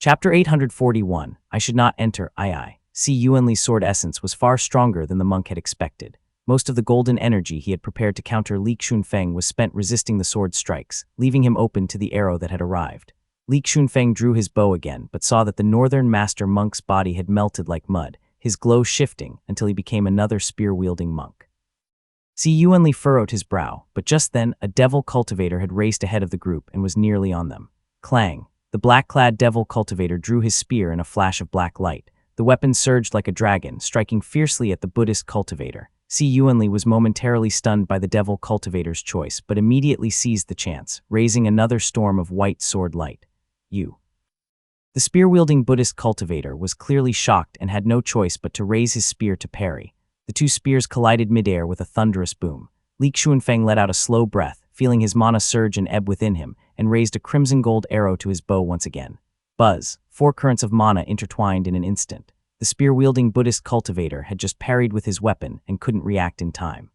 Chapter 841, I Should Not Enter, See Yuanli's sword essence was far stronger than the monk had expected. Most of the golden energy he had prepared to counter Li Xunfeng was spent resisting the sword's strikes, leaving him open to the arrow that had arrived. Li Xunfeng drew his bow again, but saw that the northern master monk's body had melted like mud, his glow shifting until he became another spear-wielding monk. Yuanli furrowed his brow, but just then a devil cultivator had raced ahead of the group and was nearly on them. Clang! The black-clad devil cultivator drew his spear in a flash of black light. The weapon surged like a dragon, striking fiercely at the Buddhist cultivator. Yuanli was momentarily stunned by the devil cultivator's choice, but immediately seized the chance, raising another storm of white sword light. The spear-wielding Buddhist cultivator was clearly shocked and had no choice but to raise his spear to parry. The two spears collided midair with a thunderous boom. Li Xunfeng let out a slow breath, feeling his mana surge and ebb within him, and raised a crimson gold arrow to his bow once again. Buzz! 4 currents of mana intertwined in an instant. The spear-wielding Buddhist cultivator had just parried with his weapon and couldn't react in time.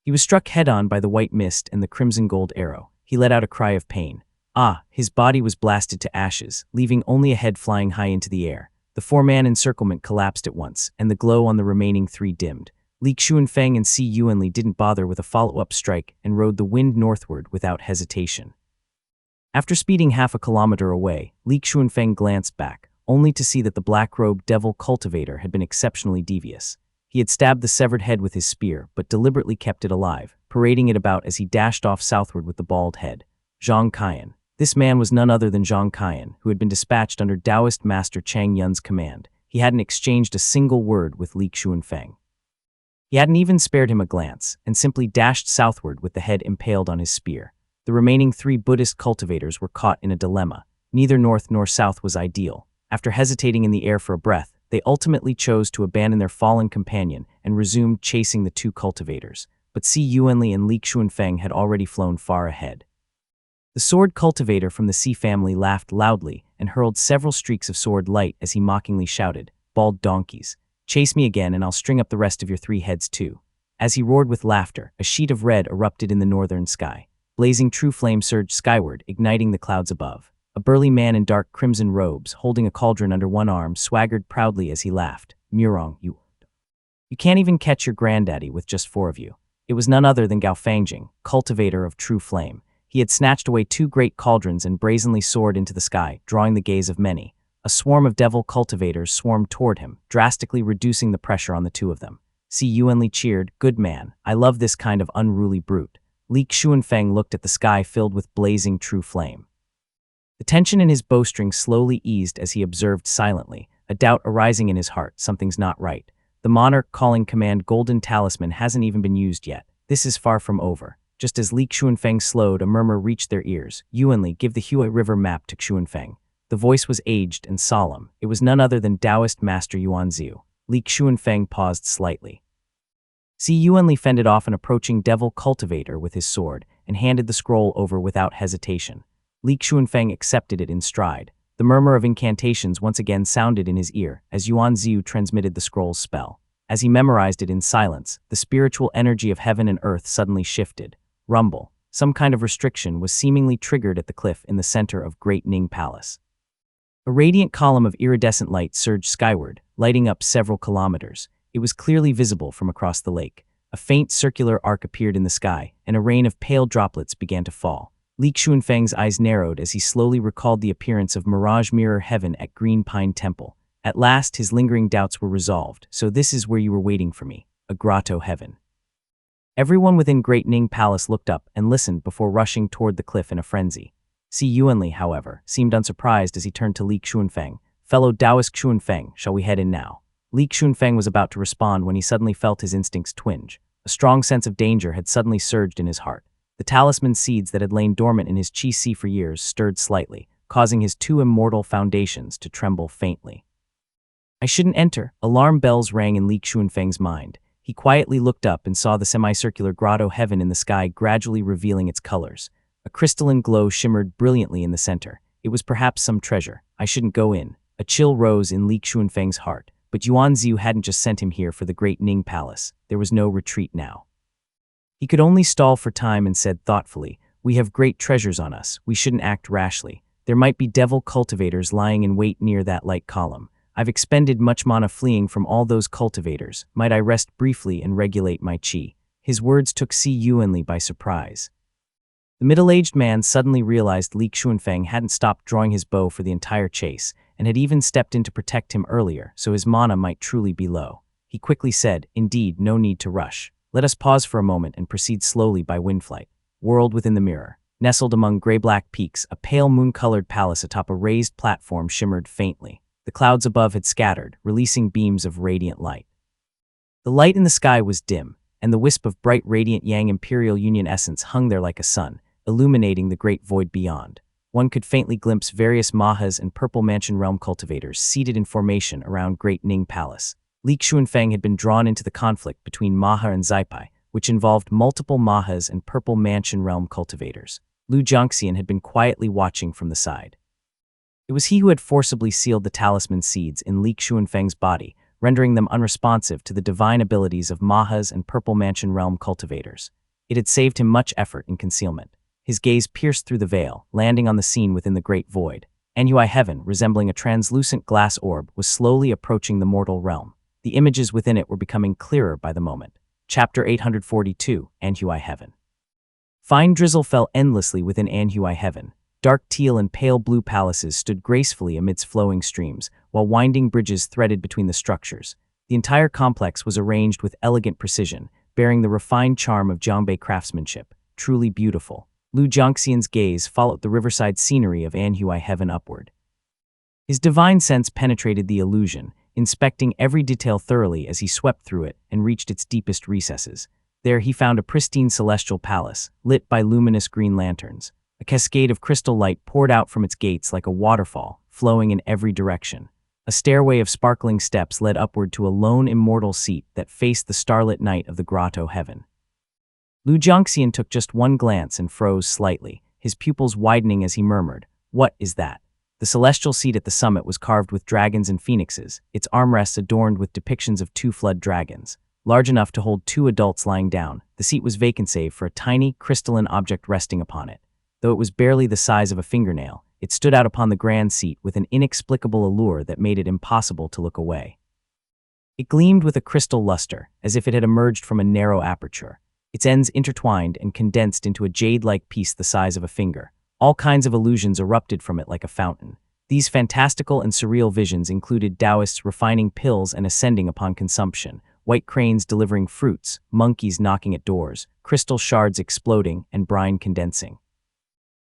He was struck head-on by the white mist and the crimson gold arrow. He let out a cry of pain. His body was blasted to ashes, leaving only a head flying high into the air. The 4-man encirclement collapsed at once, and the glow on the remaining 3 dimmed. Li Xunfeng and Yuanli didn't bother with a follow-up strike and rode the wind northward without hesitation. After speeding half a kilometer away, Li Xunfeng glanced back, only to see that the black-robed devil cultivator had been exceptionally devious. He had stabbed the severed head with his spear, but deliberately kept it alive, parading it about as he dashed off southward with the bald head. Zhang Qian. This man was none other than Zhang Qian, who had been dispatched under Taoist Master Chang Yun's command. He hadn't exchanged a single word with Li Xunfeng. He hadn't even spared him a glance, and simply dashed southward with the head impaled on his spear. The remaining 3 Buddhist cultivators were caught in a dilemma. Neither north nor south was ideal. After hesitating in the air for a breath, they ultimately chose to abandon their fallen companion and resumed chasing the 2 cultivators. But Yuanli and Li Xunfeng had already flown far ahead. The sword cultivator from the Xi family laughed loudly and hurled several streaks of sword light as he mockingly shouted, "Bald donkeys! Chase me again and I'll string up the rest of your 3 heads too." As he roared with laughter, a sheet of red erupted in the northern sky. Blazing true flame surged skyward, igniting the clouds above. A burly man in dark crimson robes, holding a cauldron under one arm, swaggered proudly as he laughed. "Murong, you can't even catch your granddaddy with just 4 of you." It was none other than Gao Fangjing, cultivator of true flame. He had snatched away 2 great cauldrons and brazenly soared into the sky, drawing the gaze of many. A swarm of devil cultivators swarmed toward him, drastically reducing the pressure on the 2 of them. Yuanli cheered, "Good man, I love this kind of unruly brute." Li Xunfeng looked at the sky filled with blazing true flame. The tension in his bowstring slowly eased as he observed silently, a doubt arising in his heart. Something's not right. The monarch calling command Golden Talisman hasn't even been used yet. This is far from over. Just as Li Xunfeng slowed, a murmur reached their ears. "Yuanli, give the Hui River map to Xunfeng." The voice was aged and solemn. It was none other than Taoist Master Yuanziu. Li Xunfeng paused slightly. Yuanli fended off an approaching devil cultivator with his sword and handed the scroll over without hesitation. Li Xunfeng accepted it in stride. The murmur of incantations once again sounded in his ear as Yuanziu transmitted the scroll's spell. As he memorized it in silence, the spiritual energy of heaven and earth suddenly shifted. Rumble. Some kind of restriction was seemingly triggered at the cliff in the center of Great Ning Palace. A radiant column of iridescent light surged skyward, lighting up several kilometers. It was clearly visible from across the lake. A faint circular arc appeared in the sky, and a rain of pale droplets began to fall. Li Xunfeng's eyes narrowed as he slowly recalled the appearance of Mirage Mirror Heaven at Green Pine Temple. At last, his lingering doubts were resolved. "So this is where you were waiting for me, a grotto heaven." Everyone within Great Ning Palace looked up and listened before rushing toward the cliff in a frenzy. Yuanli, however, seemed unsurprised as he turned to Li Xunfeng. "Fellow Taoist Xunfeng, shall we head in now?" Li Xunfeng was about to respond when he suddenly felt his instincts twinge. A strong sense of danger had suddenly surged in his heart. The talisman seeds that had lain dormant in his qi for years stirred slightly, causing his 2 immortal foundations to tremble faintly. "I shouldn't enter." Alarm bells rang in Li Xunfeng's mind. He quietly looked up and saw the semicircular grotto heaven in the sky gradually revealing its colors. A crystalline glow shimmered brilliantly in the center. It was perhaps some treasure. "I shouldn't go in." A chill rose in Li Xunfeng's heart. But Yuanziu hadn't just sent him here for the Great Ning Palace. There was no retreat now. He could only stall for time and said thoughtfully, "We have great treasures on us. We shouldn't act rashly. There might be devil cultivators lying in wait near that light column. I've expended much mana fleeing from all those cultivators. Might I rest briefly and regulate my chi? His words took Si Yuanli by surprise. The middle-aged man suddenly realized Li Xuanfeng hadn't stopped drawing his bow for the entire chase, and had even stepped in to protect him earlier, so his mana might truly be low. He quickly said, "Indeed, no need to rush. Let us pause for a moment and proceed slowly by wind flight." World within the mirror. Nestled among gray-black peaks, a pale moon-colored palace atop a raised platform shimmered faintly. The clouds above had scattered, releasing beams of radiant light. The light in the sky was dim, and the wisp of bright radiant Yang Imperial Union essence hung there like a sun, illuminating the great void beyond. One could faintly glimpse various Mahas and Purple Mansion Realm cultivators seated in formation around Great Ning Palace. Li Xuanfeng had been drawn into the conflict between Maha and Zaipai, which involved multiple Mahas and Purple Mansion Realm cultivators. Lu Jiangxian had been quietly watching from the side. It was he who had forcibly sealed the talisman seeds in Li Xuanfeng's body, rendering them unresponsive to the divine abilities of Mahas and Purple Mansion Realm cultivators. It had saved him much effort in concealment. His gaze pierced through the veil, landing on the scene within the great void. Anhui Heaven, resembling a translucent glass orb, was slowly approaching the mortal realm. The images within it were becoming clearer by the moment. Chapter 842, Anhui Heaven. Fine drizzle fell endlessly within Anhui Heaven. Dark teal and pale blue palaces stood gracefully amidst flowing streams, while winding bridges threaded between the structures. The entire complex was arranged with elegant precision, bearing the refined charm of Jiangbei craftsmanship. Truly beautiful. Lu Jiangxian's gaze followed the riverside scenery of Anhui Heaven upward. His divine sense penetrated the illusion, inspecting every detail thoroughly as he swept through it and reached its deepest recesses. There he found a pristine celestial palace, lit by luminous green lanterns. A cascade of crystal light poured out from its gates like a waterfall, flowing in every direction. A stairway of sparkling steps led upward to a lone immortal seat that faced the starlit night of the grotto heaven. Lu Jiangxian took just one glance and froze slightly, his pupils widening as he murmured, "What is that?" The celestial seat at the summit was carved with dragons and phoenixes, its armrests adorned with depictions of two flood dragons. Large enough to hold two adults lying down, the seat was vacant save for a tiny, crystalline object resting upon it. Though it was barely the size of a fingernail, it stood out upon the grand seat with an inexplicable allure that made it impossible to look away. It gleamed with a crystal luster, as if it had emerged from a narrow aperture. Its ends intertwined and condensed into a jade-like piece the size of a finger. All kinds of illusions erupted from it like a fountain. These fantastical and surreal visions included Taoists refining pills and ascending upon consumption, white cranes delivering fruits, monkeys knocking at doors, crystal shards exploding, and brine condensing.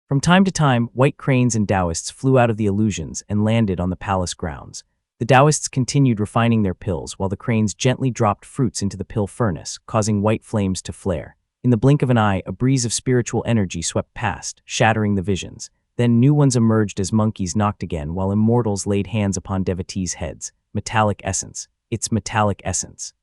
From time to time, white cranes and Taoists flew out of the illusions and landed on the palace grounds. The Taoists continued refining their pills while the cranes gently dropped fruits into the pill furnace, causing white flames to flare. In the blink of an eye, a breeze of spiritual energy swept past, shattering the visions. Then new ones emerged as monkeys knocked again while immortals laid hands upon devotees' heads. Metallic essence. It's metallic essence.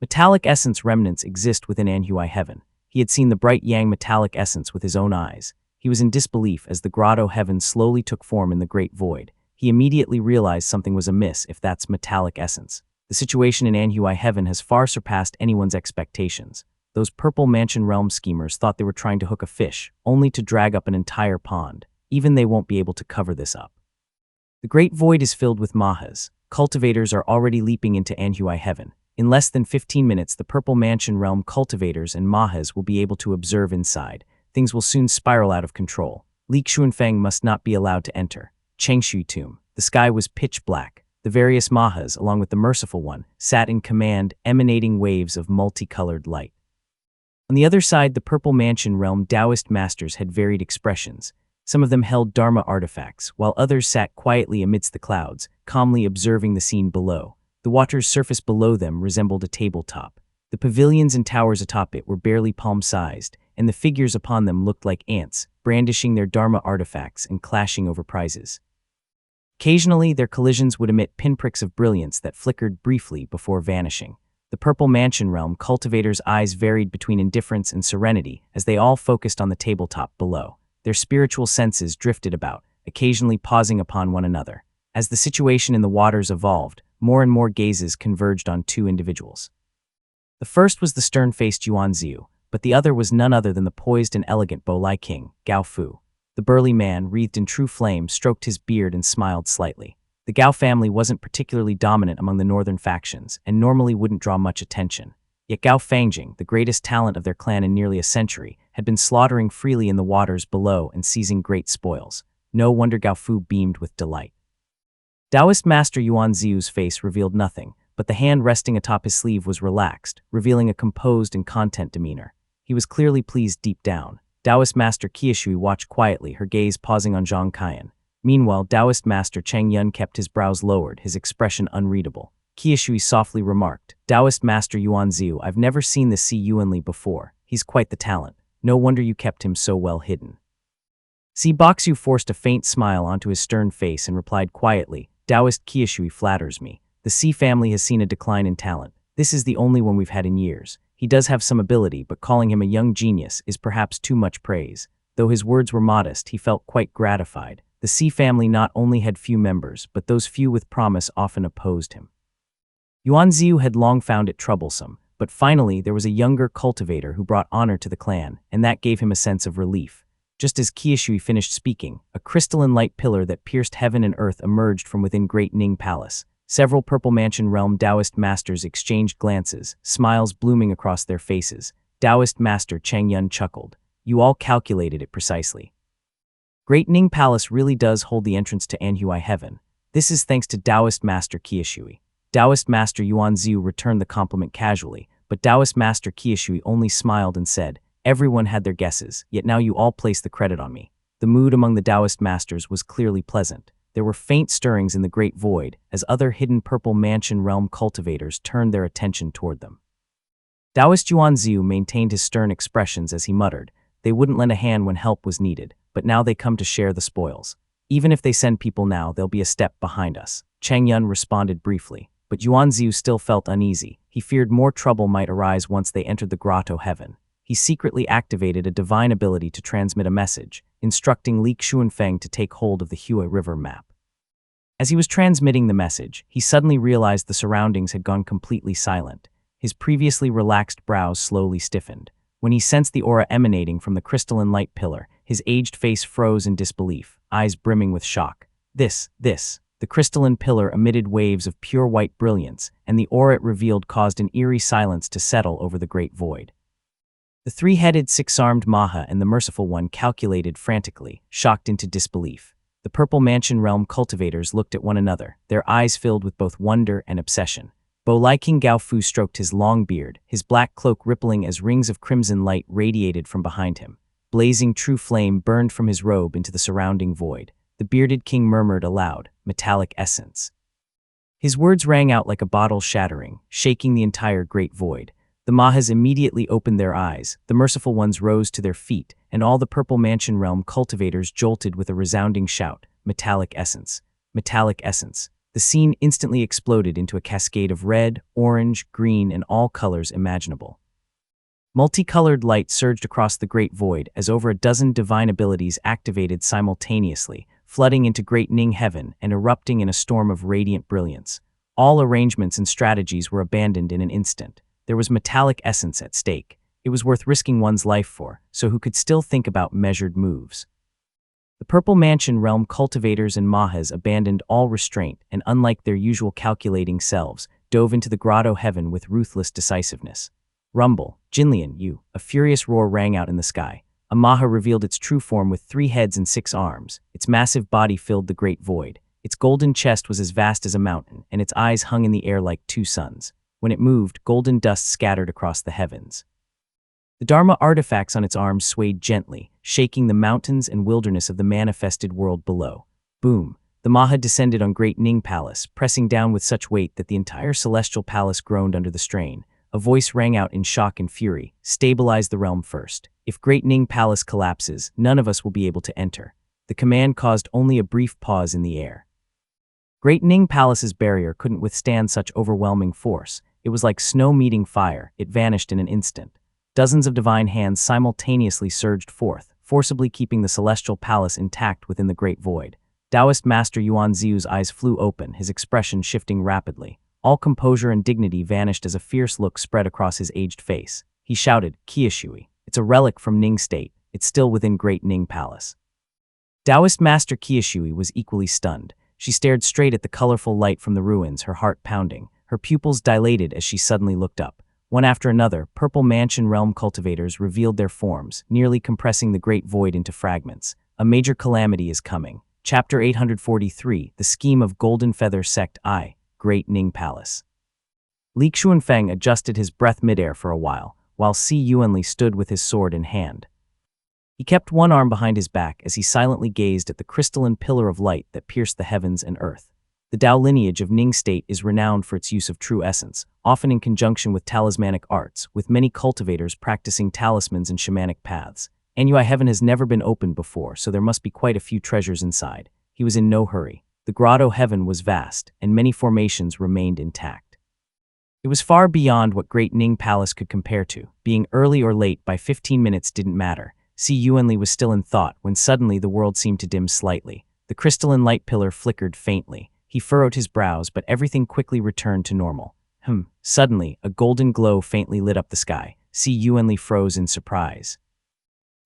Metallic essence remnants exist within Anhui Heaven. He had seen the bright yang metallic essence with his own eyes. He was in disbelief as the grotto heaven slowly took form in the great void. He immediately realized something was amiss if that's metallic essence. The situation in Anhui Heaven has far surpassed anyone's expectations. Those Purple Mansion Realm schemers thought they were trying to hook a fish, only to drag up an entire pond. Even they won't be able to cover this up. The great void is filled with Mahas. Cultivators are already leaping into Anhui Heaven. In less than 15 minutes, the Purple Mansion Realm cultivators and Mahas will be able to observe inside. Things will soon spiral out of control. Li Xuanfeng must not be allowed to enter. Chengshu Tomb. The sky was pitch black. The various Mahas, along with the Merciful One, sat in command, emanating waves of multicolored light. On the other side, the Purple Mansion Realm Taoist masters had varied expressions. Some of them held Dharma artifacts, while others sat quietly amidst the clouds, calmly observing the scene below. The water's surface below them resembled a tabletop. The pavilions and towers atop it were barely palm-sized, and the figures upon them looked like ants, brandishing their Dharma artifacts and clashing over prizes. Occasionally, their collisions would emit pinpricks of brilliance that flickered briefly before vanishing. The Purple Mansion Realm cultivators' eyes varied between indifference and serenity as they all focused on the tabletop below. Their spiritual senses drifted about, occasionally pausing upon one another. As the situation in the waters evolved, more and more gazes converged on two individuals. The first was the stern-faced Yuan Ziyu, but the other was none other than the poised and elegant Bo Lai King, Gao Fu. The burly man, wreathed in true flame, stroked his beard and smiled slightly. The Gao family wasn't particularly dominant among the northern factions, and normally wouldn't draw much attention. Yet Gao Fangjing, the greatest talent of their clan in nearly a century, had been slaughtering freely in the waters below and seizing great spoils. No wonder Gao Fu beamed with delight. Taoist Master Yuan Ziu's face revealed nothing, but the hand resting atop his sleeve was relaxed, revealing a composed and content demeanor. He was clearly pleased deep down. Taoist Master Qiushui watched quietly, her gaze pausing on Zhang Kaiyan. Meanwhile, Taoist Master Cheng Yun kept his brows lowered, his expression unreadable. Qiushui softly remarked, "Taoist Master Yuan Ziu, I've never seen this Si Yuanli before. He's quite the talent. No wonder you kept him so well hidden." Si Boxu forced a faint smile onto his stern face and replied quietly, "Taoist Qiushui flatters me. The Si family has seen a decline in talent. This is the only one we've had in years. He does have some ability, but calling him a young genius is perhaps too much praise." Though his words were modest, he felt quite gratified. The Si family not only had few members, but those few with promise often opposed him. Yuan Ziu had long found it troublesome, but finally there was a younger cultivator who brought honor to the clan, and that gave him a sense of relief. Just as Qiushui finished speaking, a crystalline light pillar that pierced heaven and earth emerged from within Great Ning Palace. Several Purple Mansion realm Taoist masters exchanged glances, smiles blooming across their faces. Taoist Master Cheng Yun chuckled. "You all calculated it precisely. Great Ning Palace really does hold the entrance to Anhui Heaven. This is thanks to Taoist Master Qiushui." Taoist Master Yuan Ziu returned the compliment casually, but Taoist Master Qiushui only smiled and said, "Everyone had their guesses, yet now you all place the credit on me." The mood among the Taoist masters was clearly pleasant. There were faint stirrings in the great void as other hidden Purple Mansion realm cultivators turned their attention toward them. Taoist Yuan Ziu maintained his stern expressions as he muttered, "They wouldn't lend a hand when help was needed, but now they come to share the spoils. Even if they send people now, they'll be a step behind us." Cheng Yun responded briefly, but Yuan Ziu still felt uneasy. He feared more trouble might arise once they entered the Grotto Heaven. He secretly activated a divine ability to transmit a message, instructing Li Xuanfeng to take hold of the Hue River map. As he was transmitting the message, he suddenly realized the surroundings had gone completely silent. His previously relaxed brows slowly stiffened. When he sensed the aura emanating from the crystalline light pillar, his aged face froze in disbelief, eyes brimming with shock. This. The crystalline pillar emitted waves of pure white brilliance, and the aura it revealed caused an eerie silence to settle over the great void. The three-headed, six-armed Maha and the Merciful One calculated frantically, shocked into disbelief. The Purple Mansion realm cultivators looked at one another, their eyes filled with both wonder and obsession. Bolai King Gao Fu stroked his long beard, his black cloak rippling as rings of crimson light radiated from behind him. Blazing true flame burned from his robe into the surrounding void. The bearded king murmured aloud, "Metallic essence." His words rang out like a bottle shattering, shaking the entire great void. The Mahas immediately opened their eyes, the Merciful Ones rose to their feet, and all the Purple Mansion realm cultivators jolted with a resounding shout, "Metallic essence! Metallic essence!" The scene instantly exploded into a cascade of red, orange, green, and all colors imaginable. Multicolored light surged across the great void as over a dozen divine abilities activated simultaneously, flooding into Great Ning Heaven and erupting in a storm of radiant brilliance. All arrangements and strategies were abandoned in an instant. There was metallic essence at stake. It was worth risking one's life for, so who could still think about measured moves. The Purple Mansion realm cultivators and Mahas abandoned all restraint and, unlike their usual calculating selves, dove into the Grotto Heaven with ruthless decisiveness. "Rumble, Jinlian, you!" A furious roar rang out in the sky. A Maha revealed its true form with 3 heads and 6 arms. Its massive body filled the great void. Its golden chest was as vast as a mountain, and its eyes hung in the air like 2 suns. When it moved, golden dust scattered across the heavens. The Dharma artifacts on its arms swayed gently, shaking the mountains and wilderness of the manifested world below. Boom! The Maha descended on Great Ning Palace, pressing down with such weight that the entire celestial palace groaned under the strain. A voice rang out in shock and fury, "Stabilize the realm first. If Great Ning Palace collapses, none of us will be able to enter." The command caused only a brief pause in the air. Great Ning Palace's barrier couldn't withstand such overwhelming force. It was like snow meeting fire. It vanished in an instant. Dozens of divine hands simultaneously surged forth, forcibly keeping the celestial palace intact within the great void. Taoist Master Yuan Ziu's eyes flew open, his expression shifting rapidly. All composure and dignity vanished as a fierce look spread across his aged face. He shouted, "Qiushui, it's a relic from Ning State. It's still within Great Ning Palace." Taoist Master Qiushui was equally stunned. She stared straight at the colorful light from the ruins, her heart pounding. Her pupils dilated as she suddenly looked up. One after another, purple mansion realm cultivators revealed their forms, nearly compressing the great void into fragments. A major calamity is coming. Chapter 843, The Scheme of Golden Feather Sect I, Great Ning Palace. Li Xuanfeng adjusted his breath midair for a while Si Yuanli stood with his sword in hand. He kept one arm behind his back as he silently gazed at the crystalline pillar of light that pierced the heavens and earth. The Dao lineage of Ning State is renowned for its use of true essence, often in conjunction with talismanic arts, with many cultivators practicing talismans and shamanic paths. Anhui Heaven has never been opened before, so there must be quite a few treasures inside. He was in no hurry. The Grotto Heaven was vast, and many formations remained intact. It was far beyond what Great Ning Palace could compare to. Being early or late by 15 minutes didn't matter. Si Yuanli was still in thought when suddenly the world seemed to dim slightly. The crystalline light pillar flickered faintly. He furrowed his brows, but everything quickly returned to normal. Suddenly, a golden glow faintly lit up the sky. Si Yuanli froze in surprise.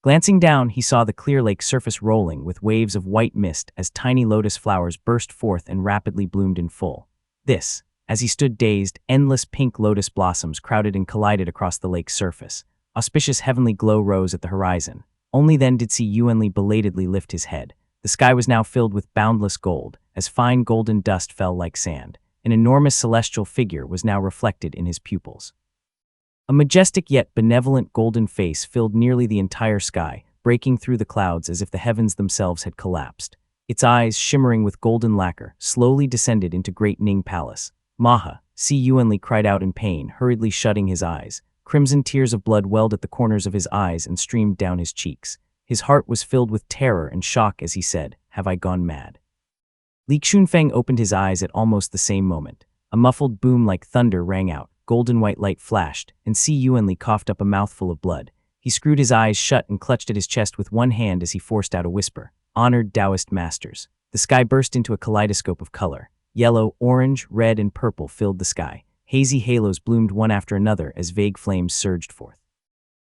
Glancing down, he saw the clear lake surface rolling with waves of white mist as tiny lotus flowers burst forth and rapidly bloomed in full. As he stood dazed, endless pink lotus blossoms crowded and collided across the lake's surface. Auspicious heavenly glow rose at the horizon. Only then did Si Yuanli belatedly lift his head. The sky was now filled with boundless gold, as fine golden dust fell like sand. An enormous celestial figure was now reflected in his pupils. A majestic yet benevolent golden face filled nearly the entire sky, breaking through the clouds as if the heavens themselves had collapsed. Its eyes, shimmering with golden lacquer, slowly descended into Great Ning Palace. Maha, Si Yuanli cried out in pain, hurriedly shutting his eyes. Crimson tears of blood welled at the corners of his eyes and streamed down his cheeks. His heart was filled with terror and shock as he said, "Have I gone mad?" Li Xuanfeng opened his eyes at almost the same moment. A muffled boom like thunder rang out, golden white light flashed, and Si Yuanli coughed up a mouthful of blood. He screwed his eyes shut and clutched at his chest with one hand as he forced out a whisper, "Honored Taoist masters." The sky burst into a kaleidoscope of color. Yellow, orange, red, and purple filled the sky. Hazy halos bloomed one after another as vague flames surged forth.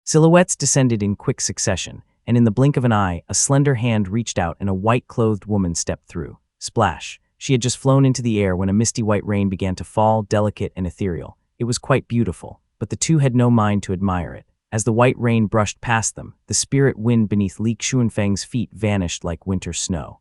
Silhouettes descended in quick succession, and in the blink of an eye, a slender hand reached out and a white-clothed woman stepped through. Splash! She had just flown into the air when a misty white rain began to fall, delicate and ethereal. It was quite beautiful, but the two had no mind to admire it. As the white rain brushed past them, the spirit wind beneath Li Xuanfeng's feet vanished like winter snow.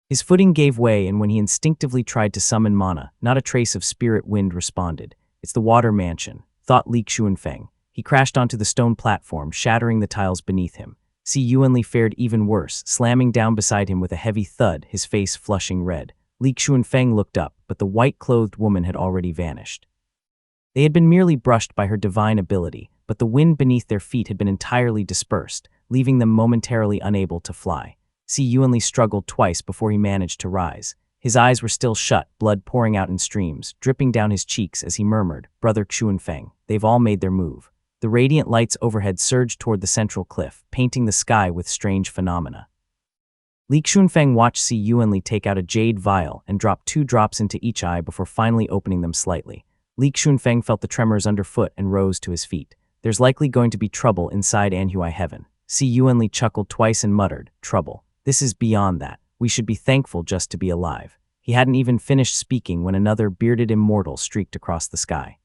His footing gave way, and when he instinctively tried to summon mana, not a trace of spirit wind responded. "It's the water mansion," thought Li Xuanfeng. He crashed onto the stone platform, shattering the tiles beneath him. Si Yuanli fared even worse, slamming down beside him with a heavy thud, his face flushing red. Li Xuanfeng looked up, but the white-clothed woman had already vanished. They had been merely brushed by her divine ability, but the wind beneath their feet had been entirely dispersed, leaving them momentarily unable to fly. Si Yuanli struggled twice before he managed to rise. His eyes were still shut, blood pouring out in streams, dripping down his cheeks as he murmured, "Brother Xuanfeng, they've all made their move." The radiant lights overhead surged toward the central cliff, painting the sky with strange phenomena. Li Xuanfeng watched Si Yuanli take out a jade vial and drop 2 drops into each eye before finally opening them slightly. Li Xuanfeng felt the tremors underfoot and rose to his feet. There's likely going to be trouble inside Anhui Heaven. Si Yuanli chuckled twice and muttered, "Trouble. This is beyond that. We should be thankful just to be alive." He hadn't even finished speaking when another bearded immortal streaked across the sky.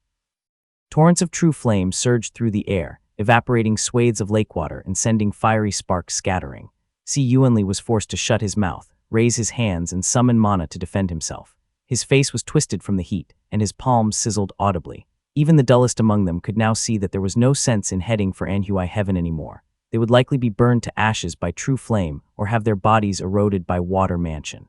Torrents of true flame surged through the air, evaporating swathes of lake water and sending fiery sparks scattering. Si Yuanli was forced to shut his mouth, raise his hands, and summon mana to defend himself. His face was twisted from the heat, and his palms sizzled audibly. Even the dullest among them could now see that there was no sense in heading for Anhui Heaven anymore. They would likely be burned to ashes by true flame or have their bodies eroded by water mansion.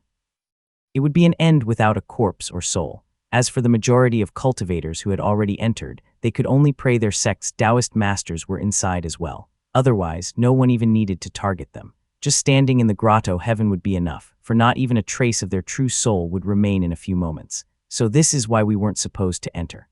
It would be an end without a corpse or soul. As for the majority of cultivators who had already entered, they could only pray their sect's Taoist masters were inside as well. Otherwise, no one even needed to target them. Just standing in the Grotto Heaven would be enough, for not even a trace of their true soul would remain in a few moments. So this is why we weren't supposed to enter.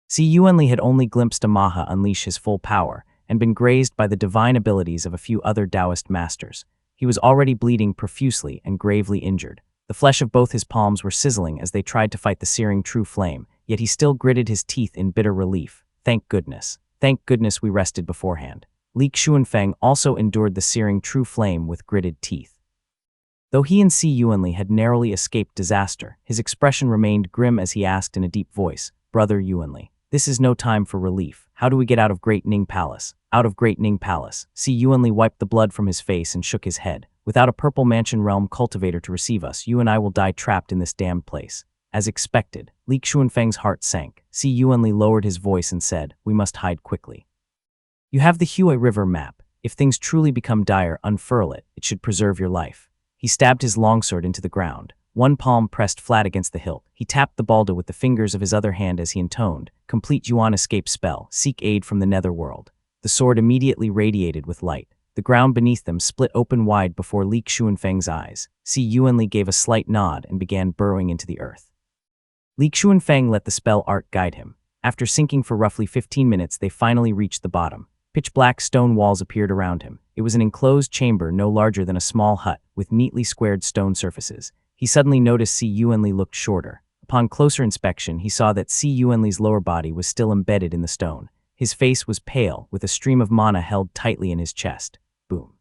Si Yuanli had only glimpsed a Maha unleash his full power, and been grazed by the divine abilities of a few other Taoist masters. He was already bleeding profusely and gravely injured. The flesh of both his palms were sizzling as they tried to fight the searing true flame, yet he still gritted his teeth in bitter relief. Thank goodness. Thank goodness we rested beforehand. Li Xuanfeng also endured the searing true flame with gritted teeth. Though he and Si Yuanli had narrowly escaped disaster, his expression remained grim as he asked in a deep voice, "Brother Yuanli, this is no time for relief. How do we get out of Great Ning Palace?" "Out of Great Ning Palace." Si Yuanli wiped the blood from his face and shook his head. "Without a Purple Mansion realm cultivator to receive us, you and I will die trapped in this damned place." As expected, Li Xuanfeng's heart sank. Si Yuanli lowered his voice and said, "We must hide quickly. You have the Huai River map. If things truly become dire, unfurl it. It should preserve your life." He stabbed his longsword into the ground, one palm pressed flat against the hilt. He tapped the balda with the fingers of his other hand as he intoned, "Complete Yuan escape spell, seek aid from the netherworld." The sword immediately radiated with light. The ground beneath them split open wide before Li Xuanfeng's eyes. Si Yuanli gave a slight nod and began burrowing into the earth. Li Xuanfeng let the spell art guide him. After sinking for roughly 15 minutes, they finally reached the bottom. Pitch-black stone walls appeared around him. It was an enclosed chamber no larger than a small hut, with neatly squared stone surfaces. He suddenly noticed Si Yuanli looked shorter. Upon closer inspection, he saw that Si Yuanli's lower body was still embedded in the stone. His face was pale, with a stream of mana held tightly in his chest. Boom.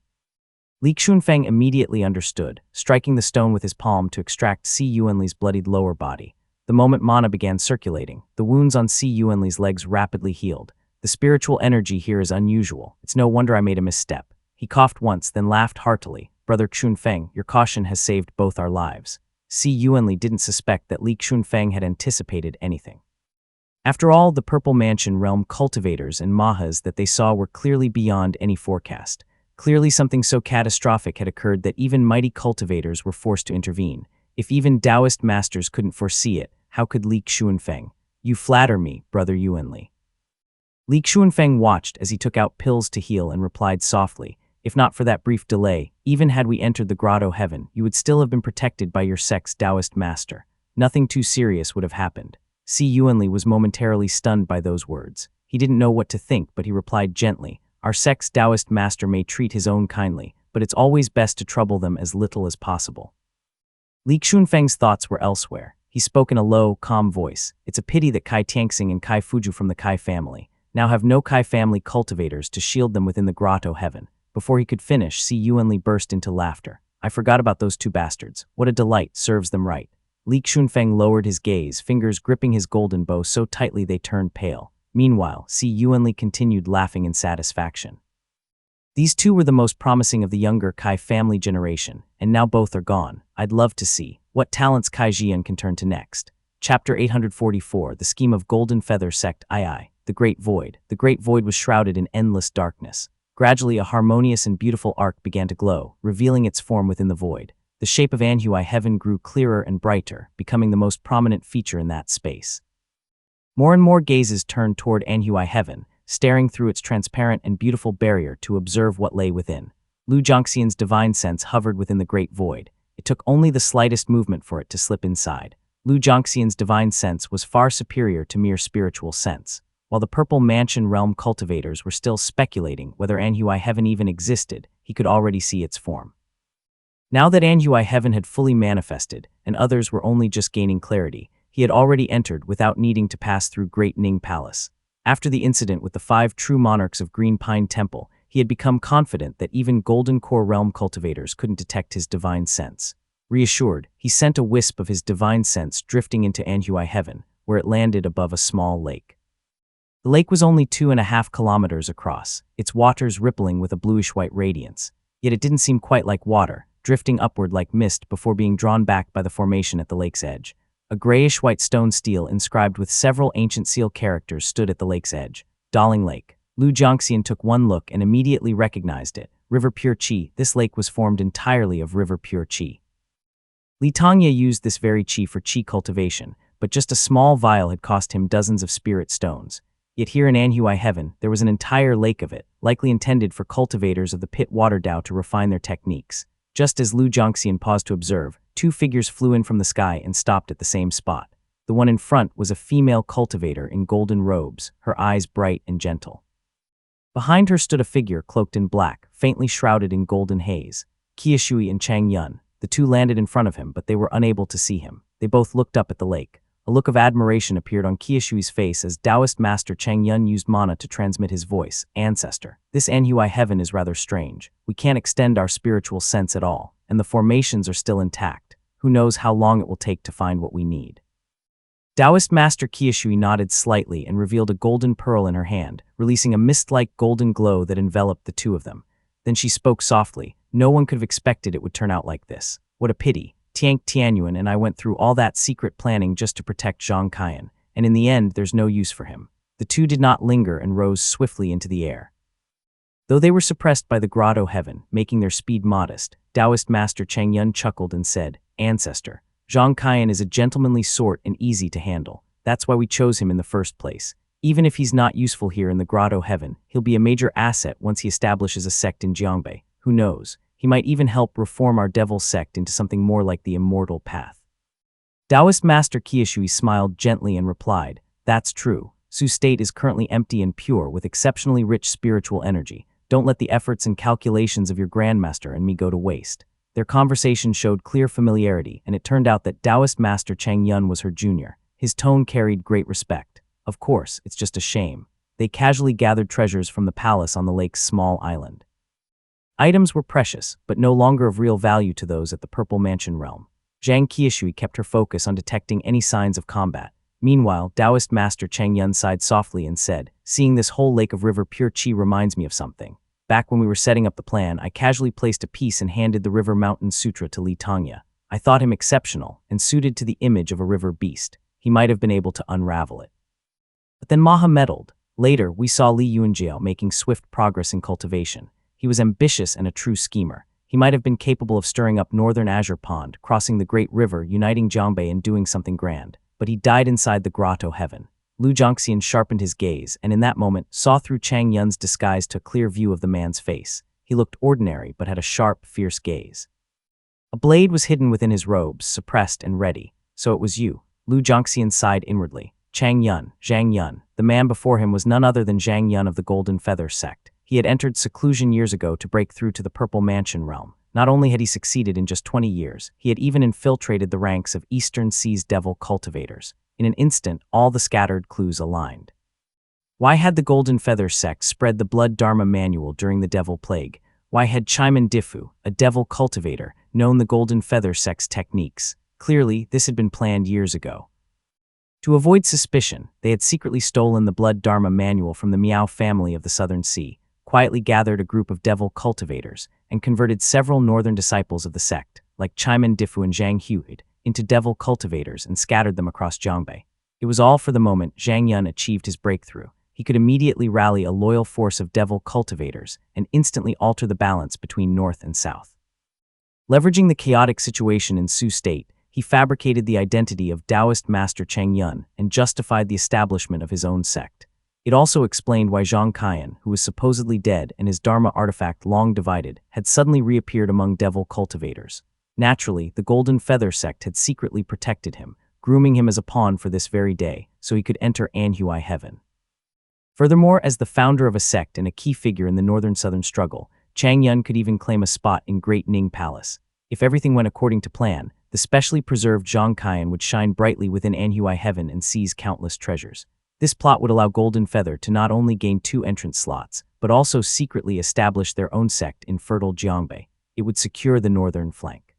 Li Xuanfeng immediately understood, striking the stone with his palm to extract Si Yuanli's bloodied lower body. The moment mana began circulating, the wounds on Si Yuanli's legs rapidly healed. "The spiritual energy here is unusual. It's no wonder I made a misstep." He coughed once, then laughed heartily. "Brother Xuanfeng, your caution has saved both our lives." Si Yuanli didn't suspect that Li Xuanfeng had anticipated anything. After all, the Purple Mansion realm cultivators and mahas that they saw were clearly beyond any forecast. Clearly something so catastrophic had occurred that even mighty cultivators were forced to intervene. If even Taoist masters couldn't foresee it, how could Li Xuanfeng? "You flatter me, Brother Yuanli." Li Xuanfeng watched as he took out pills to heal and replied softly, "If not for that brief delay, even had we entered the grotto heaven, you would still have been protected by your sect's Taoist master. Nothing too serious would have happened." Si Yuanli was momentarily stunned by those words. He didn't know what to think, but he replied gently, "Our sect's Taoist master may treat his own kindly, but it's always best to trouble them as little as possible." Li Xuanfeng's thoughts were elsewhere. He spoke in a low, calm voice. "It's a pity that Kai Tianxing and Kai Fuju from the Kai family now have no Kai family cultivators to shield them within the grotto heaven." Before he could finish, Si Yuanli burst into laughter. "I forgot about those two bastards. What a delight, serves them right." Li Xuanfeng lowered his gaze, fingers gripping his golden bow so tightly they turned pale. Meanwhile, Si Yuanli continued laughing in satisfaction. These two were the most promising of the younger Kai family generation, and now both are gone. I'd love to see what talents Kai Jian can turn to next. Chapter 844, The Scheme of Golden Feather Sect II. The Great Void. The Great Void was shrouded in endless darkness. Gradually, a harmonious and beautiful arc began to glow, revealing its form within the void. The shape of Anhui Heaven grew clearer and brighter, becoming the most prominent feature in that space. More and more gazes turned toward Anhui Heaven, staring through its transparent and beautiful barrier to observe what lay within. Lu Zhongxian's divine sense hovered within the Great Void. It took only the slightest movement for it to slip inside. Lu Zhongxian's divine sense was far superior to mere spiritual sense. While the Purple Mansion realm cultivators were still speculating whether Anhui Heaven even existed, he could already see its form. Now that Anhui Heaven had fully manifested, and others were only just gaining clarity, he had already entered without needing to pass through Great Ning Palace. After the incident with the 5 true monarchs of Green Pine Temple, he had become confident that even Golden Core realm cultivators couldn't detect his divine sense. Reassured, he sent a wisp of his divine sense drifting into Anhui Heaven, where it landed above a small lake. The lake was only 2.5 kilometers across, its waters rippling with a bluish-white radiance. Yet it didn't seem quite like water, drifting upward like mist before being drawn back by the formation at the lake's edge. A grayish-white stone stele inscribed with several ancient seal characters stood at the lake's edge. Daling Lake. Lu Zhongxian took one look and immediately recognized it. River Pure Qi. This lake was formed entirely of River Pure Qi. Li Tongye used this very qi for qi cultivation, but just a small vial had cost him dozens of spirit stones. Yet here in Anhui Heaven, there was an entire lake of it, likely intended for cultivators of the Pit Water Dao to refine their techniques. Just as Lu Zhongxian paused to observe, 2 figures flew in from the sky and stopped at the same spot. The one in front was a female cultivator in golden robes, her eyes bright and gentle. Behind her stood a figure cloaked in black, faintly shrouded in golden haze. Qiushui and Chang Yun. The two landed in front of him, but they were unable to see him. They both looked up at the lake. A look of admiration appeared on Qiushui's face as Taoist Master Chang Yun used mana to transmit his voice, "Ancestor, this Anhui heaven is rather strange. We can't extend our spiritual sense at all, and the formations are still intact. Who knows how long it will take to find what we need." Taoist Master Qiushui nodded slightly and revealed a golden pearl in her hand, releasing a mist-like golden glow that enveloped the two of them. Then she spoke softly. "No one could have expected it would turn out like this. What a pity. Tiank Tianyuan and I went through all that secret planning just to protect Zhang Kaiyan, and in the end there's no use for him." The two did not linger and rose swiftly into the air. Though they were suppressed by the grotto heaven, making their speed modest, Taoist Master Chang Yun chuckled and said, "Ancestor, Zhang Kaiyan is a gentlemanly sort and easy to handle. That's why we chose him in the first place. Even if he's not useful here in the grotto heaven, he'll be a major asset once he establishes a sect in Jiangbei. Who knows? He might even help reform our devil sect into something more like the immortal path." Taoist Master Qiushui smiled gently and replied, "That's true. Su's state is currently empty and pure with exceptionally rich spiritual energy. Don't let the efforts and calculations of your Grandmaster and me go to waste." Their conversation showed clear familiarity, and it turned out that Taoist Master Chang Yun was her junior. His tone carried great respect. "Of course, it's just a shame." They casually gathered treasures from the palace on the lake's small island. Items were precious, but no longer of real value to those at the Purple Mansion realm. Zhang Qiushui kept her focus on detecting any signs of combat. Meanwhile, Taoist Master Chang Yun sighed softly and said, "Seeing this whole lake of river pure qi reminds me of something. Back when we were setting up the plan, I casually placed a piece and handed the River Mountain Sutra to Li Tongya. I thought him exceptional and suited to the image of a river beast. He might have been able to unravel it." But then Maha meddled. Later, we saw Li Yuanjiao making swift progress in cultivation. He was ambitious and a true schemer. He might have been capable of stirring up northern Azure Pond, crossing the Great River, uniting Jiangbei and doing something grand. But he died inside the grotto heaven. Lu Zhongxian sharpened his gaze, and in that moment saw through Chang Yun's disguise to a clear view of the man's face. He looked ordinary, but had a sharp, fierce gaze. A blade was hidden within his robes, suppressed and ready. "So it was you." Lu Zhongxian sighed inwardly. Chang Yun, Zhang Yun. The man before him was none other than Zhang Yun of the Golden Feather sect. He had entered seclusion years ago to break through to the Purple Mansion realm. Not only had he succeeded in just 20 years, he had even infiltrated the ranks of Eastern Sea's devil cultivators. In an instant, all the scattered clues aligned. Why had the Golden Feather sect spread the Blood Dharma manual during the Devil Plague? Why had Chaiman Difu, a devil cultivator, known the Golden Feather sect's techniques? Clearly, this had been planned years ago. To avoid suspicion, they had secretly stolen the Blood Dharma manual from the Miao family of the Southern Sea, quietly gathered a group of devil cultivators, and converted several northern disciples of the sect, like Chaiman Difu and Zhang Huid, into devil cultivators and scattered them across Jiangbei. It was all for the moment Zhang Yun achieved his breakthrough. He could immediately rally a loyal force of devil cultivators and instantly alter the balance between north and south. Leveraging the chaotic situation in Su's state, he fabricated the identity of Taoist Master Chang Yun and justified the establishment of his own sect. It also explained why Zhang Kaiyan, who was supposedly dead and his Dharma artifact long divided, had suddenly reappeared among devil cultivators. Naturally, the Golden Feather sect had secretly protected him, grooming him as a pawn for this very day, so he could enter Anhui heaven. Furthermore, as the founder of a sect and a key figure in the northern-southern struggle, Chang Yun could even claim a spot in Great Ning Palace. If everything went according to plan, the specially preserved Zhang Kaiyan would shine brightly within Anhui heaven and seize countless treasures. This plot would allow Golden Feather to not only gain 2 entrance slots, but also secretly establish their own sect in fertile Jiangbei. It would secure the northern flank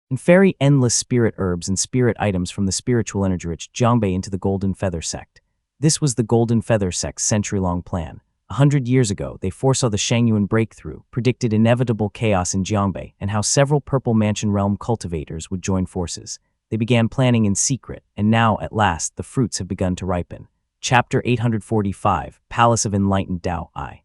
and ferry endless spirit herbs and spirit items from the spiritual energy-rich Jiangbei into the Golden Feather sect. This was the Golden Feather sect's century-long plan. 100 years ago, they foresaw the Shangyuan breakthrough, predicted inevitable chaos in Jiangbei, and how several Purple Mansion realm cultivators would join forces. They began planning in secret, and now, at last, the fruits have begun to ripen. Chapter 845, Palace of Enlightened Tao I.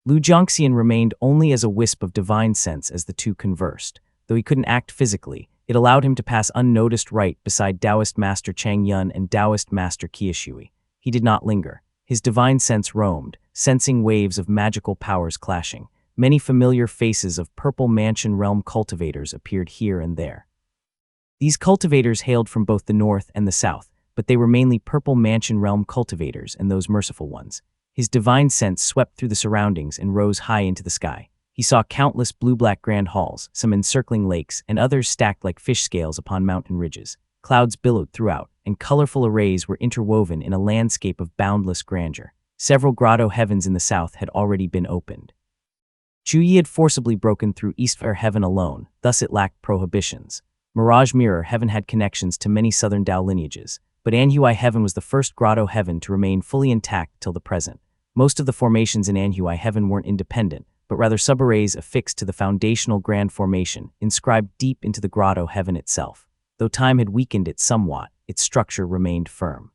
Lu Zhongxian remained only as a wisp of divine sense as the two conversed. Though he couldn't act physically, it allowed him to pass unnoticed right beside Taoist Master Chang Yun and Taoist Master Qiushui. He did not linger. His divine sense roamed, sensing waves of magical powers clashing. Many familiar faces of Purple Mansion realm cultivators appeared here and there. These cultivators hailed from both the north and the south, but they were mainly Purple Mansion realm cultivators and those merciful ones. His divine sense swept through the surroundings and rose high into the sky. He saw countless blue-black grand halls, some encircling lakes, and others stacked like fish scales upon mountain ridges. clouds billowed throughout, and colorful arrays were interwoven in a landscape of boundless grandeur. Several grotto heavens in the south had already been opened. Chuyi had forcibly broken through Eastfair heaven alone, thus it lacked prohibitions. Mirage Mirror heaven had connections to many southern Dao lineages, but Anhui heaven was the first grotto heaven to remain fully intact till the present. Most of the formations in Anhui heaven weren't independent, but rather subarrays affixed to the foundational grand formation, inscribed deep into the grotto heaven itself. Though time had weakened it somewhat, its structure remained firm.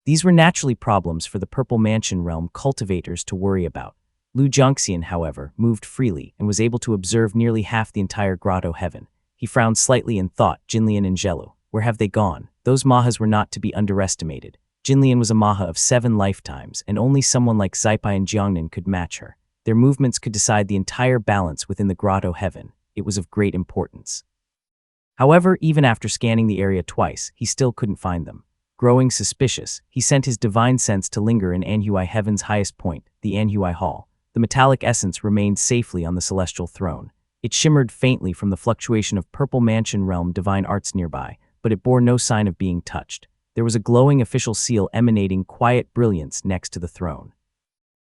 These were naturally problems for the Purple Mansion realm cultivators to worry about. Lu Jiangxian, however, moved freely and was able to observe nearly half the entire grotto heaven. He frowned slightly and thought, Jinlian and Zhelu, where have they gone? Those Mahas were not to be underestimated. Jinlian was a Maha of 7 lifetimes, and only someone like Zaipai and Jiangnan could match her. Their movements could decide the entire balance within the grotto heaven. It was of great importance. However, even after scanning the area twice, he still couldn't find them. Growing suspicious, he sent his divine sense to linger in Anhui heaven's highest point, the Anhui Hall. The metallic essence remained safely on the celestial throne. It shimmered faintly from the fluctuation of Purple Mansion realm divine arts nearby, but it bore no sign of being touched. There was a glowing official seal emanating quiet brilliance next to the throne.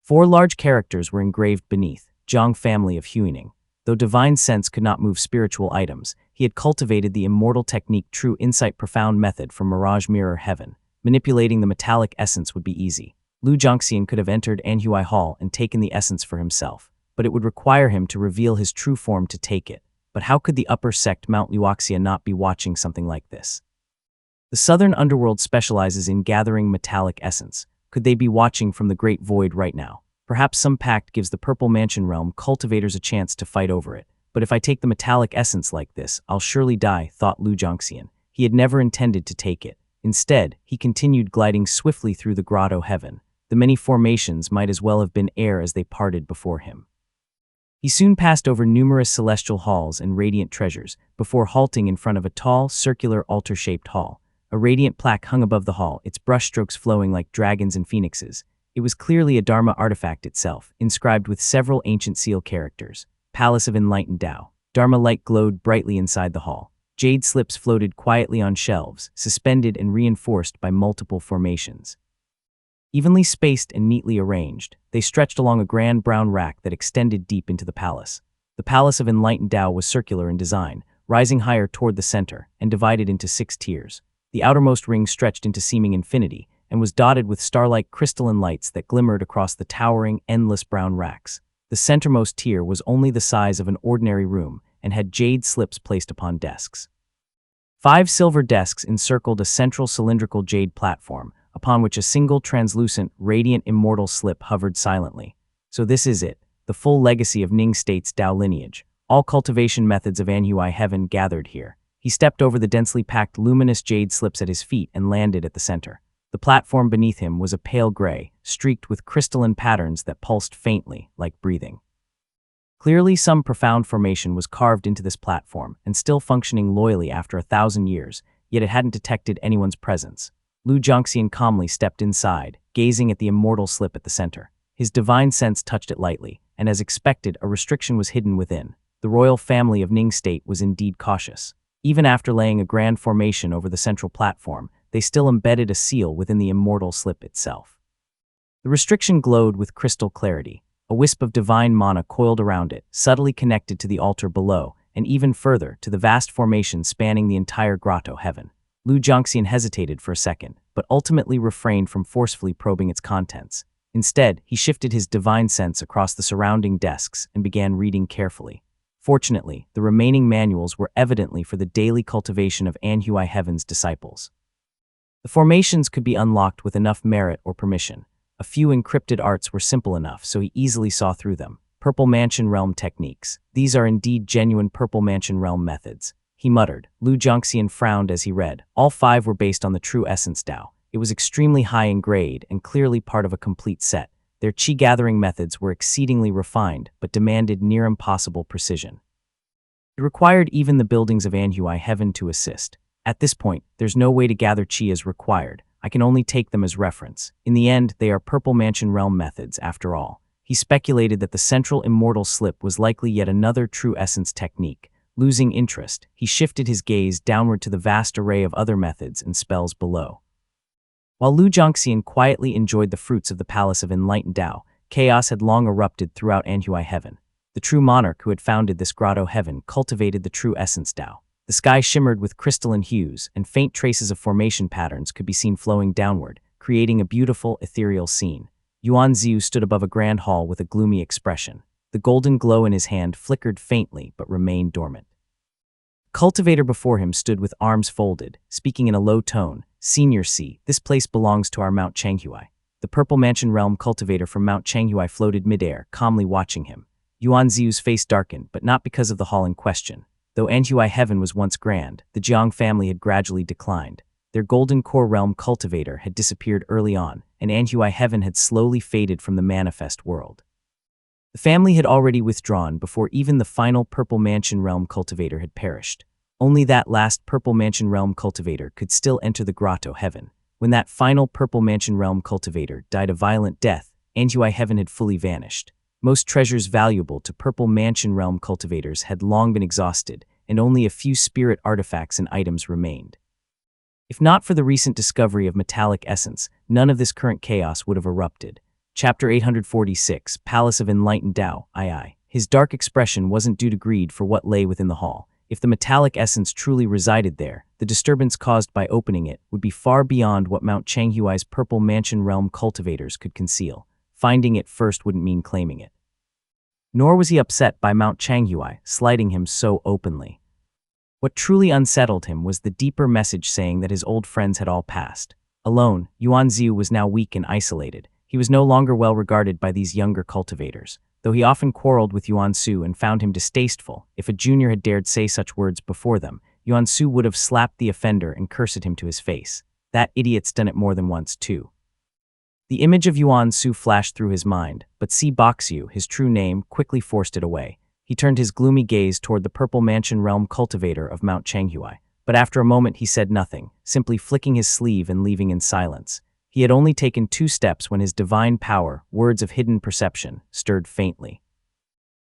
4 large characters were engraved beneath, Zhang family of Huining. Though divine sense could not move spiritual items, he had cultivated the immortal technique True Insight Profound method from Mirage Mirror Heaven. Manipulating the metallic essence would be easy. Lu Jiangxian could have entered Anhui Hall and taken the essence for himself, but it would require him to reveal his true form to take it. But how could the upper sect Mount Luoxia not be watching something like this? The southern underworld specializes in gathering metallic essence. Could they be watching from the Great Void right now? Perhaps some pact gives the Purple Mansion realm cultivators a chance to fight over it. But if I take the metallic essence like this, I'll surely die, thought Lu Jiangxian. He had never intended to take it. Instead, he continued gliding swiftly through the grotto heaven. The many formations might as well have been air as they parted before him. He soon passed over numerous celestial halls and radiant treasures, before halting in front of a tall, circular, altar-shaped hall. A radiant plaque hung above the hall, its brushstrokes flowing like dragons and phoenixes. It was clearly a Dharma artifact itself, inscribed with several ancient seal characters. Palace of Enlightened Tao. Dharma light glowed brightly inside the hall. Jade slips floated quietly on shelves, suspended and reinforced by multiple formations. Evenly spaced and neatly arranged, they stretched along a grand brown rack that extended deep into the palace. The Palace of Enlightened Tao was circular in design, rising higher toward the center, and divided into 6 tiers. The outermost ring stretched into seeming infinity, and was dotted with star-like crystalline lights that glimmered across the towering, endless brown racks. The centermost tier was only the size of an ordinary room, and had jade slips placed upon desks. 5 silver desks encircled a central cylindrical jade platform, upon which a single translucent, radiant immortal slip hovered silently. So this is it, the full legacy of Ning State's Dao lineage. All cultivation methods of Anhui Heaven gathered here. He stepped over the densely packed luminous jade slips at his feet and landed at the center. The platform beneath him was a pale gray, streaked with crystalline patterns that pulsed faintly, like breathing. Clearly some profound formation was carved into this platform, and still functioning loyally after 1,000 years, yet it hadn't detected anyone's presence. Lu Jiangxian calmly stepped inside, gazing at the immortal slip at the center. His divine sense touched it lightly, and as expected, a restriction was hidden within. The royal family of Ning State was indeed cautious. Even after laying a grand formation over the central platform, they still embedded a seal within the immortal slip itself. The restriction glowed with crystal clarity. A wisp of divine mana coiled around it, subtly connected to the altar below, and even further to the vast formation spanning the entire grotto heaven. Lu Jiangxian hesitated for a second, but ultimately refrained from forcefully probing its contents. Instead, he shifted his divine sense across the surrounding desks and began reading carefully. Fortunately, the remaining manuals were evidently for the daily cultivation of Anhui Heaven's disciples. The formations could be unlocked with enough merit or permission. A few encrypted arts were simple enough, so he easily saw through them. Purple Mansion Realm techniques. These are indeed genuine Purple Mansion Realm methods, he muttered. Lu Jiangxian frowned as he read. All 5 were based on the True Essence Tao. It was extremely high in grade and clearly part of a complete set. Their qi gathering methods were exceedingly refined, but demanded near impossible precision. It required even the buildings of Anhui Heaven to assist. At this point, there's no way to gather qi as required. I can only take them as reference. In the end, they are Purple Mansion Realm methods, after all. He speculated that the central immortal slip was likely yet another True Essence technique, Losing interest, he shifted his gaze downward to the vast array of other methods and spells below. While Lu Jiangxian quietly enjoyed the fruits of the Palace of Enlightened Tao, chaos had long erupted throughout Anhui Heaven. The true monarch who had founded this grotto heaven cultivated the true essence Tao. The sky shimmered with crystalline hues, and faint traces of formation patterns could be seen flowing downward, creating a beautiful, ethereal scene. Yuan Ziu stood above a grand hall with a gloomy expression. The golden glow in his hand flickered faintly but remained dormant. Cultivator before him stood with arms folded, speaking in a low tone. "Senior C, this place belongs to our Mount Changhui." The Purple Mansion Realm cultivator from Mount Changhui floated midair, calmly watching him. Yuan Ziu's face darkened, but not because of the hall in question. Though Anhui Heaven was once grand, the Jiang family had gradually declined. Their Golden Core Realm cultivator had disappeared early on, and Anhui Heaven had slowly faded from the manifest world. The family had already withdrawn before even the final Purple Mansion Realm cultivator had perished. Only that last Purple Mansion Realm cultivator could still enter the Grotto Heaven. When that final Purple Mansion Realm cultivator died a violent death, Anhui Heaven had fully vanished. Most treasures valuable to Purple Mansion Realm cultivators had long been exhausted, and only a few spirit artifacts and items remained. If not for the recent discovery of metallic essence, none of this current chaos would have erupted. Chapter 846, Palace of Enlightened Tao, II. His dark expression wasn't due to greed for what lay within the hall. If the metallic essence truly resided there, the disturbance caused by opening it would be far beyond what Mount Changhui's Purple Mansion Realm cultivators could conceal. Finding it first wouldn't mean claiming it. Nor was he upset by Mount Changhui slighting him so openly. What truly unsettled him was the deeper message saying that his old friends had all passed. Alone, Yuan Ziu was now weak and isolated. He was no longer well regarded by these younger cultivators. Though he often quarreled with Yuan Su and found him distasteful, if a junior had dared say such words before them, Yuan Su would have slapped the offender and cursed him to his face. That idiot's done it more than once, too. The image of Yuan Su flashed through his mind, but Si Boxiu, his true name, quickly forced it away. He turned his gloomy gaze toward the Purple Mansion Realm cultivator of Mount Changhui, but after a moment he said nothing, simply flicking his sleeve and leaving in silence. He had only taken 2 steps when his divine power, words of hidden perception, stirred faintly.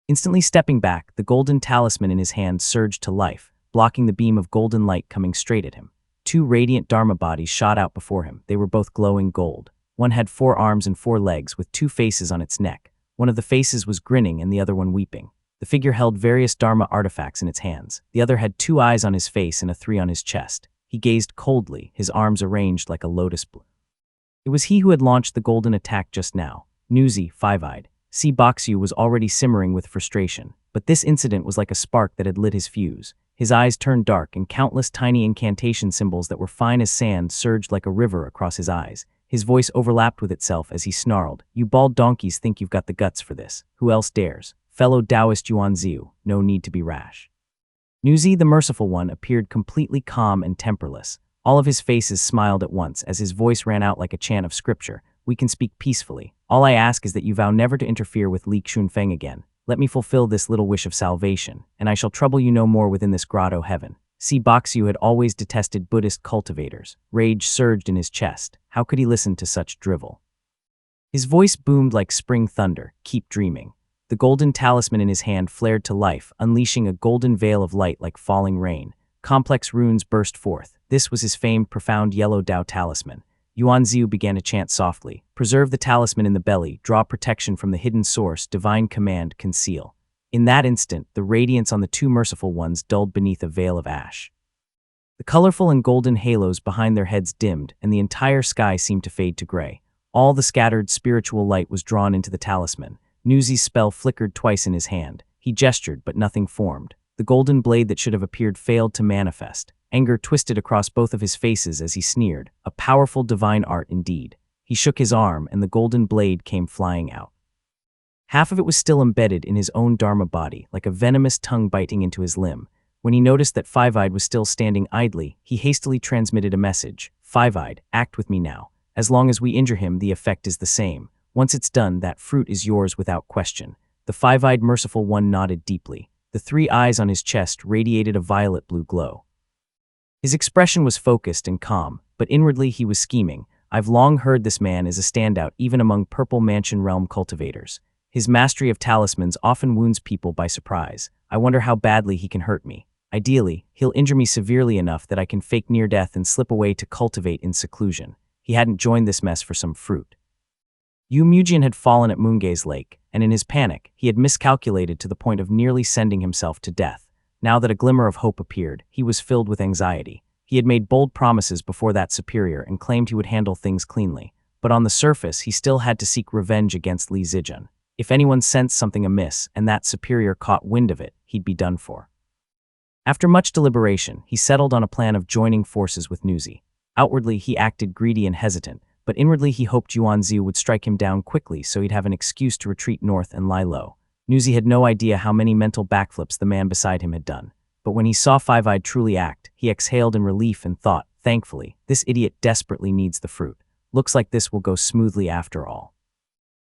Instantly stepping back, the golden talisman in his hand surged to life, blocking the beam of golden light coming straight at him. 2 radiant Dharma bodies shot out before him. They were both glowing gold. One had 4 arms and 4 legs with 2 faces on its neck. One of the faces was grinning and the other one weeping. The figure held various Dharma artifacts in its hands. The other had 2 eyes on his face and a 3 on his chest. He gazed coldly, his arms arranged like a lotus blue. It was he who had launched the golden attack just now. Newsy, 5-eyed. Si Boxiu was already simmering with frustration, but this incident was like a spark that had lit his fuse. His eyes turned dark and countless tiny incantation symbols that were fine as sand surged like a river across his eyes. His voice overlapped with itself as he snarled, "You bald donkeys think you've got the guts for this. Who else dares? Fellow Taoist Yuan Ziu, no need to be rash." Newsy, the merciful one, appeared completely calm and temperless. All of his faces smiled at once as his voice ran out like a chant of scripture. "We can speak peacefully. All I ask is that you vow never to interfere with Li Xunfeng again. Let me fulfill this little wish of salvation, and I shall trouble you no more within this grotto heaven." Si Boxiu had always detested Buddhist cultivators. Rage surged in his chest. How could he listen to such drivel? His voice boomed like spring thunder. "Keep dreaming." The golden talisman in his hand flared to life, unleashing a golden veil of light like falling rain. Complex runes burst forth. This was his famed profound yellow Tao talisman. Yuan Ziu began to chant softly. "Preserve the talisman in the belly, draw protection from the hidden source, divine command, conceal." In that instant, the radiance on the 2 merciful ones dulled beneath a veil of ash. The colorful and golden halos behind their heads dimmed, and the entire sky seemed to fade to gray. All the scattered spiritual light was drawn into the talisman. Newsy's spell flickered twice in his hand. He gestured, but nothing formed. The golden blade that should have appeared failed to manifest. Anger twisted across both of his faces as he sneered. A powerful divine art indeed. He shook his arm, and the golden blade came flying out. Half of it was still embedded in his own Dharma body, like a venomous tongue biting into his limb. When he noticed that 5-eyed was still standing idly, he hastily transmitted a message. "5-eyed, act with me now. As long as we injure him, the effect is the same. Once it's done, that fruit is yours without question." The 5-eyed merciful one nodded deeply. The 3 eyes on his chest radiated a violet blue glow. His expression was focused and calm, but inwardly he was scheming. "I've long heard this man is a standout even among Purple Mansion Realm cultivators. His mastery of talismans often wounds people by surprise. I wonder how badly he can hurt me. Ideally, he'll injure me severely enough that I can fake near death and slip away to cultivate in seclusion. He hadn't joined this mess for some fruit. Yu Mujian had fallen at Moongaze Lake, and in his panic, he had miscalculated to the point of nearly sending himself to death. Now that a glimmer of hope appeared, he was filled with anxiety. He had made bold promises before that superior and claimed he would handle things cleanly. But on the surface, he still had to seek revenge against Li Zijun. If anyone sensed something amiss and that superior caught wind of it, he'd be done for. After much deliberation, he settled on a plan of joining forces with Nuzi. Outwardly, he acted greedy and hesitant, but inwardly he hoped Yuan Ziyu would strike him down quickly so he'd have an excuse to retreat north and lie low. Nuzi had no idea how many mental backflips the man beside him had done. But when he saw Five-Eyed truly act, he exhaled in relief and thought, thankfully, this idiot desperately needs the fruit. Looks like this will go smoothly after all.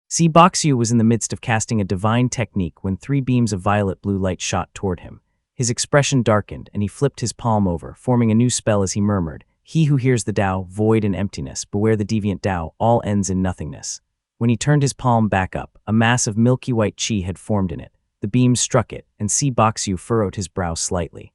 Si Boxiu was in the midst of casting a divine technique when 3 beams of violet blue light shot toward him. His expression darkened and he flipped his palm over, forming a new spell as he murmured, "He who hears the Tao, void and emptiness, beware the deviant Tao, all ends in nothingness." When he turned his palm back up, a mass of milky white qi had formed in it. The beam struck it, and Si Boxiu furrowed his brow slightly.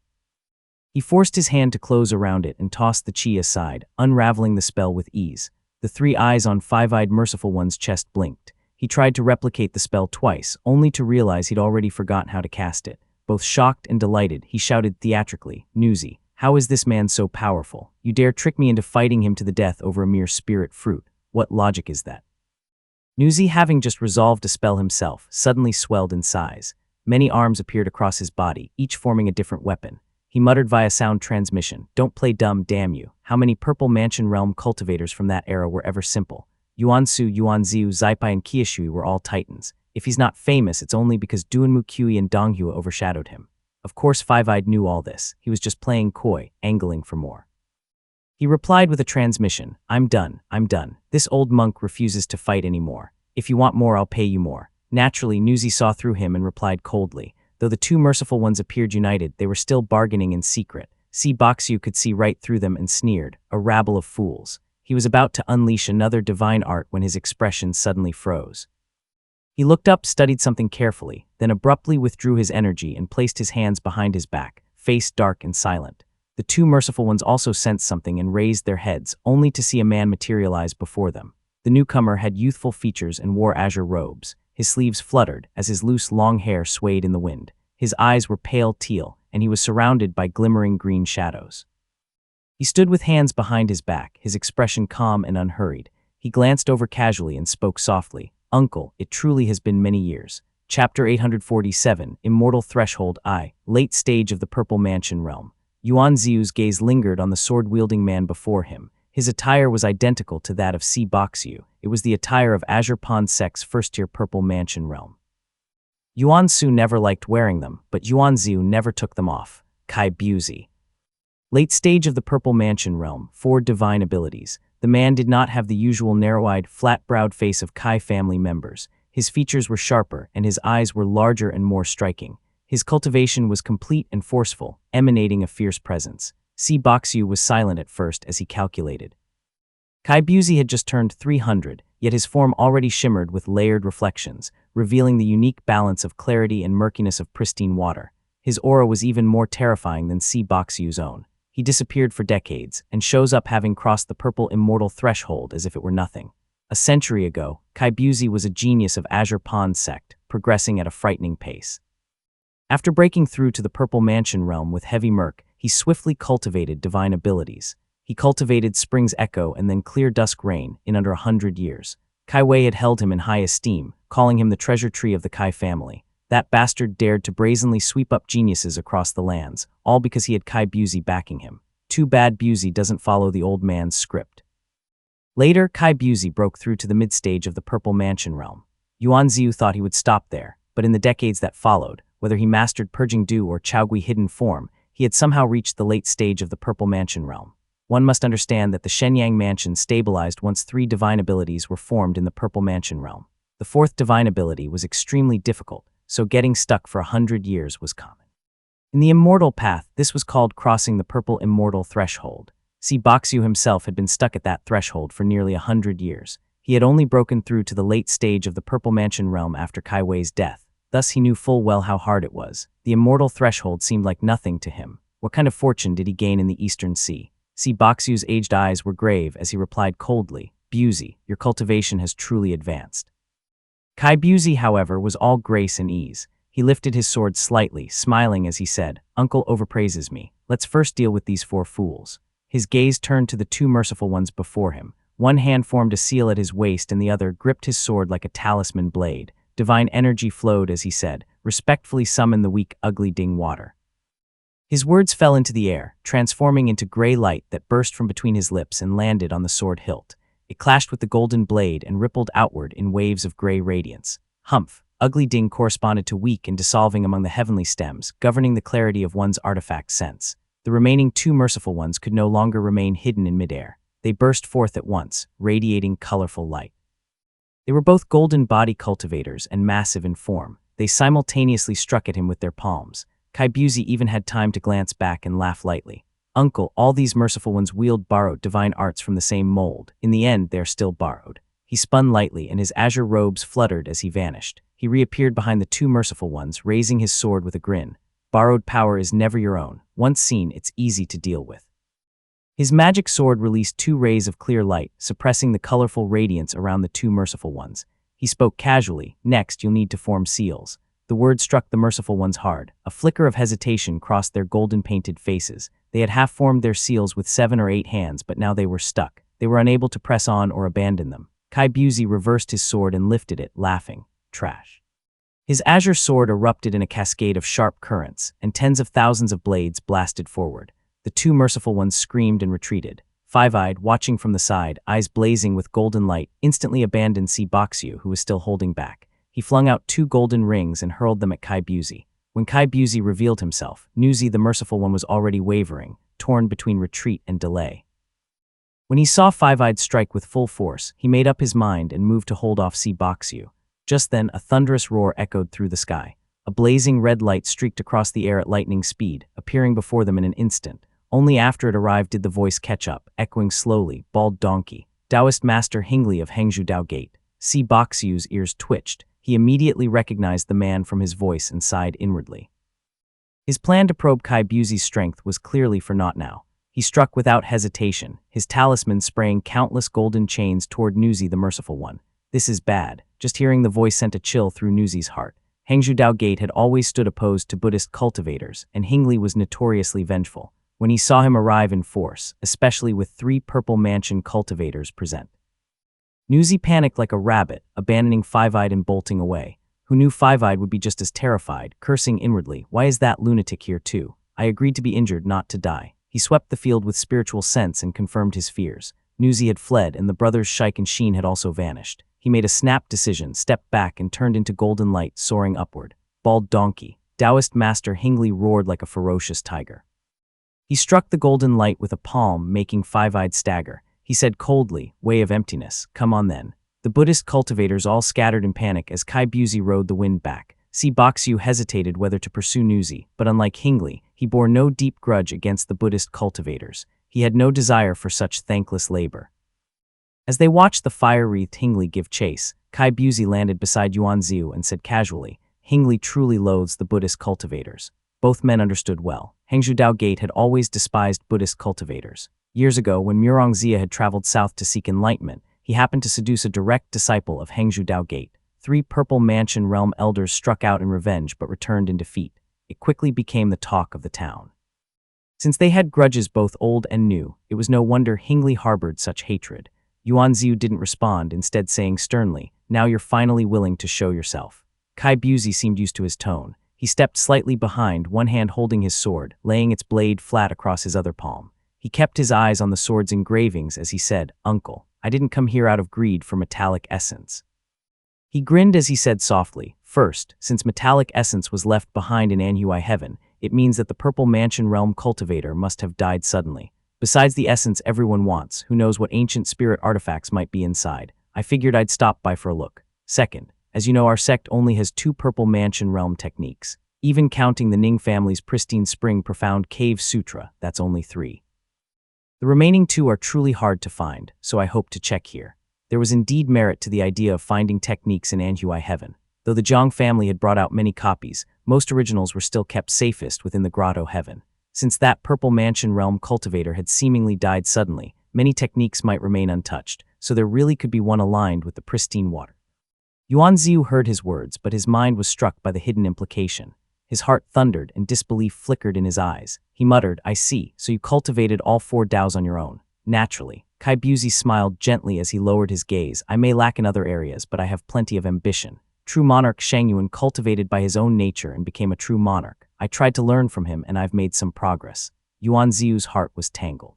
He forced his hand to close around it and tossed the qi aside, unraveling the spell with ease. The 3 eyes on Five-Eyed Merciful One's chest blinked. He tried to replicate the spell twice, only to realize he'd already forgotten how to cast it. Both shocked and delighted, he shouted theatrically, "Nuzi, how is this man so powerful? You dare trick me into fighting him to the death over a mere spirit fruit. What logic is that?" Nuzi, having just resolved a spell himself, suddenly swelled in size. Many arms appeared across his body, each forming a different weapon. He muttered via sound transmission, "Don't play dumb, damn you. How many Purple Mansion realm cultivators from that era were ever simple? Yuansu, Yuanziu, Zaipai, and Qiushui were all titans. If he's not famous, it's only because Duanmu Qi and Donghua overshadowed him." Of course Five-Eyed knew all this. He was just playing coy, angling for more. He replied with a transmission, I'm done. This old monk refuses to fight anymore. If you want more, I'll pay you more." Naturally, Nuzi saw through him and replied coldly. Though the 2 merciful ones appeared united, they were still bargaining in secret. Si Boxiu could see right through them and sneered, "A rabble of fools." He was about to unleash another divine art when his expression suddenly froze. He looked up, studied something carefully, then abruptly withdrew his energy and placed his hands behind his back, face dark and silent. The 2 merciful ones also sensed something and raised their heads, only to see a man materialize before them. The newcomer had youthful features and wore azure robes. His sleeves fluttered as his loose long hair swayed in the wind. His eyes were pale teal, and he was surrounded by glimmering green shadows. He stood with hands behind his back, his expression calm and unhurried. He glanced over casually and spoke softly, "Uncle, it truly has been many years." Chapter 847, Immortal Threshold I, Late Stage of the Purple Mansion Realm. Yuan Ziyu's gaze lingered on the sword-wielding man before him. His attire was identical to that of Si Boxiu. It was the attire of Azure Pond Sect's first-tier Purple Mansion Realm. Yuan Su never liked wearing them, but Yuan Ziyu never took them off. Kai Buzi. Late stage of the Purple Mansion Realm, 4 divine abilities. The man did not have the usual narrow-eyed, flat-browed face of Kai family members. His features were sharper, and his eyes were larger and more striking. His cultivation was complete and forceful, emanating a fierce presence. Si Boxiu was silent at first as he calculated. Kai Buzi had just turned 300, yet his form already shimmered with layered reflections, revealing the unique balance of clarity and murkiness of pristine water. His aura was even more terrifying than Si Boxiu's own. He disappeared for decades, and shows up having crossed the purple immortal threshold as if it were nothing. A century ago, Kai Buzi was a genius of Azure Pond Sect, progressing at a frightening pace. After breaking through to the Purple Mansion realm with heavy murk, he swiftly cultivated divine abilities. He cultivated Spring's Echo and then Clear Dusk Rain in under 100 years. Kai Wei had held him in high esteem, calling him the treasure tree of the Kai family. That bastard dared to brazenly sweep up geniuses across the lands, all because he had Kai Buzi backing him. Too bad Buzi doesn't follow the old man's script. Later, Kai Buzi broke through to the mid-stage of the Purple Mansion realm. Yuan Ziyu thought he would stop there, but in the decades that followed, whether he mastered Purging Dew or Chaogui hidden form, he had somehow reached the late stage of the Purple Mansion realm. One must understand that the Shenyang Mansion stabilized once 3 divine abilities were formed in the Purple Mansion realm. The 4th divine ability was extremely difficult, so getting stuck for 100 years was common. In the Immortal Path, this was called crossing the Purple Immortal Threshold. Si Boxiu himself had been stuck at that threshold for nearly 100 years. He had only broken through to the late stage of the Purple Mansion realm after Kai Wei's death. Thus he knew full well how hard it was. The immortal threshold seemed like nothing to him. What kind of fortune did he gain in the Eastern Sea? Boxu's aged eyes were grave as he replied coldly, "Buzi, your cultivation has truly advanced." Kai Buzi, however, was all grace and ease. He lifted his sword slightly, smiling as he said, "Uncle overpraises me. Let's first deal with these 4 fools." His gaze turned to the 2 merciful ones before him. One hand formed a seal at his waist and the other gripped his sword like a talisman blade. Divine energy flowed as he said, "Respectfully summon the weak, ugly Ding water." His words fell into the air, transforming into gray light that burst from between his lips and landed on the sword hilt. It clashed with the golden blade and rippled outward in waves of gray radiance. Humph! Ugly Ding corresponded to weak and dissolving among the heavenly stems, governing the clarity of one's artifact sense. The remaining 2 merciful ones could no longer remain hidden in midair. They burst forth at once, radiating colorful light. They were both golden body cultivators and massive in form. They simultaneously struck at him with their palms. Kai Buzi even had time to glance back and laugh lightly. "Uncle, all these merciful ones wield borrowed divine arts from the same mold. In the end, they are still borrowed." He spun lightly and his azure robes fluttered as he vanished. He reappeared behind the 2 merciful ones, raising his sword with a grin. "Borrowed power is never your own. Once seen, it's easy to deal with." His magic sword released 2 rays of clear light, suppressing the colorful radiance around the 2 merciful ones. He spoke casually, "Next, you'll need to form seals." The word struck the merciful ones hard. A flicker of hesitation crossed their golden-painted faces. They had half-formed their seals with 7 or 8 hands, but now they were stuck. They were unable to press on or abandon them. Kai Buzi reversed his sword and lifted it, laughing. "Trash." His azure sword erupted in a cascade of sharp currents, and tens of thousands of blades blasted forward. The 2 merciful ones screamed and retreated. Five-eyed, watching from the side, eyes blazing with golden light, instantly abandoned Boxu, who was still holding back. He flung out 2 golden rings and hurled them at Kai Buzi. When Kai Buzi revealed himself, Nuzi the merciful one was already wavering, torn between retreat and delay. When he saw Five-eyed strike with full force, he made up his mind and moved to hold off Boxu. Just then, a thunderous roar echoed through the sky. A blazing red light streaked across the air at lightning speed, appearing before them in an instant. Only after it arrived did the voice catch up, echoing slowly, "Bald donkey. Taoist Master Hingli of Hengzhu Dao Gate." Boxu's ears twitched. He immediately recognized the man from his voice and sighed inwardly. His plan to probe Kai Buzi's strength was clearly for naught now. He struck without hesitation, his talisman spraying countless golden chains toward Nuzi the merciful one. "This is bad." Just hearing the voice sent a chill through Nuzi's heart. Hengzhu Dao Gate had always stood opposed to Buddhist cultivators, and Hingli was notoriously vengeful. When he saw him arrive in force, especially with 3 Purple Mansion cultivators present, Nuzi panicked like a rabbit, abandoning Five-eyed and bolting away. Who knew Five-eyed would be just as terrified, cursing inwardly, "Why is that lunatic here too? I agreed to be injured, not to die." He swept the field with spiritual sense and confirmed his fears. Nuzi had fled, and the brothers Shaik and Sheen had also vanished. He made a snap decision, stepped back, and turned into golden light soaring upward. "Bald donkey." Taoist Master Hingli roared like a ferocious tiger. He struck the golden light with a palm, making Five-eyed stagger. He said coldly, "Way of emptiness, come on then." The Buddhist cultivators all scattered in panic as Kai Buzi rode the wind back. Boxu hesitated whether to pursue Nuzi, but unlike Hingli, he bore no deep grudge against the Buddhist cultivators. He had no desire for such thankless labor. As they watched the fire-wreathed Hingli give chase, Kai Buzi landed beside Yuan Ziu and said casually, "Hingli truly loathes the Buddhist cultivators." Both men understood well. Hengzhu Dao Gate had always despised Buddhist cultivators. Years ago, when Murongzia had traveled south to seek enlightenment, he happened to seduce a direct disciple of Hengzhu Dao Gate. 3 Purple Mansion realm elders struck out in revenge but returned in defeat. It quickly became the talk of the town. Since they had grudges both old and new, it was no wonder Hingli harbored such hatred. Yuan Ziu didn't respond, instead saying sternly, "Now you're finally willing to show yourself." Kai Buzi seemed used to his tone. He stepped slightly behind, one hand holding his sword, laying its blade flat across his other palm. He kept his eyes on the sword's engravings as he said, "Uncle, I didn't come here out of greed for metallic essence." He grinned as he said softly, "First, since metallic essence was left behind in Anhui Heaven, it means that the Purple Mansion realm cultivator must have died suddenly. Besides the essence everyone wants, who knows what ancient spirit artifacts might be inside? I figured I'd stop by for a look. Second, as you know, our sect only has 2 Purple Mansion realm techniques. Even counting the Ning family's Pristine Spring Profound Cave Sutra, that's only 3. The remaining 2 are truly hard to find, so I hope to check here." There was indeed merit to the idea of finding techniques in Anhui Heaven. Though the Zhang family had brought out many copies, most originals were still kept safest within the Grotto Heaven. Since that Purple Mansion realm cultivator had seemingly died suddenly, many techniques might remain untouched, so there really could be one aligned with the pristine water. Yuan Ziyu heard his words, but his mind was struck by the hidden implication. His heart thundered and disbelief flickered in his eyes. He muttered, "I see, so you cultivated all 4 DAOs on your own." Naturally. Kai Buzi smiled gently as he lowered his gaze. "I may lack in other areas, but I have plenty of ambition. True monarch Shang Yuan cultivated by his own nature and became a true monarch. I tried to learn from him and I've made some progress." Yuan Ziyu's heart was tangled.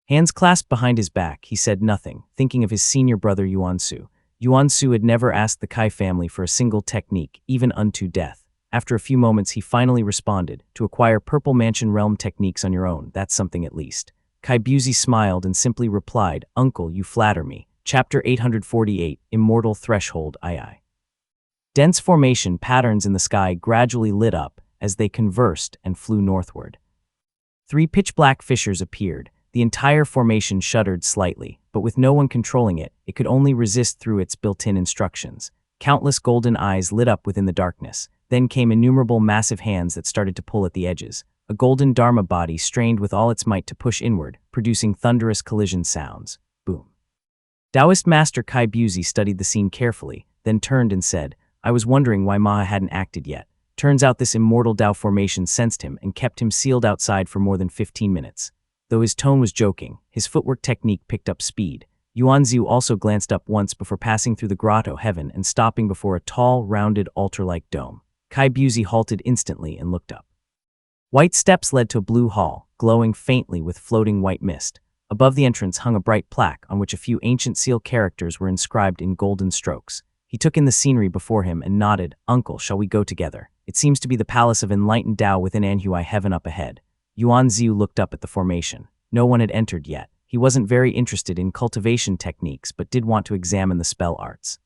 Hands clasped behind his back, he said nothing, thinking of his senior brother Yuan Su. Yuan Su had never asked the Kai family for a single technique, even unto death. After a few moments, he finally responded, "To acquire Purple Mansion realm techniques on your own, that's something at least." Kai Buzi smiled and simply replied, "Uncle, you flatter me." Chapter 848, Immortal Threshold II. Dense formation patterns in the sky gradually lit up as they conversed and flew northward. 3 pitch-black fissures appeared. The entire formation shuddered slightly, but with no one controlling it, it could only resist through its built-in instructions. Countless golden eyes lit up within the darkness. Then came innumerable massive hands that started to pull at the edges. A golden Dharma body strained with all its might to push inward, producing thunderous collision sounds. Boom. Taoist Master Kai Buzi studied the scene carefully, then turned and said, "I was wondering why Maha hadn't acted yet. Turns out this immortal Dao formation sensed him and kept him sealed outside for more than 15 minutes. Though his tone was joking, his footwork technique picked up speed. Yuan Ziyu also glanced up once before passing through the Grotto Heaven and stopping before a tall, rounded, altar-like dome. Kai Buzi halted instantly and looked up. White steps led to a blue hall, glowing faintly with floating white mist. Above the entrance hung a bright plaque on which a few ancient seal characters were inscribed in golden strokes. He took in the scenery before him and nodded, "Uncle, shall we go together? It seems to be the palace of enlightened Tao within Anhui Heaven up ahead." Yuan Ziyu looked up at the formation. No one had entered yet. He wasn't very interested in cultivation techniques but did want to examine the spell arts.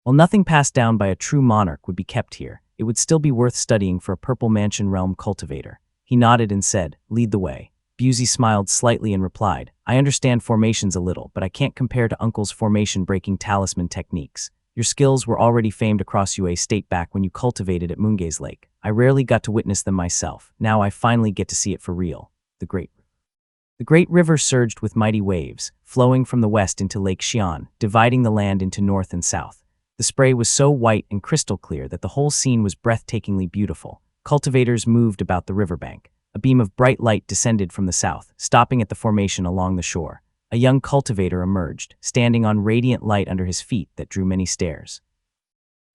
While nothing passed down by a true monarch would be kept here, it would still be worth studying for a Purple Mansion realm cultivator. He nodded and said, "Lead the way." Buzi smiled slightly and replied, "I understand formations a little, but I can't compare to Uncle's formation-breaking talisman techniques. Your skills were already famed across UA state back when you cultivated at Moongaze Lake. I rarely got to witness them myself. Now I finally get to see it for real." The great river surged with mighty waves, flowing from the west into Lake Xian, dividing the land into north and south. The spray was so white and crystal clear that the whole scene was breathtakingly beautiful. Cultivators moved about the riverbank. A beam of bright light descended from the south, stopping at the formation along the shore. A young cultivator emerged, standing on radiant light under his feet that drew many stares.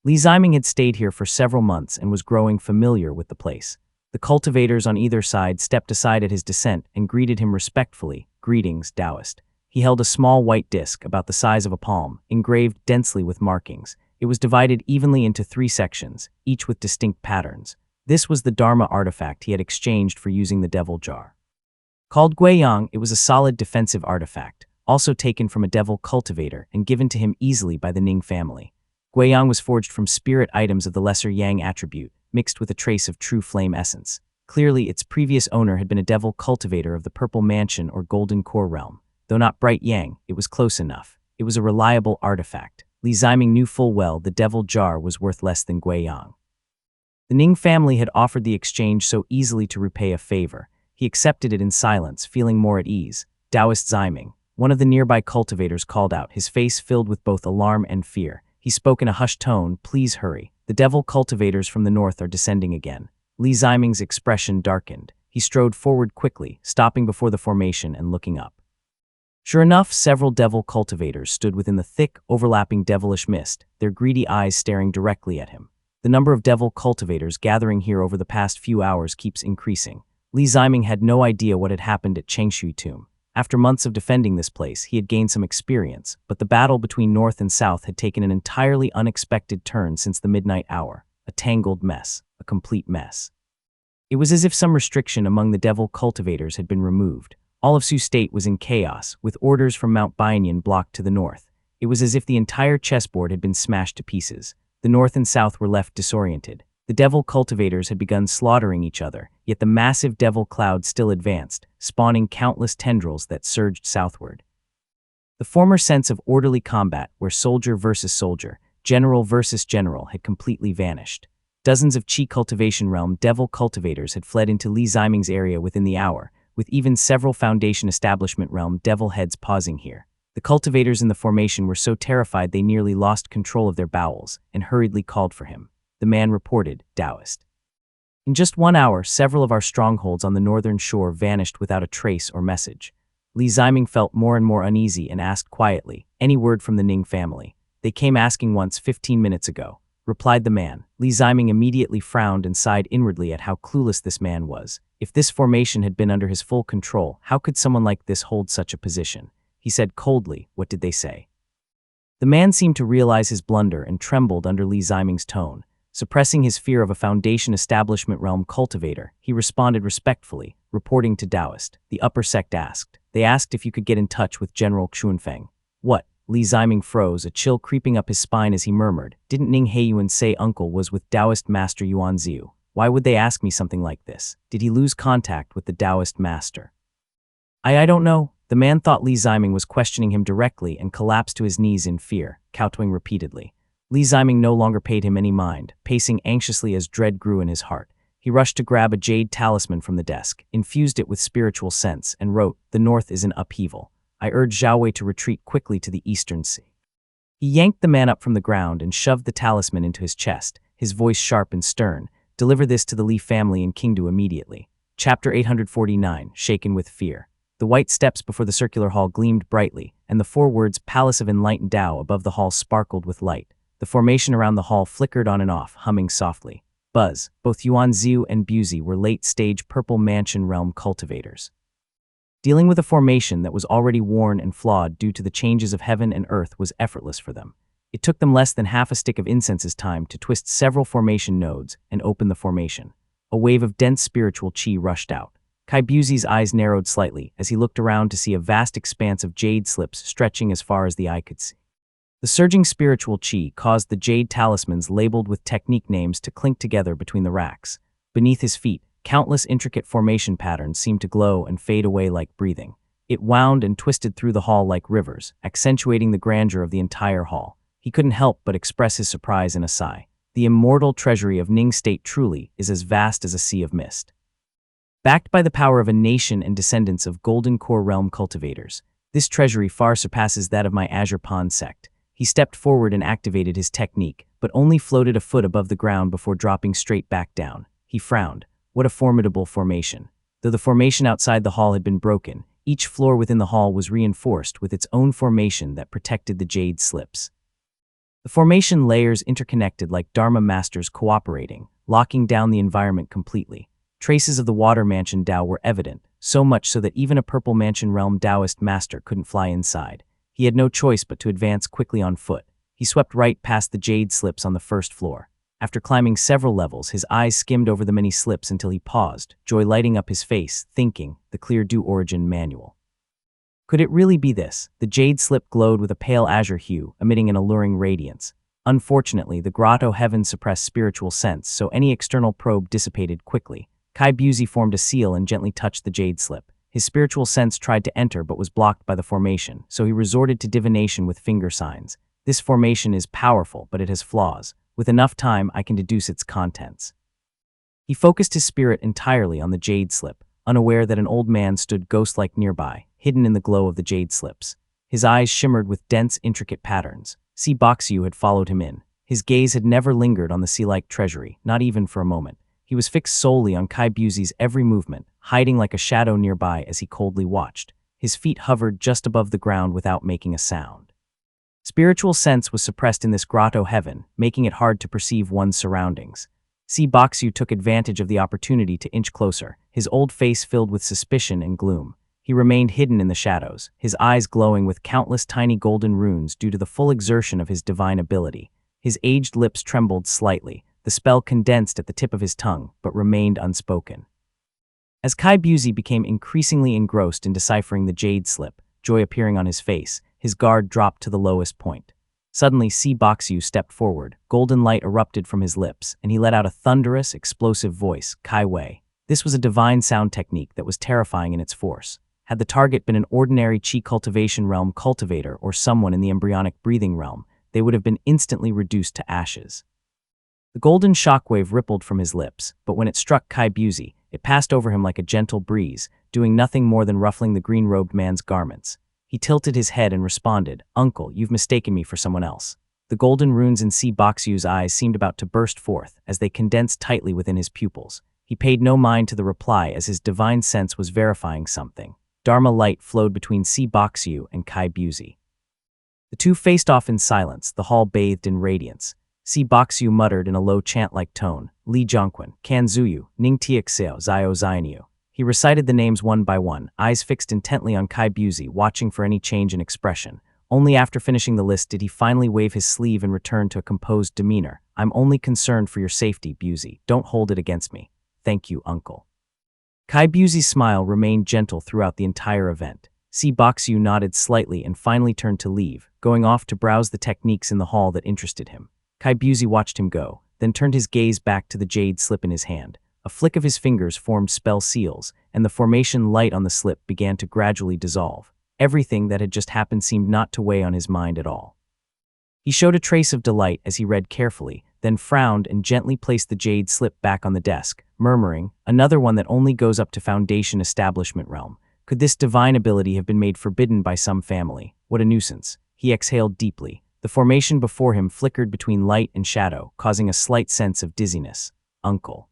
Li Ziming had stayed here for several months and was growing familiar with the place. The cultivators on either side stepped aside at his descent and greeted him respectfully. "Greetings, Taoist." He held a small white disc about the size of a palm, engraved densely with markings. It was divided evenly into 3 sections, each with distinct patterns. This was the Dharma artifact he had exchanged for using the Devil Jar. Called Guiyang, it was a solid defensive artifact, also taken from a devil cultivator and given to him easily by the Ning family. Guiyang was forged from spirit items of the lesser Yang attribute, mixed with a trace of true flame essence. Clearly, its previous owner had been a devil cultivator of the Purple Mansion or Golden Core realm. Though not bright Yang, it was close enough. It was a reliable artifact. Li Ziming knew full well the Devil Jar was worth less than Guiyang. The Ning family had offered the exchange so easily to repay a favor. He accepted it in silence, feeling more at ease. Taoist Ziming, one of the nearby cultivators, called out, his face filled with both alarm and fear. He spoke in a hushed tone, "Please hurry. The devil cultivators from the north are descending again." Li Ziming's expression darkened. He strode forward quickly, stopping before the formation and looking up. Sure enough, several devil cultivators stood within the thick, overlapping devilish mist, their greedy eyes staring directly at him. The number of devil cultivators gathering here over the past few hours keeps increasing. Li Ziming had no idea what had happened at Chengshui Tomb. After months of defending this place, he had gained some experience, but the battle between north and south had taken an entirely unexpected turn since the midnight hour. A tangled mess, a complete mess. It was as if some restriction among the devil cultivators had been removed. All of Sioux State was in chaos, with orders from Mount Bianyan blocked to the north. It was as if the entire chessboard had been smashed to pieces. The north and south were left disoriented. The devil cultivators had begun slaughtering each other, yet the massive devil cloud still advanced, spawning countless tendrils that surged southward. The former sense of orderly combat, where soldier versus soldier, general versus general, had completely vanished. Dozens of Qi cultivation realm devil cultivators had fled into Li Ziming's area within the hour, with even several Foundation establishment realm devil heads pausing here. The cultivators in the formation were so terrified they nearly lost control of their bowels and hurriedly called for him. The man reported, Taoist. In just 1 hour, several of our strongholds on the northern shore vanished without a trace or message. Li Ziming felt more and more uneasy and asked quietly, any word from the Ning family? They came asking once 15 minutes ago, replied the man. Li Ziming immediately frowned and sighed inwardly at how clueless this man was. If this formation had been under his full control, how could someone like this hold such a position? He said coldly, what did they say? The man seemed to realize his blunder and trembled under Li Ziming's tone. Suppressing his fear of a Foundation establishment realm cultivator, he responded respectfully, reporting to Taoist. The upper sect asked. They asked if you could get in touch with General Xunfeng. What? Li Ziming froze, a chill creeping up his spine as he murmured. Didn't Ning Heiyuan say uncle was with Taoist master Yuan Ziu? Why would they ask me something like this? Did he lose contact with the Taoist master? I don't know. The man thought Li Ziming was questioning him directly and collapsed to his knees in fear, kowtowing repeatedly. Li Ziming no longer paid him any mind, pacing anxiously as dread grew in his heart. He rushed to grab a jade talisman from the desk, infused it with spiritual sense, and wrote, the north is in upheaval. I urge Zhao Wei to retreat quickly to the eastern sea. He yanked the man up from the ground and shoved the talisman into his chest, his voice sharp and stern. Deliver this to the Li family in Qingdu immediately. Chapter 849, Shaken with Fear. The white steps before the circular hall gleamed brightly, and the 4 words Palace of Enlightened Tao above the hall sparkled with light. The formation around the hall flickered on and off, humming softly. Buzz, both Yuan Ziu and Buzi were late-stage Purple Mansion realm cultivators. Dealing with a formation that was already worn and flawed due to the changes of heaven and earth was effortless for them. It took them less than half a stick of incense's time to twist several formation nodes and open the formation. A wave of dense spiritual qi rushed out. Kai Buzi's eyes narrowed slightly as he looked around to see a vast expanse of jade slips stretching as far as the eye could see. The surging spiritual qi caused the jade talismans labeled with technique names to clink together between the racks. Beneath his feet, countless intricate formation patterns seemed to glow and fade away like breathing. It wound and twisted through the hall like rivers, accentuating the grandeur of the entire hall. He couldn't help but express his surprise in a sigh. The immortal treasury of Ning State truly is as vast as a sea of mist. Backed by the power of a nation and descendants of Golden Core realm cultivators, this treasury far surpasses that of my Azure Pond sect. He stepped forward and activated his technique, but only floated a foot above the ground before dropping straight back down. He frowned. What a formidable formation. Though the formation outside the hall had been broken, each floor within the hall was reinforced with its own formation that protected the jade slips. The formation layers interconnected like Dharma masters cooperating, locking down the environment completely. Traces of the Water Mansion Tao were evident, so much so that even a Purple Mansion realm Taoist master couldn't fly inside. He had no choice but to advance quickly on foot. He swept right past the jade slips on the first floor. After climbing several levels, his eyes skimmed over the many slips until he paused, joy lighting up his face, thinking, the Clear Dew Origin Manual. Could it really be this? The jade slip glowed with a pale azure hue, emitting an alluring radiance. Unfortunately, the grotto heaven suppressed spiritual sense, so any external probe dissipated quickly. Kai Buzi formed a seal and gently touched the jade slip. His spiritual sense tried to enter but was blocked by the formation, so he resorted to divination with finger signs. This formation is powerful, but it has flaws. With enough time, I can deduce its contents. He focused his spirit entirely on the jade slip, unaware that an old man stood ghost-like nearby, hidden in the glow of the jade slips. His eyes shimmered with dense, intricate patterns. Si Boxiu had followed him in. His gaze had never lingered on the sea-like treasury, not even for a moment. He was fixed solely on Kai Buzi's every movement, hiding like a shadow nearby as he coldly watched. His feet hovered just above the ground without making a sound. Spiritual sense was suppressed in this grotto heaven, making it hard to perceive one's surroundings. Si Boxiu took advantage of the opportunity to inch closer, his old face filled with suspicion and gloom. He remained hidden in the shadows, his eyes glowing with countless tiny golden runes due to the full exertion of his divine ability. His aged lips trembled slightly. The spell condensed at the tip of his tongue, but remained unspoken. As Kai Buzi became increasingly engrossed in deciphering the jade slip, joy appearing on his face, his guard dropped to the lowest point. Suddenly, Si Boxiu stepped forward, golden light erupted from his lips, and he let out a thunderous, explosive voice, Kai Wei. This was a divine sound technique that was terrifying in its force. Had the target been an ordinary Qi cultivation realm cultivator or someone in the embryonic breathing realm, they would have been instantly reduced to ashes. The golden shockwave rippled from his lips, but when it struck Kai Busey, it passed over him like a gentle breeze, doing nothing more than ruffling the green-robed man's garments. He tilted his head and responded, "Uncle, you've mistaken me for someone else." The golden runes in Si Boxu's eyes seemed about to burst forth as they condensed tightly within his pupils. He paid no mind to the reply as his divine sense was verifying something. Dharma light flowed between Si Boxu and Kai Busey. The two faced off in silence, the hall bathed in radiance. Si Boxu muttered in a low chant-like tone, "Li Zhongquan, Kan Zuyu, Ning Tiaxeo, Zio Xianyu." He recited the names one by one, eyes fixed intently on Kai Busey, watching for any change in expression. Only after finishing the list did he finally wave his sleeve and return to a composed demeanor. "I'm only concerned for your safety, Busey. Don't hold it against me." "Thank you, Uncle." Kai Busey's smile remained gentle throughout the entire event. Si Boxu nodded slightly and finally turned to leave, going off to browse the techniques in the hall that interested him. Kai Busey watched him go, then turned his gaze back to the jade slip in his hand. A flick of his fingers formed spell seals, and the formation light on the slip began to gradually dissolve. Everything that had just happened seemed not to weigh on his mind at all. He showed a trace of delight as he read carefully, then frowned and gently placed the jade slip back on the desk, murmuring, "Another one that only goes up to Foundation Establishment realm. Could this divine ability have been made forbidden by some family? What a nuisance." He exhaled deeply. The formation before him flickered between light and shadow, causing a slight sense of dizziness. "Uncle."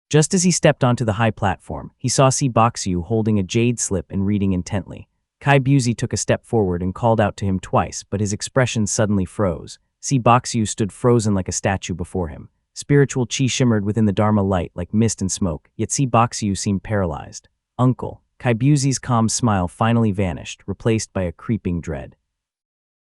Just as he stepped onto the high platform, he saw Si Boxu holding a jade slip and reading intently. Kai Busey took a step forward and called out to him twice, but his expression suddenly froze. Si Boxu stood frozen like a statue before him. Spiritual qi shimmered within the Dharma light like mist and smoke, yet Si Boxu seemed paralyzed. "Uncle." Kai Busey's calm smile finally vanished, replaced by a creeping dread.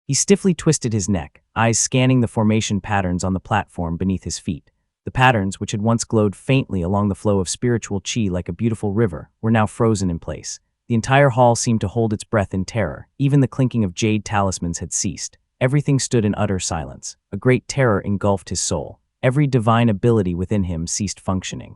He stiffly twisted his neck, eyes scanning the formation patterns on the platform beneath his feet. The patterns, which had once glowed faintly along the flow of spiritual qi like a beautiful river, were now frozen in place. The entire hall seemed to hold its breath in terror. Even the clinking of jade talismans had ceased. Everything stood in utter silence. A great terror engulfed his soul. Every divine ability within him ceased functioning.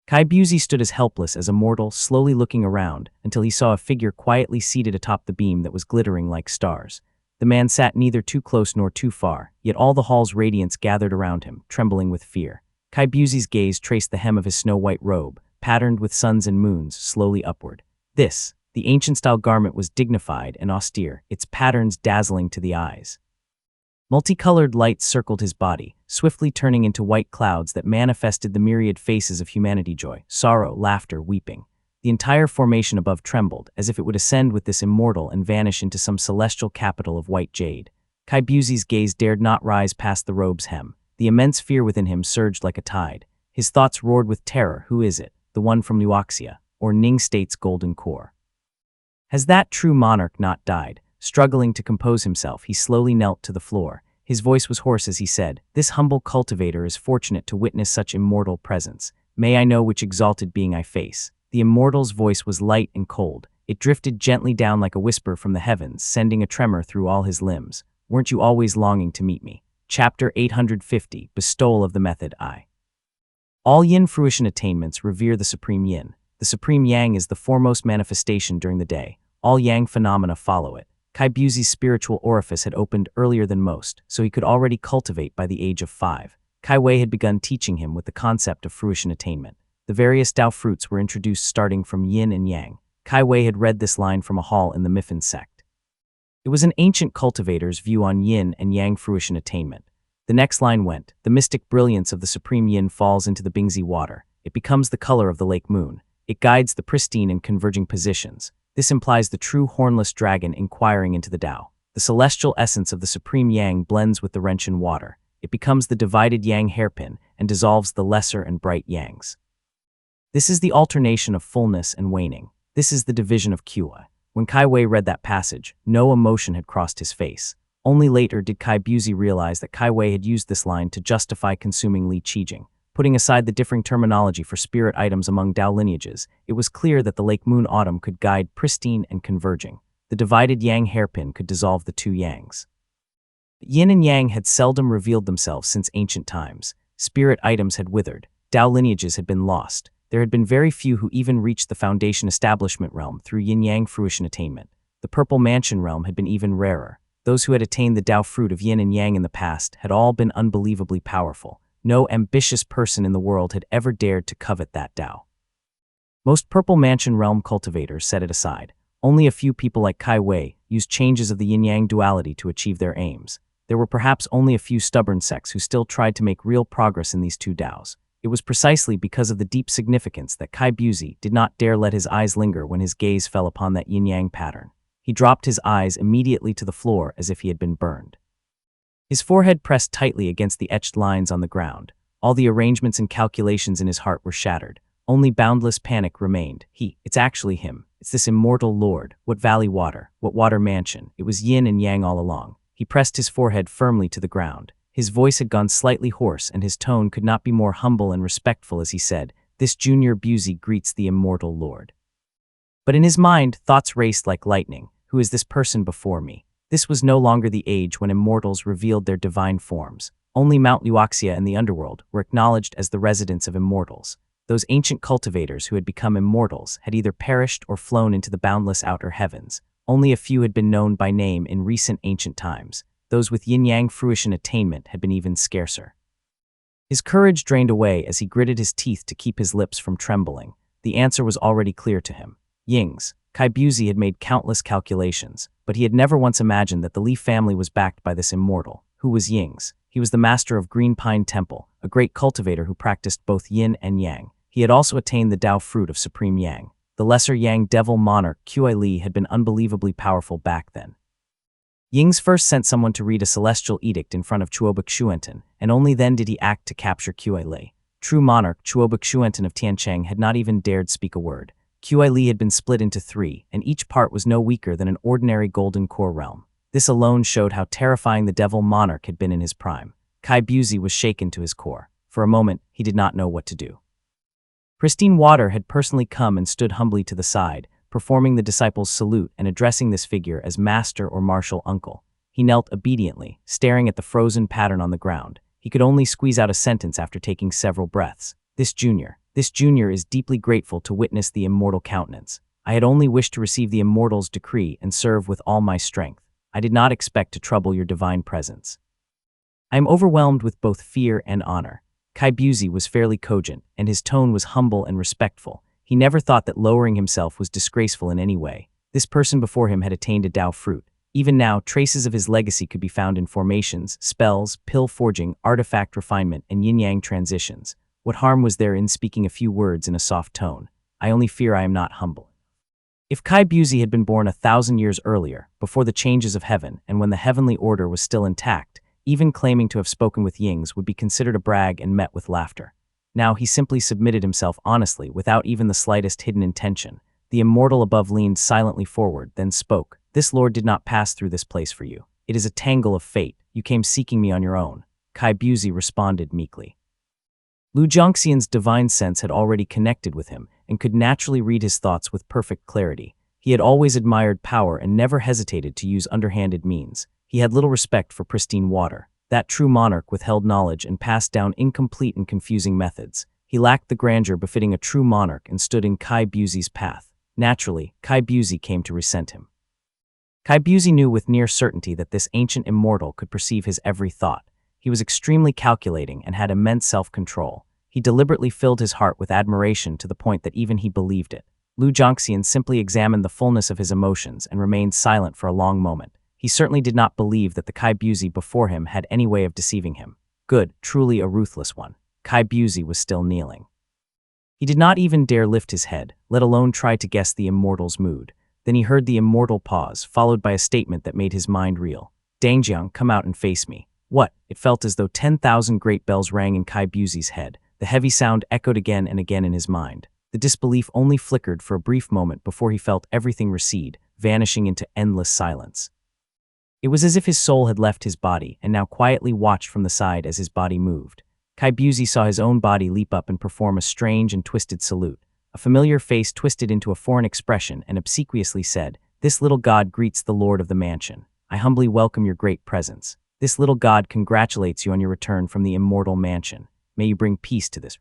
Kai Busey stood as helpless as a mortal, slowly looking around, until he saw a figure quietly seated atop the beam that was glittering like stars. The man sat neither too close nor too far, yet all the hall's radiance gathered around him, trembling with fear. Kai Busey's gaze traced the hem of his snow-white robe, patterned with suns and moons, slowly upward. The ancient-style garment was dignified and austere, its patterns dazzling to the eyes. Multicolored lights circled his body, swiftly turning into white clouds that manifested the myriad faces of humanity: joy, sorrow, laughter, weeping. The entire formation above trembled, as if it would ascend with this immortal and vanish into some celestial capital of white jade. Kai Busey's gaze dared not rise past the robe's hem. The immense fear within him surged like a tide. His thoughts roared with terror. Who is it? The one from Luoxia, or Ning State's golden core? Has that true monarch not died? Struggling to compose himself, he slowly knelt to the floor. His voice was hoarse as he said, "This humble cultivator is fortunate to witness such immortal presence. May I know which exalted being I face?" The immortal's voice was light and cold. It drifted gently down like a whisper from the heavens, sending a tremor through all his limbs. "Weren't you always longing to meet me?" Chapter 850, Bestowal of the Method I. All yin fruition attainments revere the Supreme Yin. The Supreme Yang is the foremost manifestation during the day. All Yang phenomena follow it. Kai Busey's spiritual orifice had opened earlier than most, so he could already cultivate by the age of 5. Kai Wei had begun teaching him with the concept of fruition attainment. The various Tao fruits were introduced starting from yin and yang. Kai Wei had read this line from a hall in the Miffin sect. It was an ancient cultivator's view on yin and yang fruition attainment. The next line went, "The mystic brilliance of the Supreme Yin falls into the Bingzi water. It becomes the color of the lake moon. It guides the pristine and converging positions. This implies the true hornless dragon inquiring into the Tao. The celestial essence of the Supreme Yang blends with the Renshin water. It becomes the divided Yang hairpin and dissolves the lesser and bright Yangs. This is the alternation of fullness and waning. This is the division of Kua." When Kai Wei read that passage, no emotion had crossed his face. Only later did Kai Busey realize that Kai Wei had used this line to justify consuming Li Qijing. Putting aside the differing terminology for spirit items among Tao lineages, it was clear that the Lake Moon Autumn could guide pristine and converging. The divided Yang hairpin could dissolve the two Yangs. Yin and Yang had seldom revealed themselves since ancient times. Spirit items had withered. Tao lineages had been lost. there had been very few who even reached the Foundation Establishment realm through yin-yang fruition attainment. The Purple Mansion realm had been even rarer. Those who had attained the Tao fruit of yin and yang in the past had all been unbelievably powerful. No ambitious person in the world had ever dared to covet that Tao. Most Purple Mansion realm cultivators set it aside. Only a few people like Kai Wei used changes of the yin-yang duality to achieve their aims. There were perhaps only a few stubborn sects who still tried to make real progress in these two Taos. It was precisely because of the deep significance that Kai Buzi did not dare let his eyes linger when his gaze fell upon that yin-yang pattern. He dropped his eyes immediately to the floor as if he had been burned. His forehead pressed tightly against the etched lines on the ground. All the arrangements and calculations in his heart were shattered. Only boundless panic remained. It's actually him. It's this immortal lord. What valley water? What water mansion? It was yin and yang all along. He pressed his forehead firmly to the ground. His voice had gone slightly hoarse, and his tone could not be more humble and respectful as he said, "This Junior Buzi greets the immortal lord." But in his mind, thoughts raced like lightning. Who is this person before me? This was no longer the age when immortals revealed their divine forms. Only Mount Luoxia and the underworld were acknowledged as the residence of immortals. Those ancient cultivators who had become immortals had either perished or flown into the boundless outer heavens. Only a few had been known by name in recent ancient times. Those with yin-yang fruition attainment had been even scarcer. His courage drained away as he gritted his teeth to keep his lips from trembling. The answer was already clear to him. Ying's. Kai Buzi had made countless calculations, but he had never once imagined that the Li family was backed by this immortal. Who was Ying's? He was the master of Green Pine Temple, a great cultivator who practiced both yin and yang. He had also attained the Tao fruit of Supreme Yang. The lesser Yang devil monarch Kui Li had been unbelievably powerful back then. Ying's first sent someone to read a celestial edict in front of Chuobuk Xuenten, and only then did he act to capture Kui Li. True monarch Chuobuk Xuenten of Tiancheng had not even dared speak a word. Kui Li had been split into three, and each part was no weaker than an ordinary golden core realm. This alone showed how terrifying the devil monarch had been in his prime. Kai Buzi was shaken to his core. For a moment, he did not know what to do. Pristine Water had personally come and stood humbly to the side, performing the disciples' salute and addressing this figure as master or martial uncle. He knelt obediently, staring at the frozen pattern on the ground. He could only squeeze out a sentence after taking several breaths. This junior is deeply grateful to witness the immortal countenance. I had only wished to receive the immortal's decree and serve with all my strength. I did not expect to trouble your divine presence. I am overwhelmed with both fear and honor. Kai Buzi was fairly cogent, and his tone was humble and respectful. He never thought that lowering himself was disgraceful in any way. This person before him had attained a Tao fruit. Even now, traces of his legacy could be found in formations, spells, pill forging, artifact refinement, and yin-yang transitions. What harm was there in speaking a few words in a soft tone? I only fear I am not humble. If Kai Buzi had been born 1,000 years earlier, before the changes of heaven and when the heavenly order was still intact, even claiming to have spoken with Ying's would be considered a brag and met with laughter. Now he simply submitted himself honestly without even the slightest hidden intention. The immortal above leaned silently forward, then spoke. "This lord did not pass through this place for you. It is a tangle of fate. You came seeking me on your own." Kai Buzi responded meekly. Lu Zhongxian's divine sense had already connected with him and could naturally read his thoughts with perfect clarity. He had always admired power and never hesitated to use underhanded means. He had little respect for Pristine Water. That true monarch withheld knowledge and passed down incomplete and confusing methods. He lacked the grandeur befitting a true monarch and stood in Kai Buzi's path. Naturally, Kai Buzi came to resent him. Kai Buzi knew with near certainty that this ancient immortal could perceive his every thought. He was extremely calculating and had immense self-control. He deliberately filled his heart with admiration to the point that even he believed it. Lu Zhongxian simply examined the fullness of his emotions and remained silent for a long moment. He certainly did not believe that the Kai Buzi before him had any way of deceiving him. Good, truly a ruthless one. Kai Buzi was still kneeling. He did not even dare lift his head, let alone try to guess the immortal's mood. Then he heard the immortal pause, followed by a statement that made his mind reel. "Dangjiang, come out and face me." What? It felt as though 10,000 great bells rang in Kai Buzi's head. The heavy sound echoed again and again in his mind. The disbelief only flickered for a brief moment before he felt everything recede, vanishing into endless silence. It was as if his soul had left his body and now quietly watched from the side as his body moved. Kai Buzi saw his own body leap up and perform a strange and twisted salute. A familiar face twisted into a foreign expression and obsequiously said, "This little god greets the lord of the mansion. I humbly welcome your great presence. This little god congratulates you on your return from the immortal mansion. May you bring peace to this."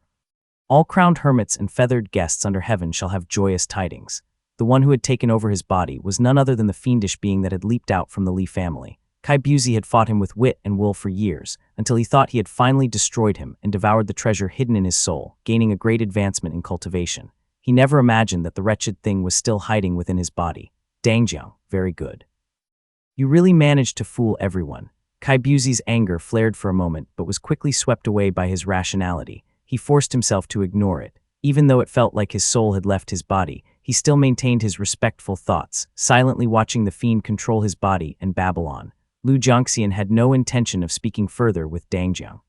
All crowned hermits and feathered guests under heaven shall have joyous tidings. The one who had taken over his body was none other than the fiendish being that had leaped out from the Lee family. Kai Busey had fought him with wit and will for years, until he thought he had finally destroyed him and devoured the treasure hidden in his soul, gaining a great advancement in cultivation. He never imagined that the wretched thing was still hiding within his body. Dangjiang, very good. You really managed to fool everyone. Kai Busey's anger flared for a moment but was quickly swept away by his rationality. He forced himself to ignore it. Even though it felt like his soul had left his body, he still maintained his respectful thoughts, silently watching the fiend control his body and babble on. Lu Jiangxian had no intention of speaking further with Dangjiang.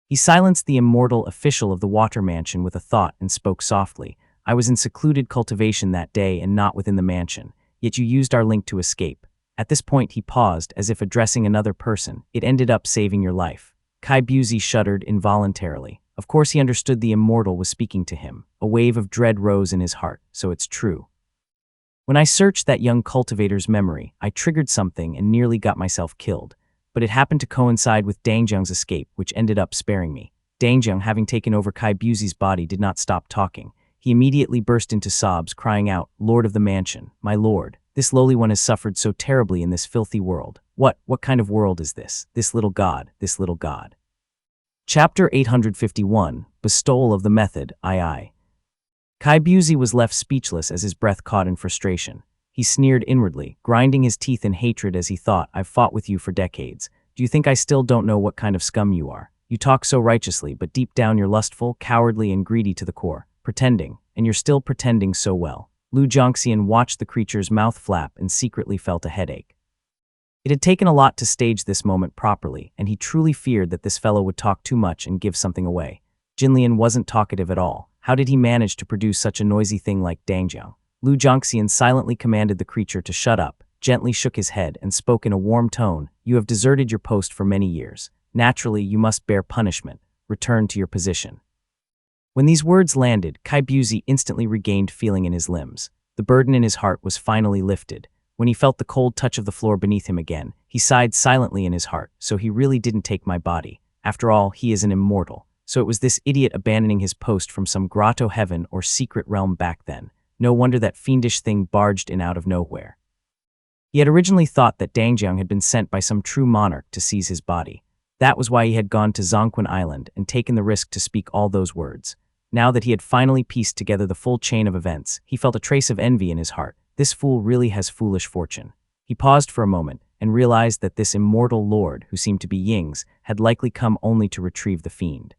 He silenced the immortal official of the water mansion with a thought and spoke softly. I was in secluded cultivation that day and not within the mansion, yet you used our link to escape. At this point he paused, as if addressing another person. It ended up saving your life. Kai Busey shuddered involuntarily. Of course he understood the immortal was speaking to him. A wave of dread rose in his heart, so it's true. When I searched that young cultivator's memory, I triggered something and nearly got myself killed. But it happened to coincide with Dangjiang's escape, which ended up sparing me. Dangjiang, having taken over Kai Busey's body, did not stop talking. He immediately burst into sobs, crying out, Lord of the mansion, my lord, this lowly one has suffered so terribly in this filthy world. What kind of world is this? This little god, this little god. Chapter 851, Bestowal of the Method, II. Kai Busey was left speechless as his breath caught in frustration. He sneered inwardly, grinding his teeth in hatred as he thought, I've fought with you for decades. Do you think I still don't know what kind of scum you are? You talk so righteously, but deep down you're lustful, cowardly, and greedy to the core. Pretending, and you're still pretending so well. Lu Jiangxian watched the creature's mouth flap and secretly felt a headache. It had taken a lot to stage this moment properly, and he truly feared that this fellow would talk too much and give something away. Jinlian wasn't talkative at all. How did he manage to produce such a noisy thing like Dangjiang? Lu Jiangxian silently commanded the creature to shut up, gently shook his head, and spoke in a warm tone. You have deserted your post for many years. Naturally, you must bear punishment. Return to your position. When these words landed, Kai Busey instantly regained feeling in his limbs. The burden in his heart was finally lifted. When he felt the cold touch of the floor beneath him again, he sighed silently in his heart. So he really didn't take my body. After all, he is an immortal. So it was this idiot abandoning his post from some grotto heaven or secret realm back then. No wonder that fiendish thing barged in out of nowhere. He had originally thought that Dangjiang had been sent by some true monarch to seize his body. That was why he had gone to Zongquan Island and taken the risk to speak all those words. Now that he had finally pieced together the full chain of events, he felt a trace of envy in his heart. This fool really has foolish fortune. He paused for a moment and realized that this immortal lord, who seemed to be Ying's, had likely come only to retrieve the fiend.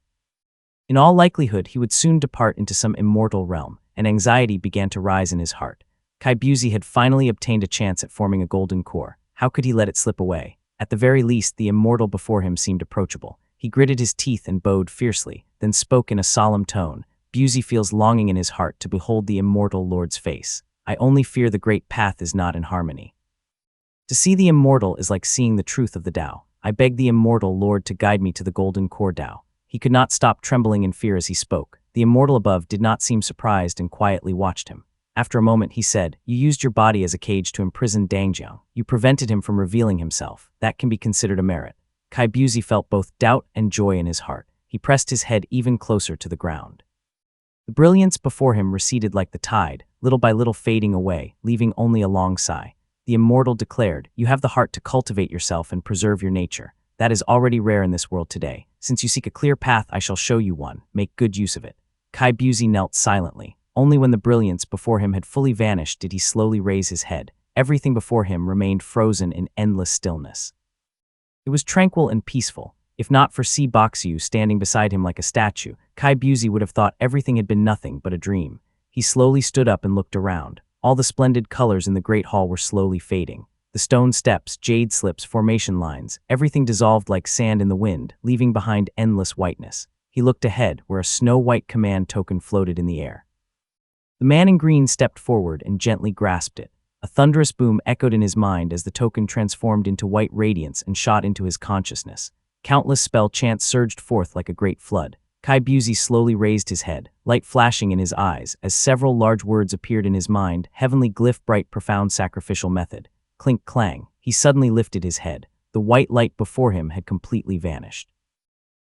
In all likelihood, he would soon depart into some immortal realm, and anxiety began to rise in his heart. Kai Busey had finally obtained a chance at forming a golden core. How could he let it slip away? At the very least, the immortal before him seemed approachable. He gritted his teeth and bowed fiercely, then spoke in a solemn tone. Busey feels longing in his heart to behold the immortal lord's face. I only fear the great path is not in harmony. To see the immortal is like seeing the truth of the Tao. I beg the immortal lord to guide me to the golden core Tao. He could not stop trembling in fear as he spoke. The immortal above did not seem surprised and quietly watched him. After a moment he said, You used your body as a cage to imprison Dangjiang. You prevented him from revealing himself. That can be considered a merit. Kai Busey felt both doubt and joy in his heart. He pressed his head even closer to the ground. The brilliance before him receded like the tide, little by little fading away, leaving only a long sigh. The immortal declared, You have the heart to cultivate yourself and preserve your nature. That is already rare in this world today. Since you seek a clear path, I shall show you one. Make good use of it. Kai Busey knelt silently. Only when the brilliance before him had fully vanished did he slowly raise his head. Everything before him remained frozen in endless stillness. It was tranquil and peaceful. If not for Si Boxiu standing beside him like a statue, Kai Busey would have thought everything had been nothing but a dream. He slowly stood up and looked around. All the splendid colors in the great hall were slowly fading. The stone steps, jade slips, formation lines, everything dissolved like sand in the wind, leaving behind endless whiteness. He looked ahead, where a snow-white command token floated in the air. The man in green stepped forward and gently grasped it. A thunderous boom echoed in his mind as the token transformed into white radiance and shot into his consciousness. Countless spell chants surged forth like a great flood. Kai Busey slowly raised his head, light flashing in his eyes, as several large words appeared in his mind. Heavenly glyph, bright, profound, sacrificial method. Clink clang, he suddenly lifted his head. The white light before him had completely vanished.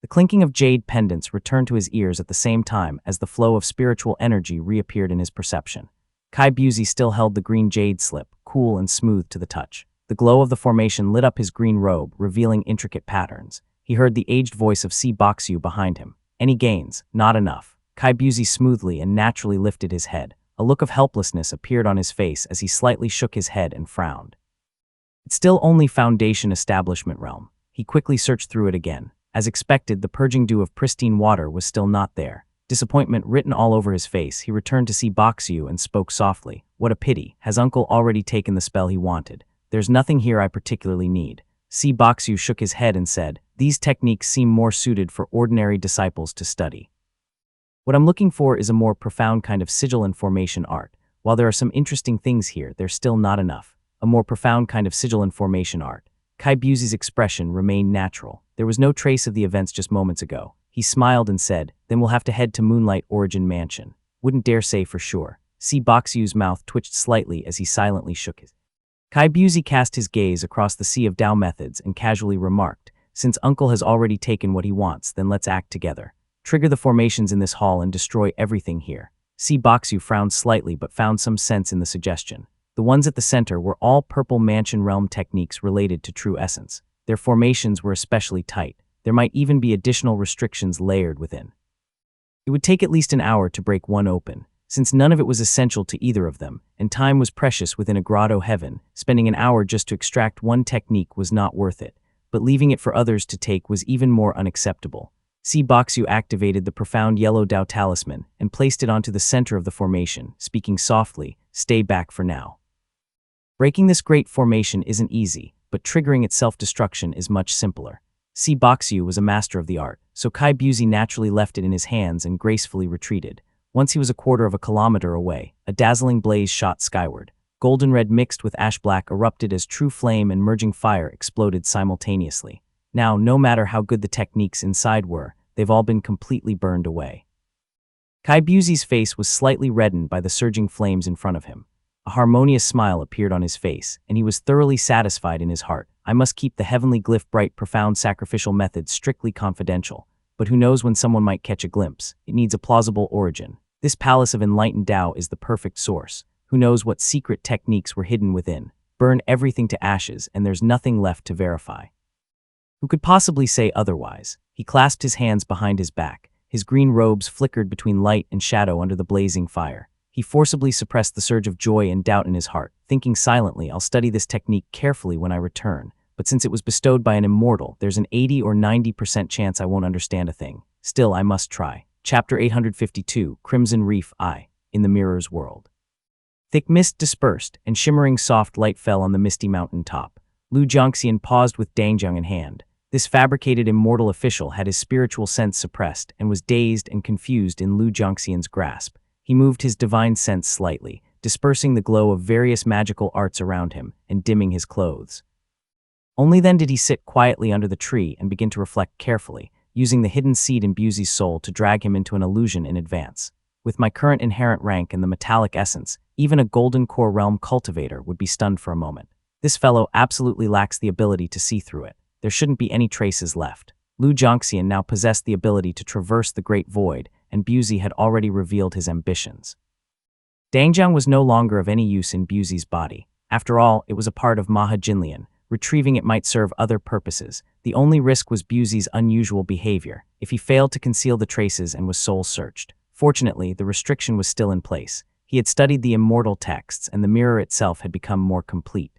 The clinking of jade pendants returned to his ears at the same time as the flow of spiritual energy reappeared in his perception. Kai Busey still held the green jade slip, cool and smooth to the touch. The glow of the formation lit up his green robe, revealing intricate patterns. He heard the aged voice of Si Boxu behind him. Any gains? Not enough. Kai Busey smoothly and naturally lifted his head. A look of helplessness appeared on his face as he slightly shook his head and frowned. It's still only Foundation Establishment realm. He quickly searched through it again. As expected, the purging dew of pristine water was still not there. Disappointment written all over his face, he returned to Si Boxu and spoke softly. What a pity. Has Uncle already taken the spell he wanted? There's nothing here I particularly need. Si Boxu shook his head and said, these techniques seem more suited for ordinary disciples to study. What I'm looking for is a more profound kind of sigil and formation art. While there are some interesting things here, there's still not enough. A more profound kind of sigil and formation art. Kai Busey's expression remained natural. There was no trace of the events just moments ago. He smiled and said, then we'll have to head to Moonlight Origin Mansion. Wouldn't dare say for sure. Si Boxu's mouth twitched slightly as he silently shook his. Kai Busey cast his gaze across the sea of Dao methods and casually remarked, since Uncle has already taken what he wants, then let's act together. Trigger the formations in this hall and destroy everything here. Si Boxu frowned slightly but found some sense in the suggestion. The ones at the center were all Purple Mansion realm techniques related to true essence. Their formations were especially tight. There might even be additional restrictions layered within. It would take at least an hour to break one open. Since none of it was essential to either of them, and time was precious within a grotto heaven, spending an hour just to extract one technique was not worth it, but leaving it for others to take was even more unacceptable. Si Boxu activated the profound yellow Dao talisman and placed it onto the center of the formation, speaking softly, stay back for now. Breaking this great formation isn't easy, but triggering its self-destruction is much simpler. Si Boxu was a master of the art, so Kai Busey naturally left it in his hands and gracefully retreated. Once he was a quarter of a kilometer away, a dazzling blaze shot skyward. Golden red mixed with ash black erupted as true flame and merging fire exploded simultaneously. Now, no matter how good the techniques inside were, they've all been completely burned away. Kai Busey's face was slightly reddened by the surging flames in front of him. A harmonious smile appeared on his face, and he was thoroughly satisfied in his heart. I must keep the heavenly glyph bright profound sacrificial method strictly confidential, but who knows when someone might catch a glimpse. It needs a plausible origin. This palace of enlightened Tao is the perfect source. Who knows what secret techniques were hidden within? Burn everything to ashes, and there's nothing left to verify. Who could possibly say otherwise? He clasped his hands behind his back. His green robes flickered between light and shadow under the blazing fire. He forcibly suppressed the surge of joy and doubt in his heart, thinking silently, I'll study this technique carefully when I return. But since it was bestowed by an immortal, there's an 80 or 90% chance I won't understand a thing. Still, I must try. Chapter 852, Crimson Reef I, in the Mirror's World. Thick mist dispersed, and shimmering soft light fell on the misty mountain top. Lu Jiangxian paused with Dangjang in hand. This fabricated immortal official had his spiritual sense suppressed and was dazed and confused in Lu Jiangxian's grasp. He moved his divine sense slightly, dispersing the glow of various magical arts around him and dimming his clothes. Only then did he sit quietly under the tree and begin to reflect carefully, using the hidden seed in Busey's soul to drag him into an illusion in advance. With my current inherent rank and the metallic essence, even a golden core realm cultivator would be stunned for a moment. This fellow absolutely lacks the ability to see through it. There shouldn't be any traces left. Lu Jiangxian now possessed the ability to traverse the great void, and Busey had already revealed his ambitions. Dangjang was no longer of any use in Busey's body. After all, it was a part of Maha Jinlian. Retrieving it might serve other purposes. The only risk was Busey's unusual behavior, if he failed to conceal the traces and was soul-searched. Fortunately, the restriction was still in place. He had studied the immortal texts, and the mirror itself had become more complete.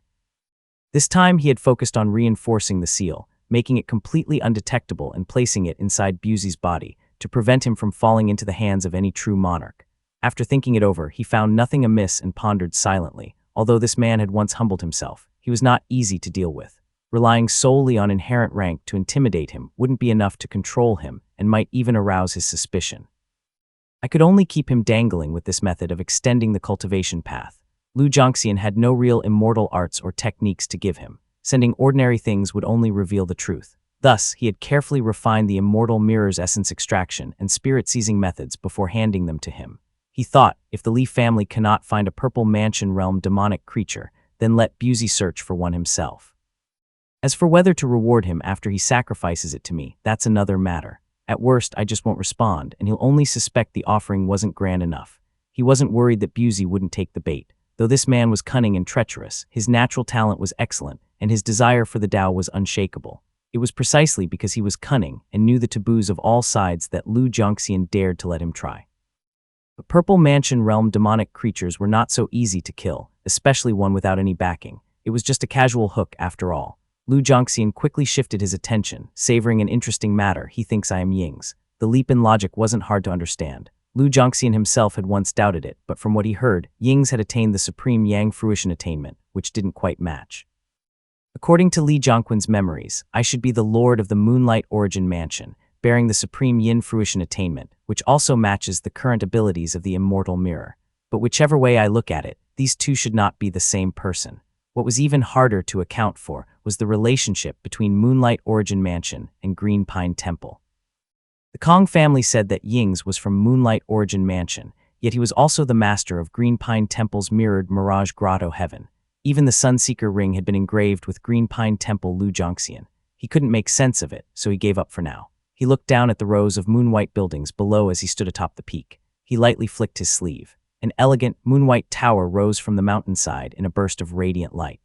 This time he had focused on reinforcing the seal, making it completely undetectable and placing it inside Busey's body, to prevent him from falling into the hands of any true monarch. After thinking it over, he found nothing amiss and pondered silently. Although this man had once humbled himself, he was not easy to deal with. Relying solely on inherent rank to intimidate him wouldn't be enough to control him and might even arouse his suspicion. I could only keep him dangling with this method of extending the cultivation path. Lu Jiangxian had no real immortal arts or techniques to give him. Sending ordinary things would only reveal the truth. Thus, he had carefully refined the immortal mirror's essence extraction and spirit-seizing methods before handing them to him. He thought, if the Li family cannot find a Purple Mansion realm demonic creature, then let Busey search for one himself. As for whether to reward him after he sacrifices it to me, that's another matter. At worst, I just won't respond, and he'll only suspect the offering wasn't grand enough. He wasn't worried that Busey wouldn't take the bait. Though this man was cunning and treacherous, his natural talent was excellent, and his desire for the Tao was unshakable. It was precisely because he was cunning and knew the taboos of all sides that Lu Jiangxian dared to let him try. But Purple Mansion realm demonic creatures were not so easy to kill, especially one without any backing. It was just a casual hook after all. Lu Jiangxian quickly shifted his attention, savoring an interesting matter. He thinks I am Ying's. The leap in logic wasn't hard to understand. Lu Jiangxian himself had once doubted it, but from what he heard, Ying's had attained the supreme Yang fruition attainment, which didn't quite match. According to Li Jiangquan's memories, I should be the lord of the Moonlight Origin Mansion, bearing the supreme Yin fruition attainment, which also matches the current abilities of the Immortal Mirror. But whichever way I look at it, these two should not be the same person. What was even harder to account for was the relationship between Moonlight Origin Mansion and Green Pine Temple. The Kong family said that Ying's was from Moonlight Origin Mansion, yet he was also the master of Green Pine Temple's mirrored Mirage Grotto Heaven. Even the Sunseeker ring had been engraved with Green Pine Temple Lu Jiangxian. He couldn't make sense of it, so he gave up for now. He looked down at the rows of moon-white buildings below as he stood atop the peak. He lightly flicked his sleeve. An elegant, moon-white tower rose from the mountainside in a burst of radiant light.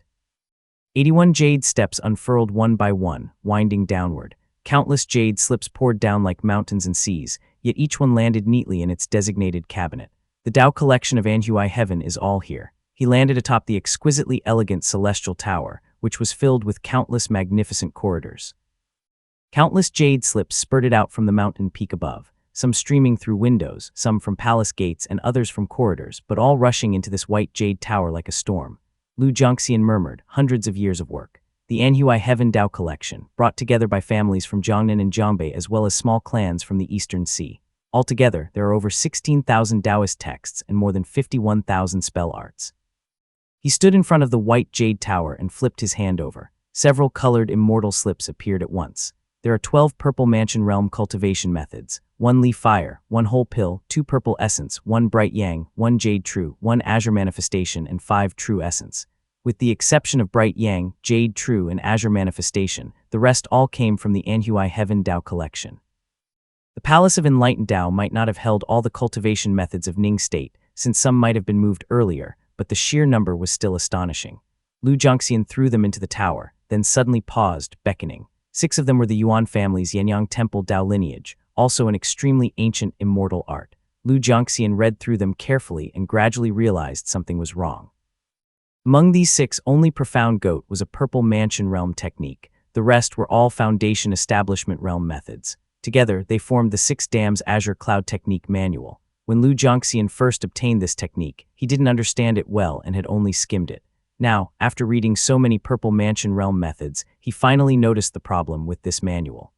81 jade steps unfurled one by one, winding downward. Countless jade slips poured down like mountains and seas, yet each one landed neatly in its designated cabinet. The Tao collection of Anhui Heaven is all here. He landed atop the exquisitely elegant celestial tower, which was filled with countless magnificent corridors. Countless jade slips spurted out from the mountain peak above, some streaming through windows, some from palace gates and others from corridors, but all rushing into this white jade tower like a storm. Lu Jiangxian murmured, hundreds of years of work. The Anhui Heaven Tao collection, brought together by families from Jiangnan and Jiangbei as well as small clans from the Eastern Sea. Altogether, there are over 16,000 Taoist texts and more than 51,000 spell arts. He stood in front of the white jade tower and flipped his hand over. Several colored immortal slips appeared at once. There are 12 Purple Mansion Realm cultivation methods, 1 Leaf Fire, 1 Whole Pill, 2 Purple Essence, 1 Bright Yang, 1 Jade True, 1 Azure Manifestation, and 5 True Essence. With the exception of Bright Yang, Jade True, and Azure Manifestation, the rest all came from the Anhui Heaven Tao collection. The Palace of Enlightened Tao might not have held all the cultivation methods of Ning State, since some might have been moved earlier, but the sheer number was still astonishing. Lu Jiangxian threw them into the tower, then suddenly paused, beckoning. 6 of them were the Yuan family's Yanyang Temple Tao lineage, also an extremely ancient immortal art. Lu Jiangxian read through them carefully and gradually realized something was wrong. Among these 6, only Profound Goat was a Purple Mansion Realm technique. The rest were all Foundation Establishment Realm methods. Together, they formed the 6 Dams Azure Cloud Technique Manual. When Lu Jiangxian first obtained this technique, he didn't understand it well and had only skimmed it. Now, after reading so many Purple Mansion Realm methods, he finally noticed the problem with this manual.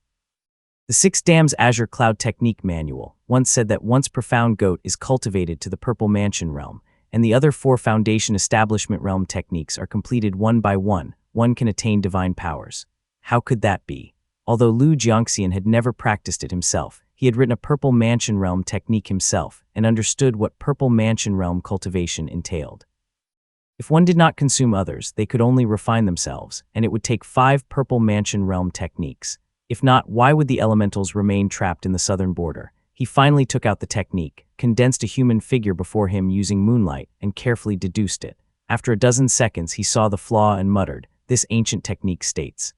The 6 Dams Azure Cloud Technique Manual once said that once Profound Goat is cultivated to the Purple Mansion Realm, and the other 4 Foundation Establishment Realm techniques are completed one by one can attain divine powers. How could that be? Although Lu Jiangxian had never practiced it himself, he had written a Purple Mansion Realm technique himself and understood what Purple Mansion Realm cultivation entailed. If one did not consume others, they could only refine themselves, and it would take 5 Purple Mansion Realm techniques. If not, why would the elementals remain trapped in the southern border? He finally took out the technique, condensed a human figure before him using moonlight, and carefully deduced it. After a dozen seconds, he saw the flaw and muttered, "This ancient technique states.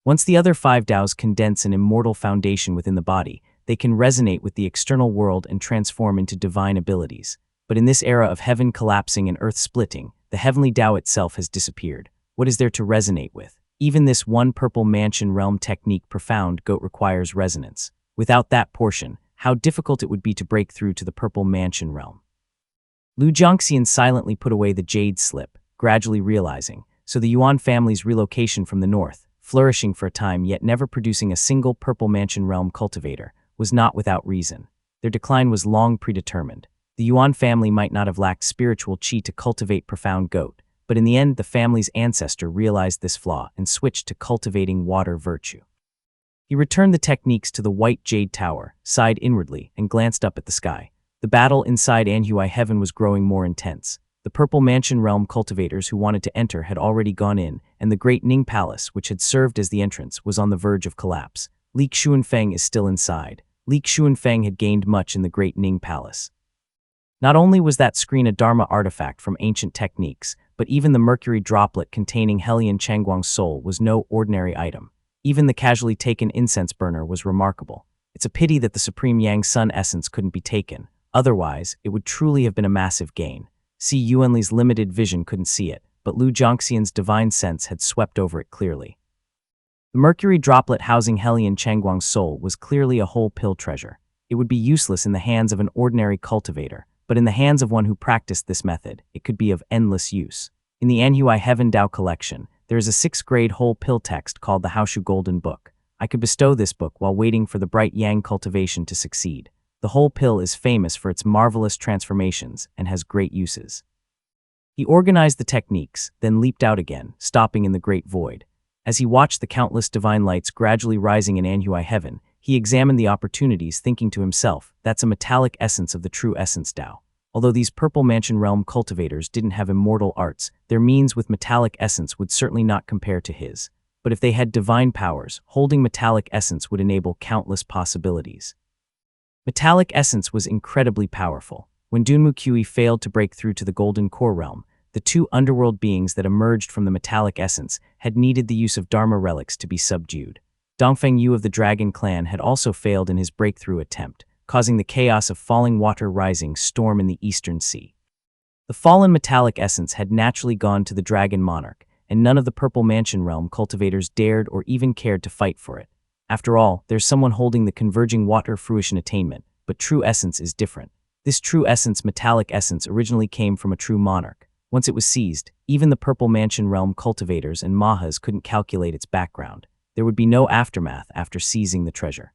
Once the other 5 Taos condense an immortal foundation within the body, they can resonate with the external world and transform into divine abilities. But in this era of heaven collapsing and earth splitting, the heavenly Tao itself has disappeared. What is there to resonate with? Even this one Purple Mansion Realm technique Profound Goat requires resonance. Without that portion, how difficult it would be to break through to the Purple Mansion Realm." Lu Jiangxian silently put away the jade slip, gradually realizing, so the Yuan family's relocation from the north, flourishing for a time yet never producing a single Purple Mansion Realm cultivator, was not without reason. Their decline was long predetermined. The Yuan family might not have lacked spiritual qi to cultivate Profound Goat, but in the end the family's ancestor realized this flaw and switched to cultivating water virtue. He returned the techniques to the white jade tower, sighed inwardly, and glanced up at the sky. The battle inside Anhui Heaven was growing more intense. The Purple Mansion Realm cultivators who wanted to enter had already gone in, and the Great Ning Palace, which had served as the entrance, was on the verge of collapse. Li Xuanfeng is still inside. Li Xuanfeng had gained much in the Great Ning Palace. Not only was that screen a Dharma artifact from ancient techniques, but even the mercury droplet containing Helian Changguang's soul was no ordinary item. Even the casually taken incense burner was remarkable. It's a pity that the Supreme Yang Sun essence couldn't be taken. Otherwise, it would truly have been a massive gain. Si Yuanli's limited vision couldn't see it, but Lu Zhongxian's divine sense had swept over it clearly. The mercury droplet housing Helian Changguang's soul was clearly a whole pill treasure. It would be useless in the hands of an ordinary cultivator, but in the hands of one who practiced this method, it could be of endless use. In the Anhui Heaven Dao collection, there is a 6th grade whole pill text called the Haoshu Golden Book. I could bestow this book while waiting for the bright Yang cultivation to succeed. The whole pill is famous for its marvelous transformations and has great uses. He organized the techniques, then leaped out again, stopping in the great void. As he watched the countless divine lights gradually rising in Anhui Heaven, he examined the opportunities, thinking to himself, that's a metallic essence of the true essence Dao. Although these Purple Mansion Realm cultivators didn't have immortal arts, their means with metallic essence would certainly not compare to his. But if they had divine powers, holding metallic essence would enable countless possibilities. Metallic essence was incredibly powerful. When Dunmu Kui failed to break through to the Golden Core Realm, the 2 underworld beings that emerged from the metallic essence had needed the use of Dharma relics to be subdued. Dongfeng Yu of the Dragon Clan had also failed in his breakthrough attempt, causing the chaos of falling water rising storm in the Eastern Sea. The fallen metallic essence had naturally gone to the Dragon Monarch, and none of the Purple Mansion Realm cultivators dared or even cared to fight for it. After all, there's someone holding the converging water fruition attainment, but true essence is different. This true essence, metallic essence, originally came from a true monarch. Once it was seized, even the Purple Mansion Realm cultivators and Mahas couldn't calculate its background. There would be no aftermath after seizing the treasure.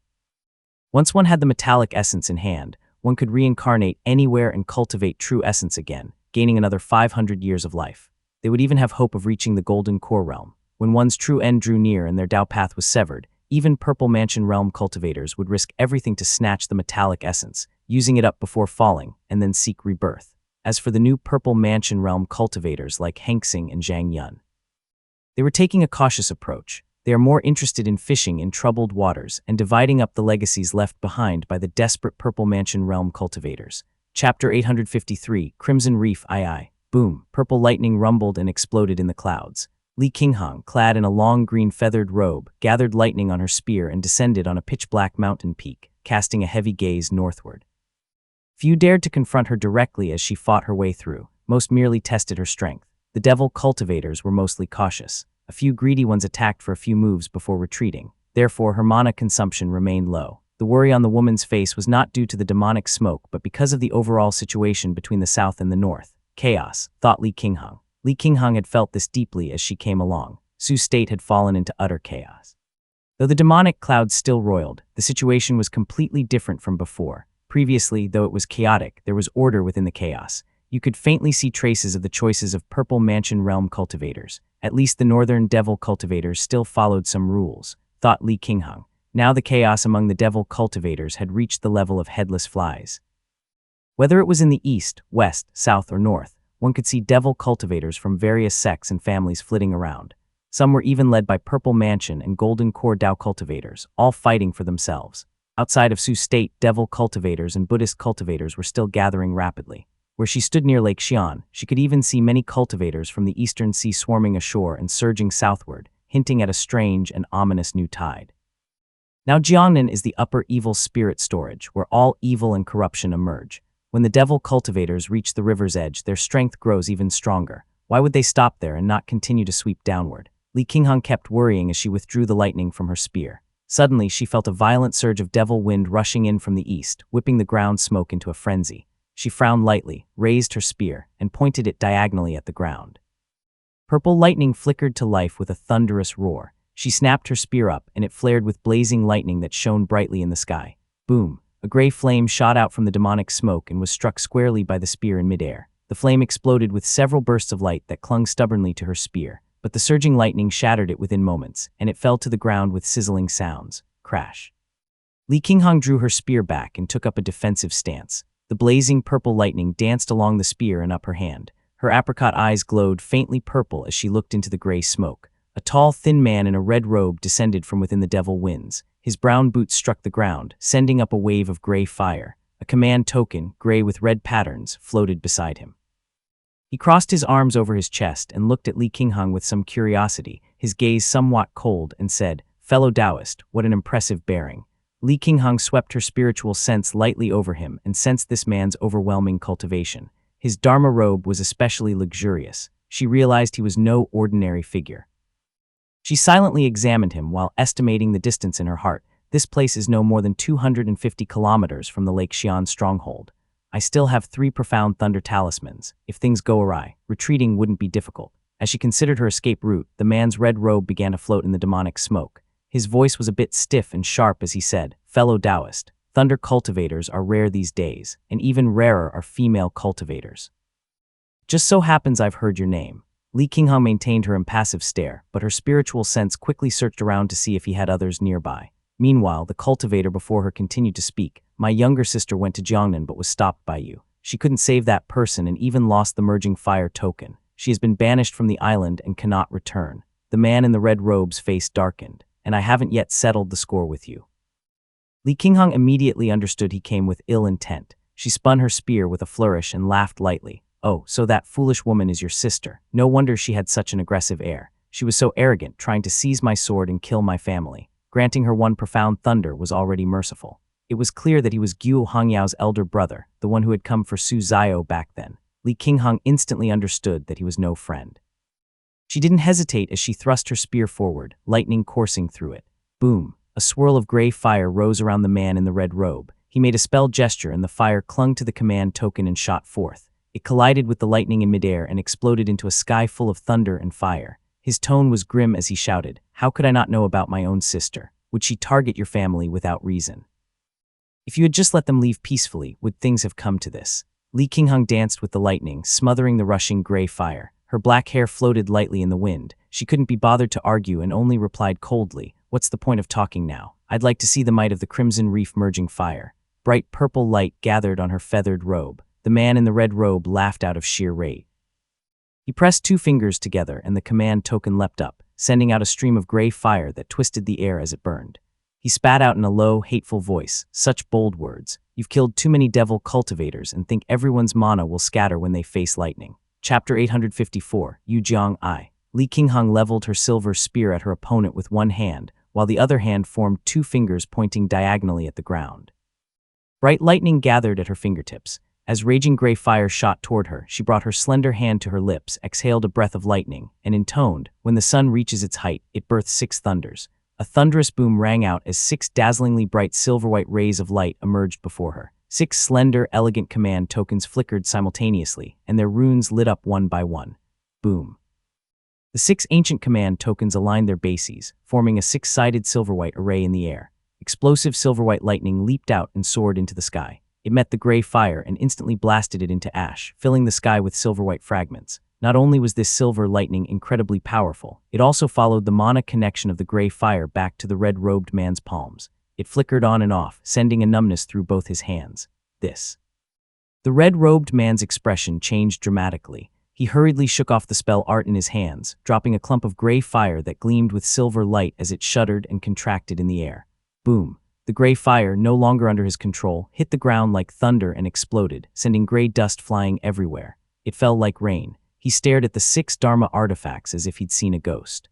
Once one had the metallic essence in hand, one could reincarnate anywhere and cultivate true essence again, gaining another 500 years of life. They would even have hope of reaching the Golden Core Realm. When one's true end drew near and their Dao path was severed, even Purple Mansion Realm cultivators would risk everything to snatch the metallic essence, using it up before falling, and then seek rebirth. As for the new Purple Mansion Realm cultivators like Hengxing and Zhang Yun, they were taking a cautious approach. They are more interested in fishing in troubled waters and dividing up the legacies left behind by the desperate Purple Mansion Realm cultivators. Chapter 853, Crimson Reef II. Boom, purple lightning rumbled and exploded in the clouds. Li Qinghang, clad in a long green feathered robe, gathered lightning on her spear and descended on a pitch-black mountain peak, casting a heavy gaze northward. Few dared to confront her directly as she fought her way through. Most merely tested her strength. The devil cultivators were mostly cautious. A few greedy ones attacked for a few moves before retreating. Therefore, her mana consumption remained low. The worry on the woman's face was not due to the demonic smoke, but because of the overall situation between the south and the north. Chaos, thought Li Qinghang. Li Qinghang had felt this deeply as she came along. Su's state had fallen into utter chaos. Though the demonic clouds still roiled, the situation was completely different from before. Previously, though it was chaotic, there was order within the chaos. You could faintly see traces of the choices of Purple Mansion Realm cultivators. At least the Northern Devil cultivators still followed some rules, thought Li Qinghang. Now the chaos among the Devil cultivators had reached the level of headless flies. Whether it was in the east, west, south, or north, one could see Devil cultivators from various sects and families flitting around. Some were even led by Purple Mansion and Golden Core Dao cultivators, all fighting for themselves. Outside of Su's state, Devil cultivators and Buddhist cultivators were still gathering rapidly. Where she stood near Lake Xian, she could even see many cultivators from the Eastern Sea swarming ashore and surging southward, hinting at a strange and ominous new tide. Now Jiangnan is the upper evil spirit storage, where all evil and corruption emerge. When the Devil cultivators reach the river's edge, their strength grows even stronger. Why would they stop there and not continue to sweep downward? Li Qinghang kept worrying as she withdrew the lightning from her spear. Suddenly, she felt a violent surge of devil wind rushing in from the east, whipping the ground smoke into a frenzy. She frowned lightly, raised her spear, and pointed it diagonally at the ground. Purple lightning flickered to life with a thunderous roar. She snapped her spear up, and it flared with blazing lightning that shone brightly in the sky. Boom! A gray flame shot out from the demonic smoke and was struck squarely by the spear in midair. The flame exploded with several bursts of light that clung stubbornly to her spear, but the surging lightning shattered it within moments, and it fell to the ground with sizzling sounds. Crash. Li Qinghang drew her spear back and took up a defensive stance. The blazing purple lightning danced along the spear and up her hand. Her apricot eyes glowed faintly purple as she looked into the gray smoke. A tall, thin man in a red robe descended from within the devil winds. His brown boots struck the ground, sending up a wave of gray fire. A command token, gray with red patterns, floated beside him. He crossed his arms over his chest and looked at Li Qinghang with some curiosity, his gaze somewhat cold, and said, "Fellow Taoist, what an impressive bearing." Li Qinghang swept her spiritual sense lightly over him and sensed this man's overwhelming cultivation. His Dharma robe was especially luxurious. She realized he was no ordinary figure. She silently examined him while estimating the distance in her heart. This place is no more than 250 kilometers from the Lake Xian stronghold. I still have 3 profound thunder talismans. If things go awry, retreating wouldn't be difficult. As she considered her escape route, the man's red robe began to float in the demonic smoke. His voice was a bit stiff and sharp as he said, "Fellow Taoist, thunder cultivators are rare these days, and even rarer are female cultivators. Just so happens I've heard your name." Li Qinghang maintained her impassive stare, but her spiritual sense quickly searched around to see if he had others nearby. Meanwhile, the cultivator before her continued to speak. "My younger sister went to Jiangnan but was stopped by you. She couldn't save that person and even lost the merging fire token. She has been banished from the island and cannot return." The man in the red robe's face darkened. "And I haven't yet settled the score with you." Li Qinghang immediately understood he came with ill intent. She spun her spear with a flourish and laughed lightly. "Oh, so that foolish woman is your sister. No wonder she had such an aggressive air. She was so arrogant, trying to seize my sword and kill my family. Granting her 1 profound thunder was already merciful." It was clear that he was Guo Hongyao's elder brother, the one who had come for Su Zhao back then. Li Qinghang instantly understood that he was no friend. She didn't hesitate as she thrust her spear forward, lightning coursing through it. Boom! A swirl of gray fire rose around the man in the red robe. He made a spell gesture and the fire clung to the command token and shot forth. It collided with the lightning in midair and exploded into a sky full of thunder and fire. His tone was grim as he shouted, "How could I not know about my own sister? Would she target your family without reason? If you had just let them leave peacefully, would things have come to this?" Li Qinghang danced with the lightning, smothering the rushing gray fire. Her black hair floated lightly in the wind. She couldn't be bothered to argue and only replied coldly, "What's the point of talking now? I'd like to see the might of the crimson reef merging fire." Bright purple light gathered on her feathered robe. The man in the red robe laughed out of sheer rage. He pressed 2 fingers together and the command token leapt up, sending out a stream of gray fire that twisted the air as it burned. He spat out in a low, hateful voice, "Such bold words. You've killed too many devil cultivators and think everyone's mana will scatter when they face lightning." Chapter 854, Yu Jiang I. Li Qinghang leveled her silver spear at her opponent with one hand, while the other hand formed 2 fingers pointing diagonally at the ground. Bright lightning gathered at her fingertips. As raging gray fire shot toward her, she brought her slender hand to her lips, exhaled a breath of lightning, and intoned, "When the sun reaches its height, it births 6 thunders." A thunderous boom rang out as 6 dazzlingly bright silver-white rays of light emerged before her. 6 slender, elegant command tokens flickered simultaneously, and their runes lit up one by one. Boom. The 6 ancient command tokens aligned their bases, forming a 6-sided silver-white array in the air. Explosive silver-white lightning leaped out and soared into the sky. It met the gray fire and instantly blasted it into ash, filling the sky with silver-white fragments. Not only was this silver lightning incredibly powerful, it also followed the mana connection of the gray fire back to the red-robed man's palms. It flickered on and off, sending a numbness through both his hands. The red-robed man's expression changed dramatically. He hurriedly shook off the spell art in his hands, dropping a clump of gray fire that gleamed with silver light as it shuddered and contracted in the air. Boom! The gray fire, no longer under his control, hit the ground like thunder and exploded, sending gray dust flying everywhere. It fell like rain. He stared at the 6 Dharma artifacts as if he'd seen a ghost.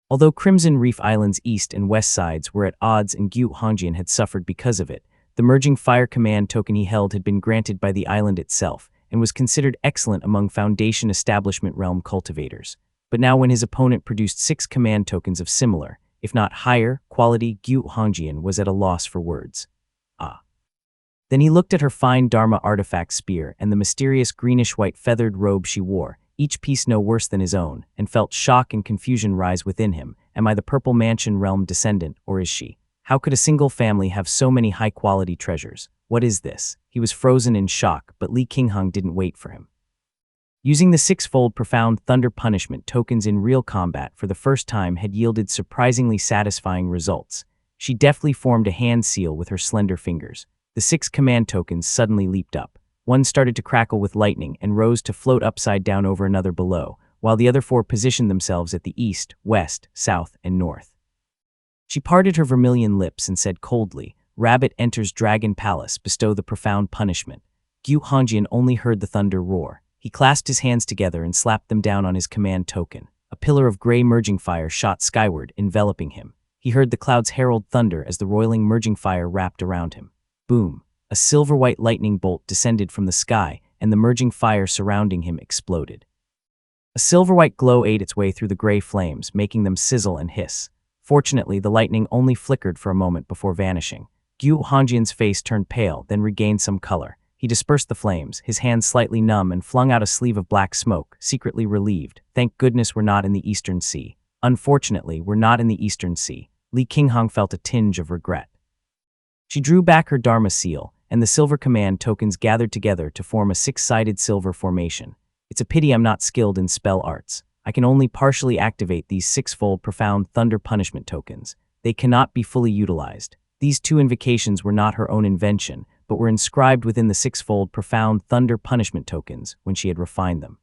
Although Crimson Reef Island's east and west sides were at odds and Guo Hongjian had suffered because of it, the merging fire command token he held had been granted by the island itself and was considered excellent among Foundation Establishment realm cultivators. But now when his opponent produced 6 command tokens of similar, if not higher, quality, Guo Hongjian was at a loss for words. Then he looked at her fine Dharma artifact spear and the mysterious greenish-white feathered robe she wore, each piece no worse than his own, and felt shock and confusion rise within him. Am I the Purple Mansion realm descendant, or is she? How could a single family have so many high-quality treasures? What is this? He was frozen in shock, but Li Qinghang didn't wait for him. Using the 6-fold profound thunder punishment tokens in real combat for the first time had yielded surprisingly satisfying results. She deftly formed a hand seal with her slender fingers. The 6 command tokens suddenly leaped up. One started to crackle with lightning and rose to float upside down over another below, while the other 4 positioned themselves at the east, west, south, and north. She parted her vermilion lips and said coldly, "Rabbit enters Dragon Palace, bestow the profound punishment." Gyu Hongjian only heard the thunder roar. He clasped his hands together and slapped them down on his command token. A pillar of gray merging fire shot skyward, enveloping him. He heard the clouds herald thunder as the roiling merging fire wrapped around him. Boom! A silver-white lightning bolt descended from the sky, and the merging fire surrounding him exploded. A silver-white glow ate its way through the gray flames, making them sizzle and hiss. Fortunately, the lightning only flickered for a moment before vanishing. Gyu Hongjian's face turned pale, then regained some color. He dispersed the flames, his hands slightly numb, and flung out a sleeve of black smoke, secretly relieved. Thank goodness we're not in the Eastern Sea. Unfortunately, we're not in the Eastern Sea. Li Qinghong felt a tinge of regret. She drew back her Dharma seal, and the silver command tokens gathered together to form a 6-sided silver formation. It's a pity I'm not skilled in spell arts. I can only partially activate these 6-fold profound thunder punishment tokens. They cannot be fully utilized. These 2 invocations were not her own invention, but were inscribed within the 6-fold profound thunder punishment tokens when she had refined them.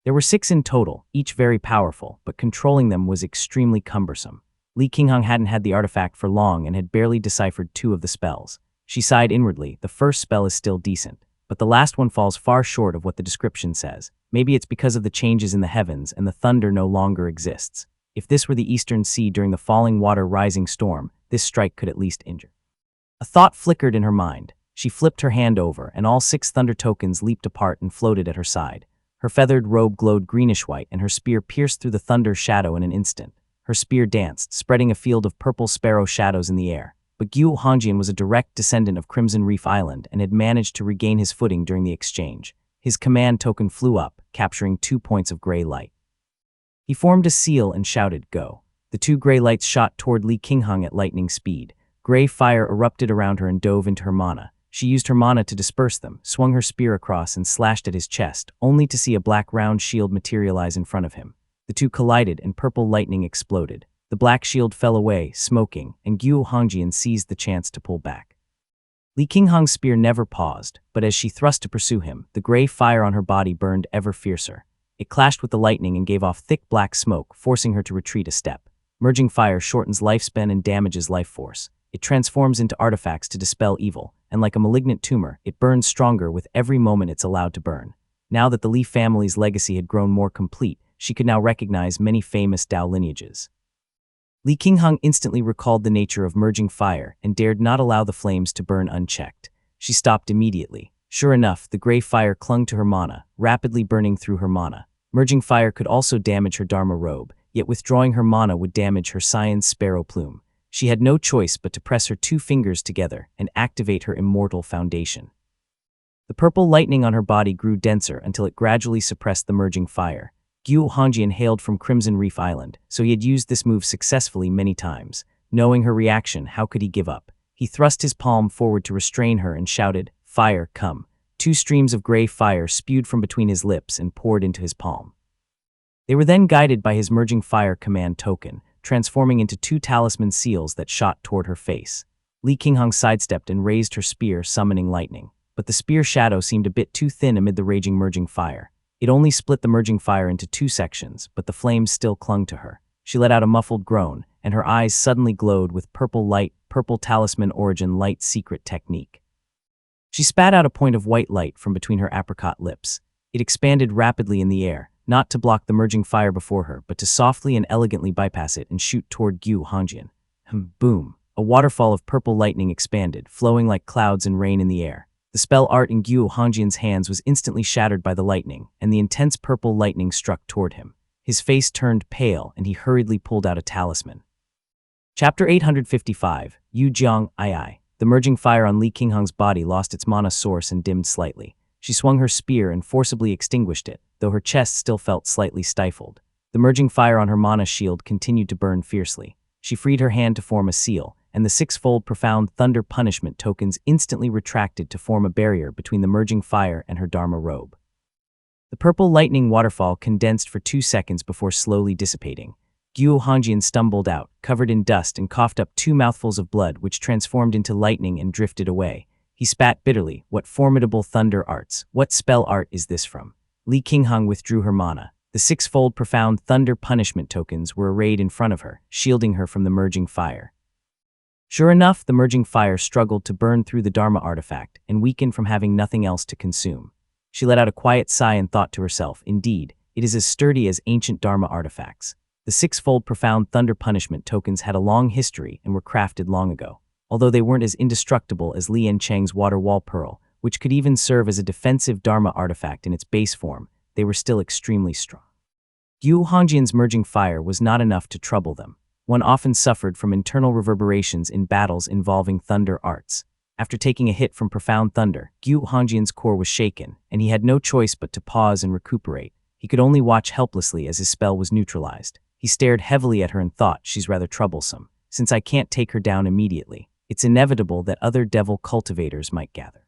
There were 6 in total, each very powerful, but controlling them was extremely cumbersome. Li Qinghong hadn't had the artifact for long and had barely deciphered 2 of the spells. She sighed inwardly. The first spell is still decent, but the last one falls far short of what the description says. Maybe it's because of the changes in the heavens and the thunder no longer exists. If this were the Eastern Sea during the falling water rising storm, this strike could at least injure. A thought flickered in her mind. She flipped her hand over, and all 6 thunder tokens leaped apart and floated at her side. Her feathered robe glowed greenish-white, and her spear pierced through the thunder shadow in an instant. Her spear danced, spreading a field of purple sparrow shadows in the air. But Gyu Hongjian was a direct descendant of Crimson Reef Island and had managed to regain his footing during the exchange. His command token flew up, capturing 2 points of gray light. He formed a seal and shouted, "Go." The 2 gray lights shot toward Li Qinghong at lightning speed. Gray fire erupted around her and dove into her mana. She used her mana to disperse them, swung her spear across and slashed at his chest, only to see a black round shield materialize in front of him. The 2 collided and purple lightning exploded. The black shield fell away, smoking, and Gyu Hongjian seized the chance to pull back. Li Qinghong's spear never paused, but as she thrust to pursue him, the gray fire on her body burned ever fiercer. It clashed with the lightning and gave off thick black smoke, forcing her to retreat a step. Merging fire shortens lifespan and damages life force. It transforms into artifacts to dispel evil, and like a malignant tumor, it burns stronger with every moment it's allowed to burn. Now that the Li family's legacy had grown more complete, she could now recognize many famous Dao lineages. Li Qinghong instantly recalled the nature of merging fire and dared not allow the flames to burn unchecked. She stopped immediately. Sure enough, the gray fire clung to her mana, rapidly burning through her mana. Merging fire could also damage her Dharma robe, yet withdrawing her mana would damage her Science Sparrow plume. She had no choice but to press her 2 fingers together and activate her immortal foundation. The purple lightning on her body grew denser until it gradually suppressed the merging fire. Gyu Hongjian hailed from Crimson Reef Island, so he had used this move successfully many times. Knowing her reaction, how could he give up? He thrust his palm forward to restrain her and shouted, "Fire, come." 2 streams of gray fire spewed from between his lips and poured into his palm. They were then guided by his merging fire command token, transforming into 2 talisman seals that shot toward her face. Li Qinghong sidestepped and raised her spear, summoning lightning. But the spear shadow seemed a bit too thin amid the raging merging fire. It only split the merging fire into 2 sections, but the flames still clung to her. She let out a muffled groan, and her eyes suddenly glowed with purple light, purple talisman origin light secret technique. She spat out a point of white light from between her apricot lips. It expanded rapidly in the air, not to block the merging fire before her, but to softly and elegantly bypass it and shoot toward Gyu Hongjian. Boom! A waterfall of purple lightning expanded, flowing like clouds and rain in the air. The spell art in Gyu Hongjian's hands was instantly shattered by the lightning, and the intense purple lightning struck toward him. His face turned pale, and he hurriedly pulled out a talisman. Chapter 855, Yu Jiang II. The merging fire on Li Qinghong's body lost its mana source and dimmed slightly. She swung her spear and forcibly extinguished it, though her chest still felt slightly stifled. The merging fire on her mana shield continued to burn fiercely. She freed her hand to form a seal, and the 6-fold profound thunder punishment tokens instantly retracted to form a barrier between the merging fire and her Dharma robe. The purple lightning waterfall condensed for 2 seconds before slowly dissipating. Gyu Hongjian stumbled out, covered in dust, and coughed up 2 mouthfuls of blood, which transformed into lightning and drifted away. He spat bitterly. What formidable thunder arts! What spell art is this from? Li Qinghong withdrew her mana. The sixfold profound thunder punishment tokens were arrayed in front of her, shielding her from the merging fire. Sure enough, the merging fire struggled to burn through the Dharma artifact and weakened from having nothing else to consume. She let out a quiet sigh and thought to herself, indeed, it is as sturdy as ancient Dharma artifacts. The sixfold profound thunder punishment tokens had a long history and were crafted long ago. Although they weren't as indestructible as Li Yancheng's water wall pearl, which could even serve as a defensive Dharma artifact in its base form, they were still extremely strong. Yu Hongjian's merging fire was not enough to trouble them. One often suffered from internal reverberations in battles involving thunder arts. After taking a hit from profound thunder, Yu Hongjian's core was shaken, and he had no choice but to pause and recuperate. He could only watch helplessly as his spell was neutralized. He stared heavily at her and thought, she's rather troublesome. Since I can't take her down immediately, it's inevitable that other devil cultivators might gather.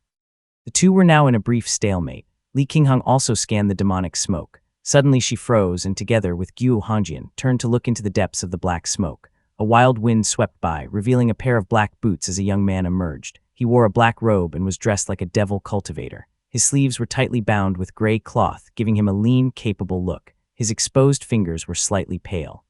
The two were now in a brief stalemate. Li Qinghong also scanned the demonic smoke. Suddenly she froze and together with Yu Hongjian turned to look into the depths of the black smoke. A wild wind swept by, revealing a pair of black boots as a young man emerged. He wore a black robe and was dressed like a devil cultivator. His sleeves were tightly bound with gray cloth, giving him a lean, capable look. His exposed fingers were slightly pale.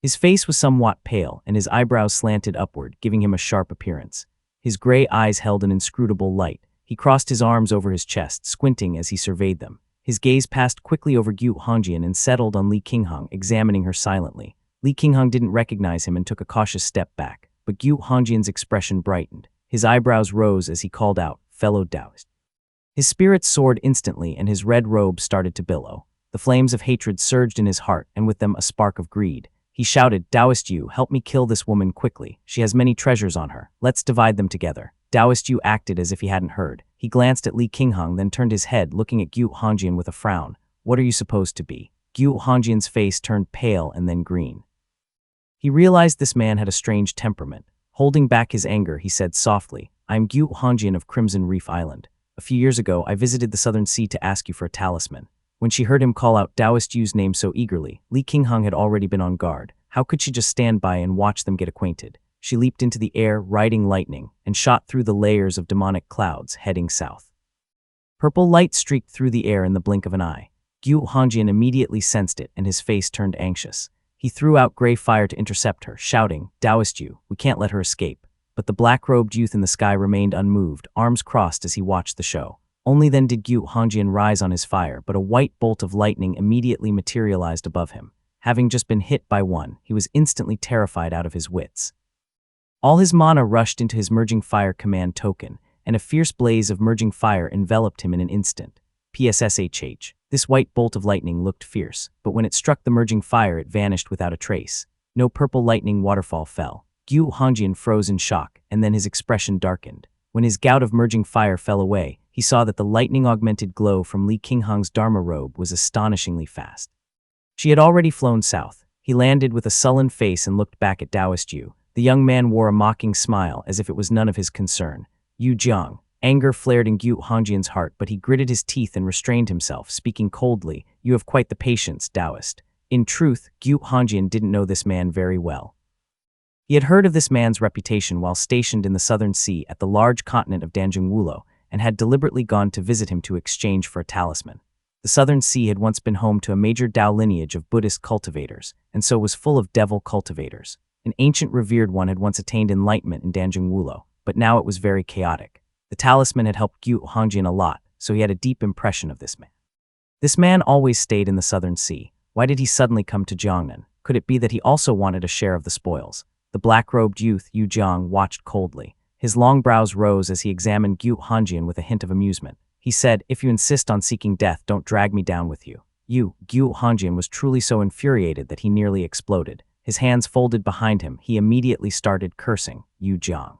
His face was somewhat pale, and his eyebrows slanted upward, giving him a sharp appearance. His gray eyes held an inscrutable light. He crossed his arms over his chest, squinting as he surveyed them. His gaze passed quickly over Yu Hongjian and settled on Li Qinghong, examining her silently. Li Qinghong didn't recognize him and took a cautious step back, but Yu Hongjian's expression brightened. His eyebrows rose as he called out, "Fellow Taoist." His spirits soared instantly and his red robe started to billow. The flames of hatred surged in his heart, and with them a spark of greed. He shouted, "Taoist Yu, help me kill this woman quickly. She has many treasures on her. Let's divide them together." Taoist Yu acted as if he hadn't heard. He glanced at Li Qinghong, then turned his head, looking at Yu Hongjian with a frown. "What are you supposed to be?" Yu Hongjian's face turned pale and then green. He realized this man had a strange temperament. Holding back his anger, he said softly, "I'm Yu Hongjian of Crimson Reef Island. A few years ago, I visited the Southern Sea to ask you for a talisman." When she heard him call out Taoist Yu's name so eagerly, Li Qinghong had already been on guard. How could she just stand by and watch them get acquainted? She leaped into the air, riding lightning, and shot through the layers of demonic clouds, heading south. Purple light streaked through the air in the blink of an eye. Yu Hongjian immediately sensed it, and his face turned anxious. He threw out gray fire to intercept her, shouting, "Taoist Yu, we can't let her escape." But the black-robed youth in the sky remained unmoved, arms crossed as he watched the show. Only then did Yu Hongjian rise on his fire, but a white bolt of lightning immediately materialized above him. Having just been hit by one, he was instantly terrified out of his wits. All his mana rushed into his merging fire command token, and a fierce blaze of merging fire enveloped him in an instant. PSSHH. This white bolt of lightning looked fierce, but when it struck the merging fire it vanished without a trace. No purple lightning waterfall fell. Yu Hongjian froze in shock, and then his expression darkened. When his gout of merging fire fell away, he saw that the lightning-augmented glow from Li Qinghong's Dharma robe was astonishingly fast. She had already flown south. He landed with a sullen face and looked back at Taoist Yu. The young man wore a mocking smile as if it was none of his concern. "Yu Jiang." Anger flared in Yu Hongjian's heart, but he gritted his teeth and restrained himself, speaking coldly, "You have quite the patience, Taoist." In truth, Yu Hongjian didn't know this man very well. He had heard of this man's reputation while stationed in the Southern Sea at the large continent of Danjingwulo, and had deliberately gone to visit him to exchange for a talisman. The Southern Sea had once been home to a major Tao lineage of Buddhist cultivators, and so was full of devil cultivators. An ancient revered one had once attained enlightenment in Danjingwulo, but now it was very chaotic. The talisman had helped Yu Hongjian a lot, so he had a deep impression of this man. This man always stayed in the Southern Sea. Why did he suddenly come to Jiangnan? Could it be that he also wanted a share of the spoils? The black-robed youth, Yu Jiang, watched coldly. His long brows rose as he examined Yu Hongjian with a hint of amusement. He said, "If you insist on seeking death, don't drag me down with you." Yu Hongjian was truly so infuriated that he nearly exploded. His hands folded behind him, he immediately started cursing. "Yu Jiang,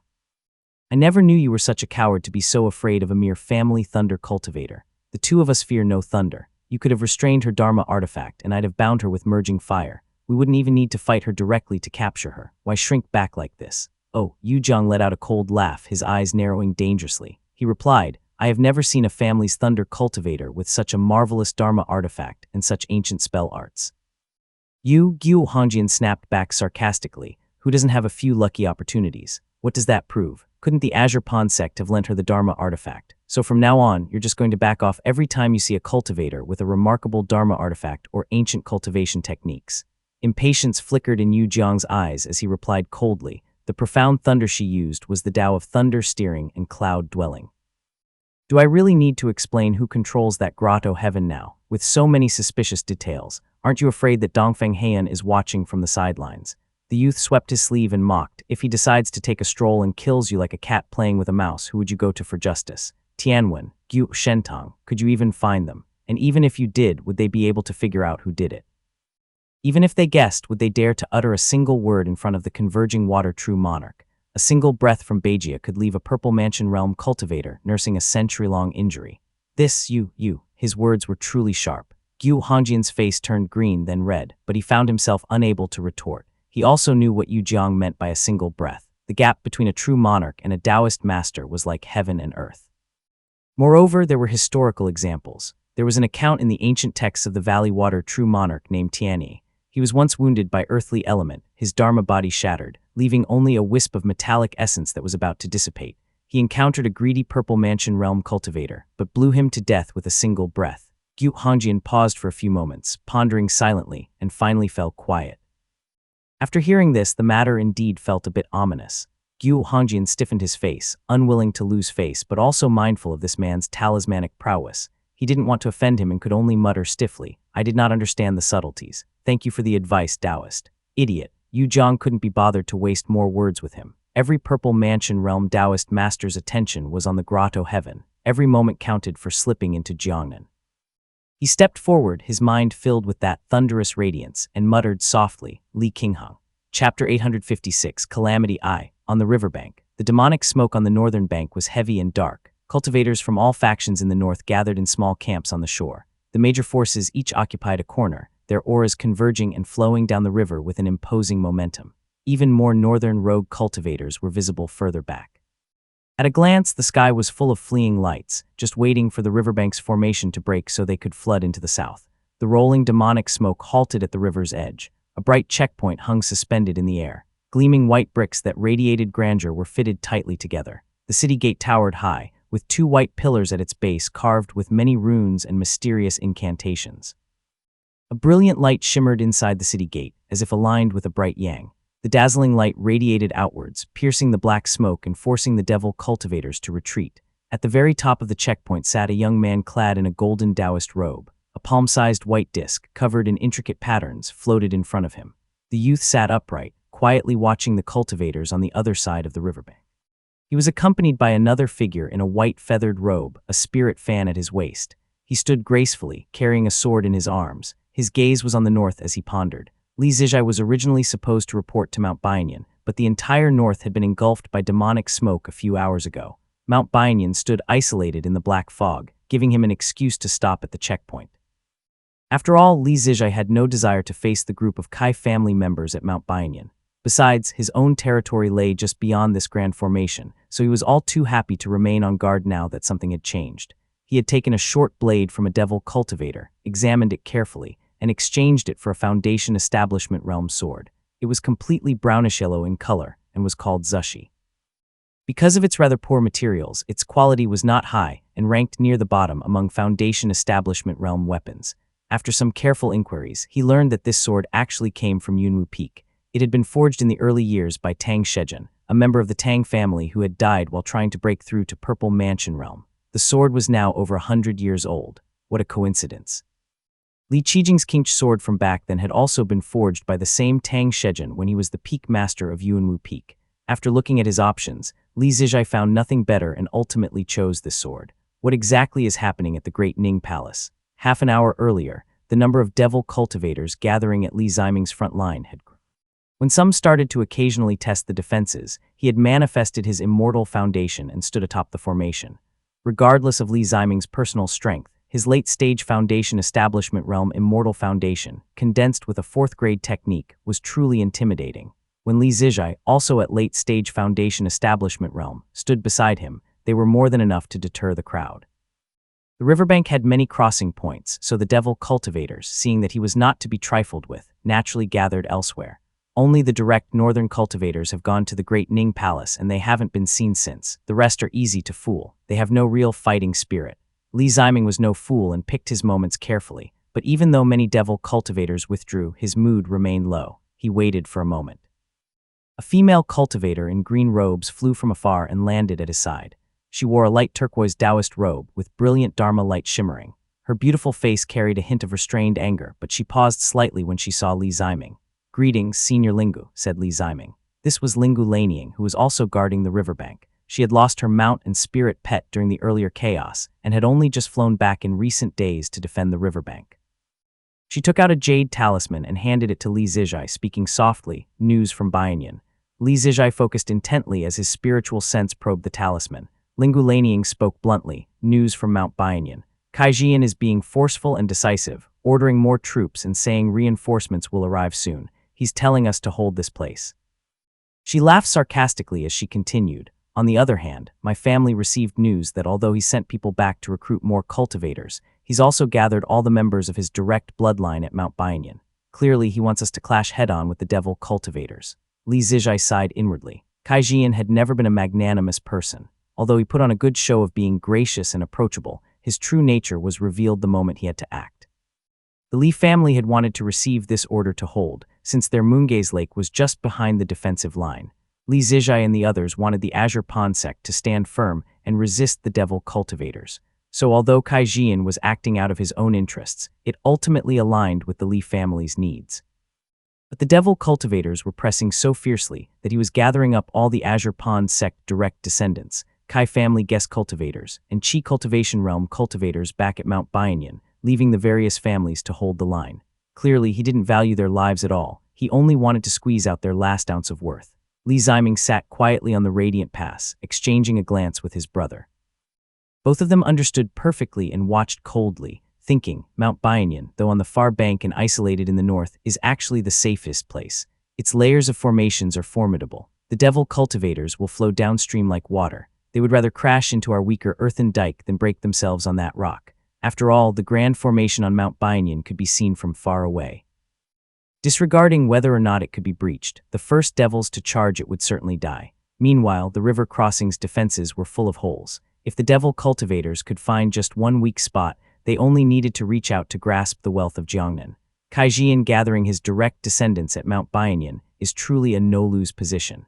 I never knew you were such a coward to be so afraid of a mere family thunder cultivator. The two of us fear no thunder. You could have restrained her Dharma artifact, and I'd have bound her with merging fire. We wouldn't even need to fight her directly to capture her. Why shrink back like this?" "Oh," Yu Jiang let out a cold laugh, his eyes narrowing dangerously. He replied, "I have never seen a family's thunder cultivator with such a marvelous Dharma artifact and such ancient spell arts." Yu Hongjian snapped back sarcastically. "Who doesn't have a few lucky opportunities? What does that prove? Couldn't the Azure Pond sect have lent her the Dharma artifact? So from now on, you're just going to back off every time you see a cultivator with a remarkable Dharma artifact or ancient cultivation techniques. Impatience flickered in Yu Jiang's eyes as he replied coldly. The profound thunder she used was the Tao of thunder steering and cloud dwelling. Do I really need to explain who controls that grotto heaven now, with so many suspicious details? Aren't you afraid that Dongfeng Heian is watching from the sidelines? The youth swept his sleeve and mocked. If he decides to take a stroll and kills you like a cat playing with a mouse, who would you go to for justice? Tianwen, Gu Shentong, could you even find them? And even if you did, would they be able to figure out who did it? Even if they guessed, would they dare to utter a single word in front of the converging water true monarch? A single breath from Beijia could leave a Purple Mansion realm cultivator nursing a century-long injury. This, you, his words were truly sharp. Gu Hongjian's face turned green, then red, but he found himself unable to retort. He also knew what Yu Jiang meant by a single breath. The gap between a true monarch and a Taoist master was like heaven and earth. Moreover, there were historical examples. There was an account in the ancient texts of the Valley Water true monarch named Tianyi. He was once wounded by earthly element, his Dharma body shattered, leaving only a wisp of metallic essence that was about to dissipate. He encountered a greedy Purple Mansion realm cultivator, but blew him to death with a single breath. Gu Hongjian paused for a few moments, pondering silently, and finally fell quiet. After hearing this, the matter indeed felt a bit ominous. Gu Hongjian stiffened his face, unwilling to lose face but also mindful of this man's talismanic prowess. He didn't want to offend him and could only mutter stiffly, "I did not understand the subtleties. Thank you for the advice, Taoist." Idiot. Yu Jiang couldn't be bothered to waste more words with him. Every Purple Mansion realm Taoist master's attention was on the grotto heaven. Every moment counted for slipping into Jiangnan. He stepped forward, his mind filled with that thunderous radiance, and muttered softly, "Li Qingheng." Chapter 856, Calamity I. On the riverbank. The demonic smoke on the northern bank was heavy and dark. Cultivators from all factions in the north gathered in small camps on the shore. The major forces each occupied a corner, their auras converging and flowing down the river with an imposing momentum. Even more northern rogue cultivators were visible further back. At a glance, the sky was full of fleeing lights, just waiting for the riverbank's formation to break so they could flood into the south. The rolling demonic smoke halted at the river's edge. A bright checkpoint hung suspended in the air. Gleaming white bricks that radiated grandeur were fitted tightly together. The city gate towered high, with 2 white pillars at its base carved with many runes and mysterious incantations. A brilliant light shimmered inside the city gate, as if aligned with a bright yang. The dazzling light radiated outwards, piercing the black smoke and forcing the devil cultivators to retreat. At the very top of the checkpoint sat a young man clad in a golden Taoist robe. A palm-sized white disc, covered in intricate patterns, floated in front of him. The youth sat upright, quietly watching the cultivators on the other side of the riverbank. He was accompanied by another figure in a white feathered robe, a spirit fan at his waist. He stood gracefully, carrying a sword in his arms. His gaze was on the north as he pondered. Li Zijai was originally supposed to report to Mount Baiyan, but the entire north had been engulfed by demonic smoke a few hours ago. Mount Baiyan stood isolated in the black fog, giving him an excuse to stop at the checkpoint. After all, Li Zijai had no desire to face the group of Kai family members at Mount Baiyan. Besides, his own territory lay just beyond this grand formation, so he was all too happy to remain on guard now that something had changed. He had taken a short blade from a devil cultivator, examined it carefully, and exchanged it for a Foundation Establishment realm sword. It was completely brownish-yellow in color and was called Zushi. Because of its rather poor materials, its quality was not high and ranked near the bottom among Foundation Establishment realm weapons. After some careful inquiries, he learned that this sword actually came from Yunwu Peak. It had been forged in the early years by Tang Shejun, a member of the Tang family who had died while trying to break through to Purple Mansion realm. The sword was now over 100 years old. What a coincidence. Li Qijing's Qingch sword from back then had also been forged by the same Tang Shejun when he was the peak master of Yunwu Peak. After looking at his options, Li Zijai found nothing better and ultimately chose this sword. What exactly is happening at the Great Ning Palace? Half an hour earlier, the number of devil cultivators gathering at Li Ziming's front line had grown. When some started to occasionally test the defenses, he had manifested his immortal foundation and stood atop the formation. Regardless of Li Ziming's personal strength, his late-stage Foundation Establishment realm Immortal Foundation, condensed with a 4th-grade technique, was truly intimidating. When Li Zijai, also at late-stage Foundation Establishment realm, stood beside him, they were more than enough to deter the crowd. The riverbank had many crossing points, so the devil cultivators, seeing that he was not to be trifled with, naturally gathered elsewhere. Only the direct northern cultivators have gone to the Great Ning Palace and they haven't been seen since. The rest are easy to fool. They have no real fighting spirit. Li Ziming was no fool and picked his moments carefully, but even though many devil cultivators withdrew, his mood remained low. He waited for a moment. A female cultivator in green robes flew from afar and landed at his side. She wore a light turquoise Taoist robe with brilliant Dharma light shimmering. Her beautiful face carried a hint of restrained anger, but she paused slightly when she saw Li Ziming. "Greetings, Senior Lingu," said Li Ziming. This was Lingu Lanying, who was also guarding the riverbank. She had lost her mount and spirit pet during the earlier chaos and had only just flown back in recent days to defend the riverbank. She took out a jade talisman and handed it to Li Zijai, speaking softly, "News from Bianyan." Li Zijai focused intently as his spiritual sense probed the talisman. Lingu Lanying spoke bluntly, "News from Mount Bianyan. Kaijian is being forceful and decisive, ordering more troops and saying reinforcements will arrive soon. He's telling us to hold this place." She laughed sarcastically as she continued. "On the other hand, my family received news that although he sent people back to recruit more cultivators, he's also gathered all the members of his direct bloodline at Mount Bianyan. Clearly, he wants us to clash head-on with the devil cultivators." Li Zijai sighed inwardly. Kaijian had never been a magnanimous person. Although he put on a good show of being gracious and approachable, his true nature was revealed the moment he had to act. The Li family had wanted to receive this order to hold, since their Moongaze Lake was just behind the defensive line. Li Zijai and the others wanted the Azure Pond sect to stand firm and resist the devil cultivators. So although Kaijian was acting out of his own interests, it ultimately aligned with the Li family's needs. But the devil cultivators were pressing so fiercely that he was gathering up all the Azure Pond sect direct descendants, Kai family guest cultivators, and Qi cultivation realm cultivators back at Mount Bianyan, leaving the various families to hold the line. Clearly, he didn't value their lives at all. He only wanted to squeeze out their last ounce of worth. Li Ziming sat quietly on the Radiant Pass, exchanging a glance with his brother. Both of them understood perfectly and watched coldly, thinking, Mount Bianyan, though on the far bank and isolated in the north, is actually the safest place. Its layers of formations are formidable. The devil cultivators will flow downstream like water. They would rather crash into our weaker earthen dike than break themselves on that rock. After all, the grand formation on Mount Bianyan could be seen from far away. Disregarding whether or not it could be breached, the first devils to charge it would certainly die. Meanwhile, the river crossing's defenses were full of holes. If the devil cultivators could find just one weak spot, they only needed to reach out to grasp the wealth of Jiangnan. Kaijian gathering his direct descendants at Mount Bianyan is truly a no-lose position.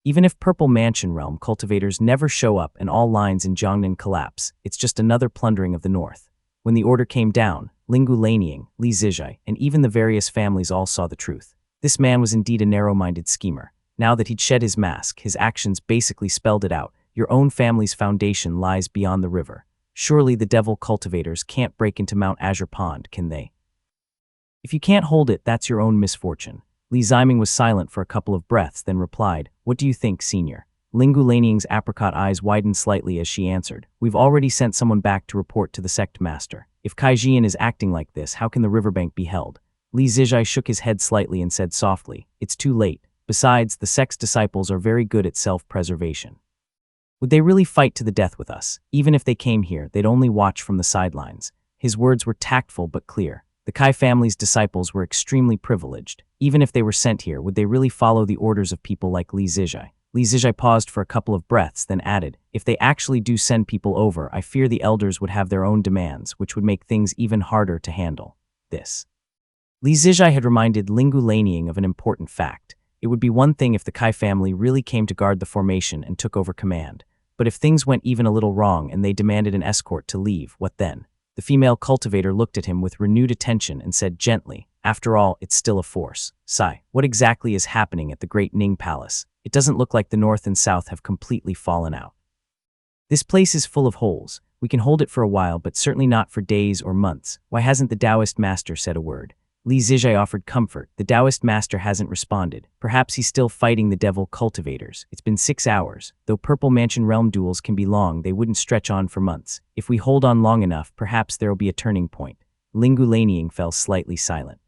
Even if Purple Mansion Realm cultivators never show up and all lines in Jiangnan collapse, it's just another plundering of the north. When the order came down, Lingu Lanying, Li Zijai, and even the various families all saw the truth. This man was indeed a narrow-minded schemer. Now that he'd shed his mask, his actions basically spelled it out. Your own family's foundation lies beyond the river. Surely the devil cultivators can't break into Mount Azure Pond, can they? If you can't hold it, that's your own misfortune. Li Ziming was silent for a couple of breaths, then replied, "What do you think, Senior?" Lingu Lanying's apricot eyes widened slightly as she answered, "We've already sent someone back to report to the sect master. If Kaijian is acting like this, how can the riverbank be held?" Li Zijai shook his head slightly and said softly, "It's too late. Besides, the sect's disciples are very good at self-preservation. Would they really fight to the death with us? Even if they came here, they'd only watch from the sidelines." His words were tactful but clear. The Kai family's disciples were extremely privileged. Even if they were sent here, would they really follow the orders of people like Li Zijai? Li Zijai paused for a couple of breaths, then added, "If they actually do send people over, I fear the elders would have their own demands, which would make things even harder to handle." This. Li Zijai had reminded Lingu Lanying of an important fact. It would be one thing if the Kai family really came to guard the formation and took over command. But if things went even a little wrong and they demanded an escort to leave, what then? The female cultivator looked at him with renewed attention and said gently, "After all, it's still a force. Sai, what exactly is happening at the Great Ning Palace? It doesn't look like the north and south have completely fallen out. This place is full of holes. We can hold it for a while, but certainly not for days or months. Why hasn't the Taoist master said a word?" Li Zijai offered comfort. The Taoist master hasn't responded. Perhaps he's still fighting the devil cultivators. It's been 6 hours. Though Purple Mansion realm duels can be long, they wouldn't stretch on for months. If we hold on long enough, perhaps there'll be a turning point. Lingu Lanying fell slightly silent.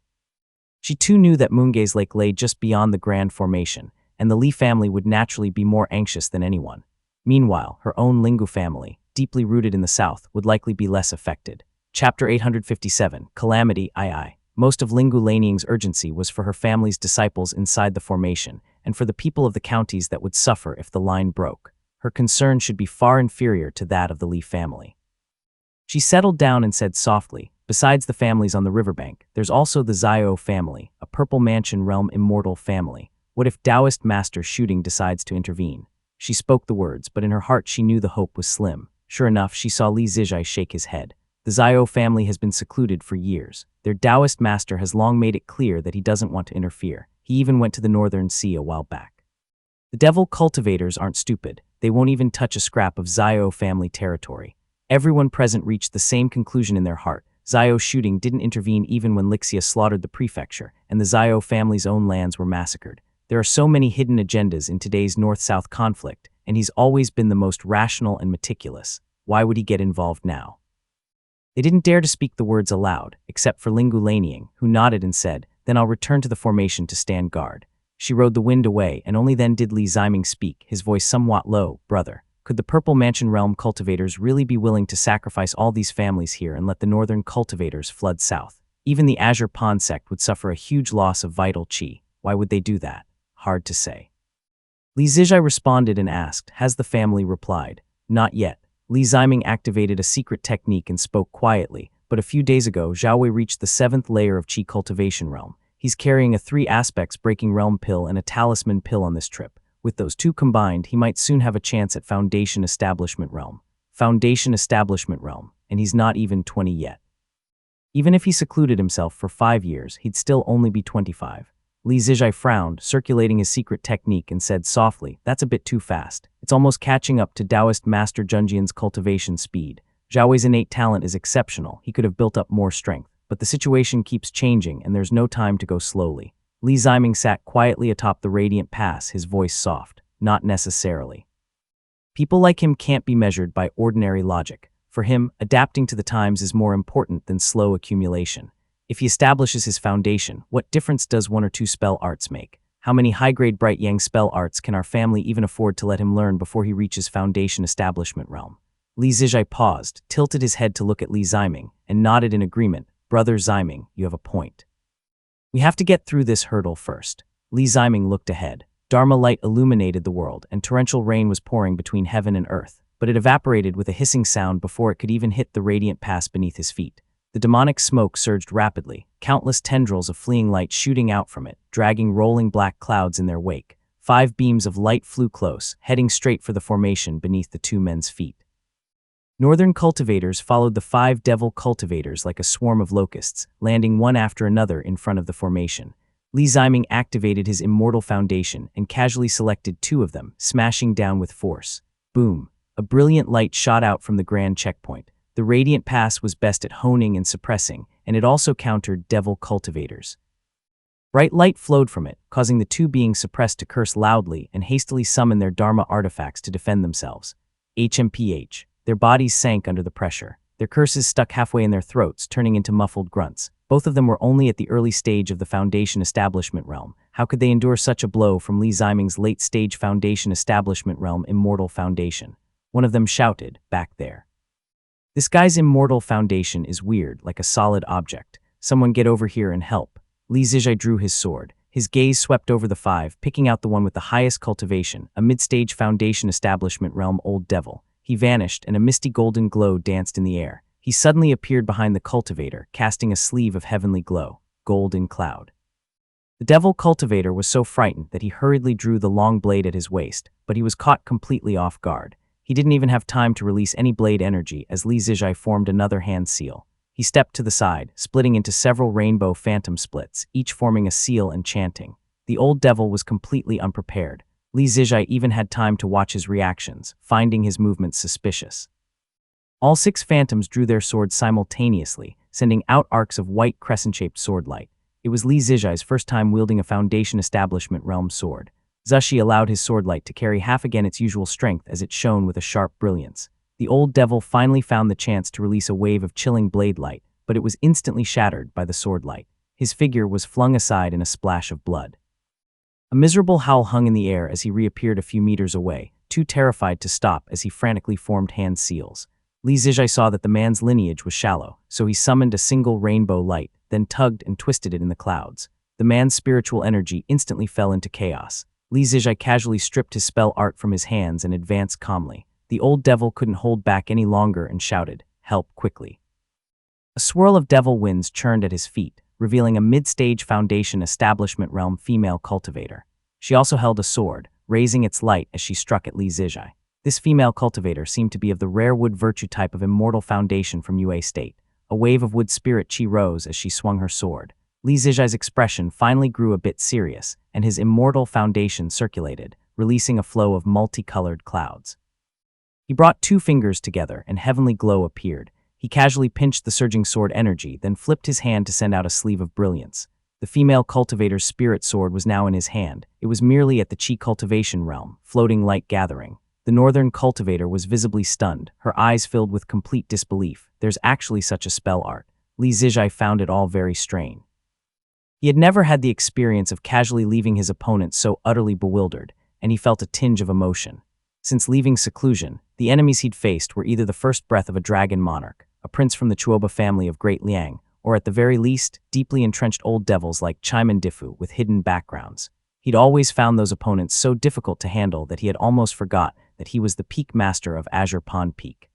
She too knew that Moongaze Lake lay just beyond the Grand Formation, and the Li family would naturally be more anxious than anyone. Meanwhile, her own Lingu family, deeply rooted in the south, would likely be less affected. Chapter 857, Calamity II. Most of Lingu Laning's urgency was for her family's disciples inside the formation, and for the people of the counties that would suffer if the line broke. Her concern should be far inferior to that of the Li family. She settled down and said softly, besides the families on the riverbank, there's also the Xiao family, a Purple Mansion Realm immortal family. What if Taoist Master Shooting decides to intervene? She spoke the words, but in her heart she knew the hope was slim. Sure enough, she saw Li Zijai shake his head. The Xiao family has been secluded for years. Their Taoist master has long made it clear that he doesn't want to interfere. He even went to the Northern Sea a while back. The devil cultivators aren't stupid. They won't even touch a scrap of Xiao family territory. Everyone present reached the same conclusion in their heart. Xiao Shooting didn't intervene even when Lixia slaughtered the prefecture, and the Xiao family's own lands were massacred. There are so many hidden agendas in today's North-South conflict, and he's always been the most rational and meticulous. Why would he get involved now? They didn't dare to speak the words aloud, except for Lingu Lanying, who nodded and said, "Then I'll return to the formation to stand guard." She rode the wind away, and only then did Li Ziming speak, his voice somewhat low. "Brother, could the Purple Mansion Realm cultivators really be willing to sacrifice all these families here and let the northern cultivators flood south? Even the Azure Pond sect would suffer a huge loss of vital qi. Why would they do that? Hard to say." Li Zijai responded and asked, "Has the family replied?" "Not yet." Li Ziming activated a secret technique and spoke quietly, but a few days ago, Zhao Wei reached the 7th layer of Qi cultivation realm. He's carrying a 3 aspects breaking realm pill and a talisman pill on this trip. With those two combined, he might soon have a chance at Foundation Establishment Realm. Foundation Establishment Realm, and he's not even 20 yet. Even if he secluded himself for 5 years, he'd still only be 25. Li Zijai frowned, circulating his secret technique, and said softly, "That's a bit too fast. It's almost catching up to Taoist Master Junjian's cultivation speed. Zhao Wei's innate talent is exceptional. He could have built up more strength. But the situation keeps changing, and there's no time to go slowly." Li Ziming sat quietly atop the Radiant Pass, his voice soft. "Not necessarily. People like him can't be measured by ordinary logic. For him, adapting to the times is more important than slow accumulation. If he establishes his foundation, what difference does 1 or 2 spell arts make? How many high-grade Bright Yang spell arts can our family even afford to let him learn before he reaches Foundation Establishment Realm?" Li Zijai paused, tilted his head to look at Li Ziming, and nodded in agreement. "Brother Ziming, you have a point. We have to get through this hurdle first." Li Ziming looked ahead. Dharma light illuminated the world, and torrential rain was pouring between heaven and earth, but it evaporated with a hissing sound before it could even hit the Radiant Pass beneath his feet. The demonic smoke surged rapidly, countless tendrils of fleeing light shooting out from it, dragging rolling black clouds in their wake. 5 beams of light flew close, heading straight for the formation beneath the 2 men's feet. Northern cultivators followed the 5 devil cultivators like a swarm of locusts, landing one after another in front of the formation. Li Ziming activated his immortal foundation and casually selected 2 of them, smashing down with force. Boom! A brilliant light shot out from the grand checkpoint. The Radiant Pass was best at honing and suppressing, and it also countered devil cultivators. Bright light flowed from it, causing the 2 being suppressed to curse loudly and hastily summon their Dharma artifacts to defend themselves. HMPH. Their bodies sank under the pressure. Their curses stuck halfway in their throats, turning into muffled grunts. Both of them were only at the early stage of the Foundation Establishment Realm. How could they endure such a blow from Li Ziming's late-stage Foundation Establishment Realm Immortal Foundation? One of them shouted, "Back there. This guy's Immortal Foundation is weird, like a solid object. Someone get over here and help." Li Zijai drew his sword. His gaze swept over the 5, picking out the one with the highest cultivation, a mid-stage Foundation Establishment Realm Old Devil. He vanished, and a misty golden glow danced in the air. He suddenly appeared behind the cultivator, casting a sleeve of heavenly glow, golden cloud. The devil cultivator was so frightened that he hurriedly drew the long blade at his waist, but he was caught completely off guard. He didn't even have time to release any blade energy as Li Zijai formed another hand seal. He stepped to the side, splitting into several rainbow phantom splits, each forming a seal and chanting. The old devil was completely unprepared. Li Zijai even had time to watch his reactions, finding his movements suspicious. All 6 phantoms drew their swords simultaneously, sending out arcs of white crescent-shaped sword light. It was Li Zijai's first time wielding a Foundation Establishment Realm sword. Zushi allowed his sword light to carry half again its usual strength as it shone with a sharp brilliance. The old devil finally found the chance to release a wave of chilling blade light, but it was instantly shattered by the sword light. His figure was flung aside in a splash of blood. A miserable howl hung in the air as he reappeared a few meters away, too terrified to stop as he frantically formed hand seals. Li Zijai saw that the man's lineage was shallow, so he summoned a single rainbow light, then tugged and twisted it in the clouds. The man's spiritual energy instantly fell into chaos. Li Zijai casually stripped his spell art from his hands and advanced calmly. The old devil couldn't hold back any longer and shouted, "Help, quickly." A swirl of devil winds churned at his feet, revealing a mid-stage Foundation Establishment Realm female cultivator. She also held a sword, raising its light as she struck at Li Zijai. This female cultivator seemed to be of the rare wood virtue type of immortal foundation from Yue State. A wave of wood spirit chi rose as she swung her sword. Li Zijai's expression finally grew a bit serious, and his immortal foundation circulated, releasing a flow of multicolored clouds. He brought two fingers together, and heavenly glow appeared. He casually pinched the surging sword energy, then flipped his hand to send out a sleeve of brilliance. The female cultivator's spirit sword was now in his hand. It was merely at the chi cultivation realm, floating light gathering. The northern cultivator was visibly stunned, her eyes filled with complete disbelief. There's actually such a spell art. Li Zijai found it all very strange. He had never had the experience of casually leaving his opponent so utterly bewildered, and he felt a tinge of emotion. Since leaving seclusion, the enemies he'd faced were either the first breath of a dragon monarch, a prince from the Chuoba family of Great Liang, or at the very least, deeply entrenched old devils like Chaiman Difu with hidden backgrounds. He'd always found those opponents so difficult to handle that he had almost forgot that he was the peak master of Azure Pond Peak.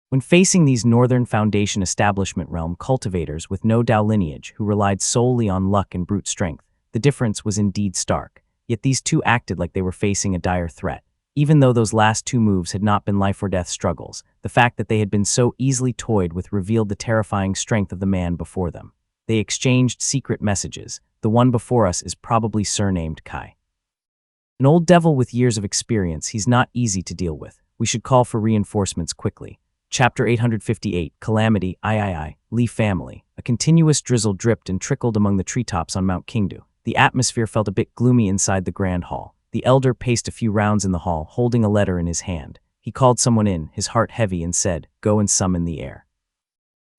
When facing these Northern Foundation Establishment Realm cultivators with no Dao lineage who relied solely on luck and brute strength, the difference was indeed stark. Yet these two acted like they were facing a dire threat. Even though those last two moves had not been life-or-death struggles, the fact that they had been so easily toyed with revealed the terrifying strength of the man before them. They exchanged secret messages. The one before us is probably surnamed Kai. An old devil with years of experience, he's not easy to deal with. We should call for reinforcements quickly. Chapter 858, Calamity, III, Li Family. A continuous drizzle dripped and trickled among the treetops on Mount Qingdu. The atmosphere felt a bit gloomy inside the grand hall. The elder paced a few rounds in the hall, holding a letter in his hand. He called someone in, his heart heavy, and said, "Go and summon the heir."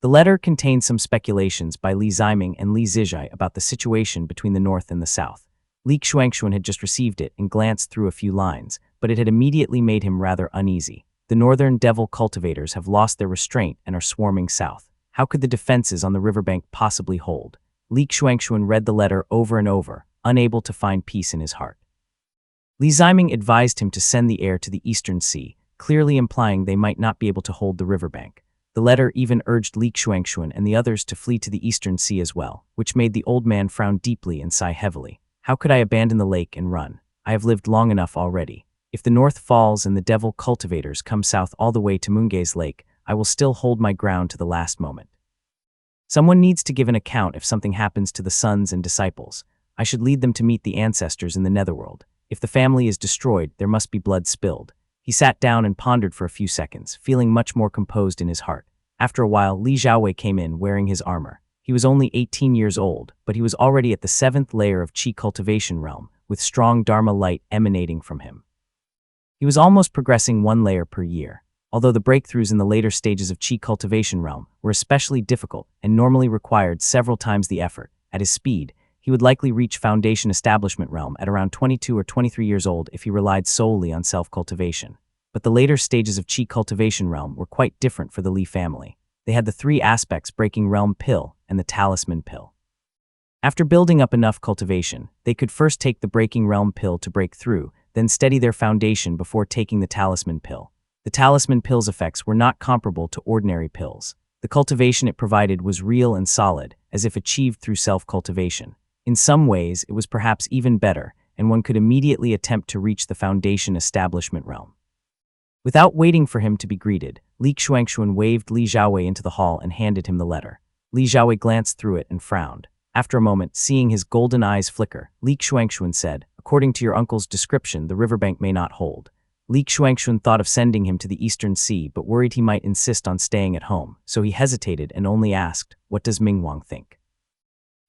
The letter contained some speculations by Li Ziming and Li Zijai about the situation between the north and the south. Li Xuanxuan had just received it and glanced through a few lines, but it had immediately made him rather uneasy. The northern devil cultivators have lost their restraint and are swarming south. How could the defenses on the riverbank possibly hold? Li Xuanxuan read the letter over and over, unable to find peace in his heart. Li Ziming advised him to send the heir to the Eastern Sea, clearly implying they might not be able to hold the riverbank. The letter even urged Li Xuanxuan and the others to flee to the Eastern Sea as well, which made the old man frown deeply and sigh heavily. How could I abandon the lake and run? I have lived long enough already. If the north falls and the devil cultivators come south all the way to Munge's lake, I will still hold my ground to the last moment. Someone needs to give an account if something happens to the sons and disciples. I should lead them to meet the ancestors in the netherworld. If the family is destroyed, there must be blood spilled. He sat down and pondered for a few seconds, feeling much more composed in his heart. After a while, Li Xiaowei came in wearing his armor. He was only 18 years old, but he was already at the 7th layer of Qi cultivation realm, with strong Dharma light emanating from him. He was almost progressing 1 layer per year. Although the breakthroughs in the later stages of Qi cultivation realm were especially difficult and normally required several times the effort, at his speed, he would likely reach Foundation Establishment realm at around 22 or 23 years old if he relied solely on self-cultivation. But the later stages of Qi cultivation realm were quite different for the Li family. They had the 3 aspects breaking realm pill and the talisman pill. After building up enough cultivation, they could first take the breaking realm pill to break through, then steady their foundation before taking the talisman pill. The talisman pill's effects were not comparable to ordinary pills. The cultivation it provided was real and solid, as if achieved through self-cultivation. In some ways, it was perhaps even better, and one could immediately attempt to reach the Foundation Establishment realm. Without waiting for him to be greeted, Li Xuanxuan waved Li Xiaowei into the hall and handed him the letter. Li Xiaowei glanced through it and frowned. After a moment, seeing his golden eyes flicker, Li Xuanxuan said, "According to your uncle's description, the riverbank may not hold." Li Xuanxuan thought of sending him to the Eastern Sea, but worried he might insist on staying at home, so he hesitated and only asked, "What does Mingwang think?"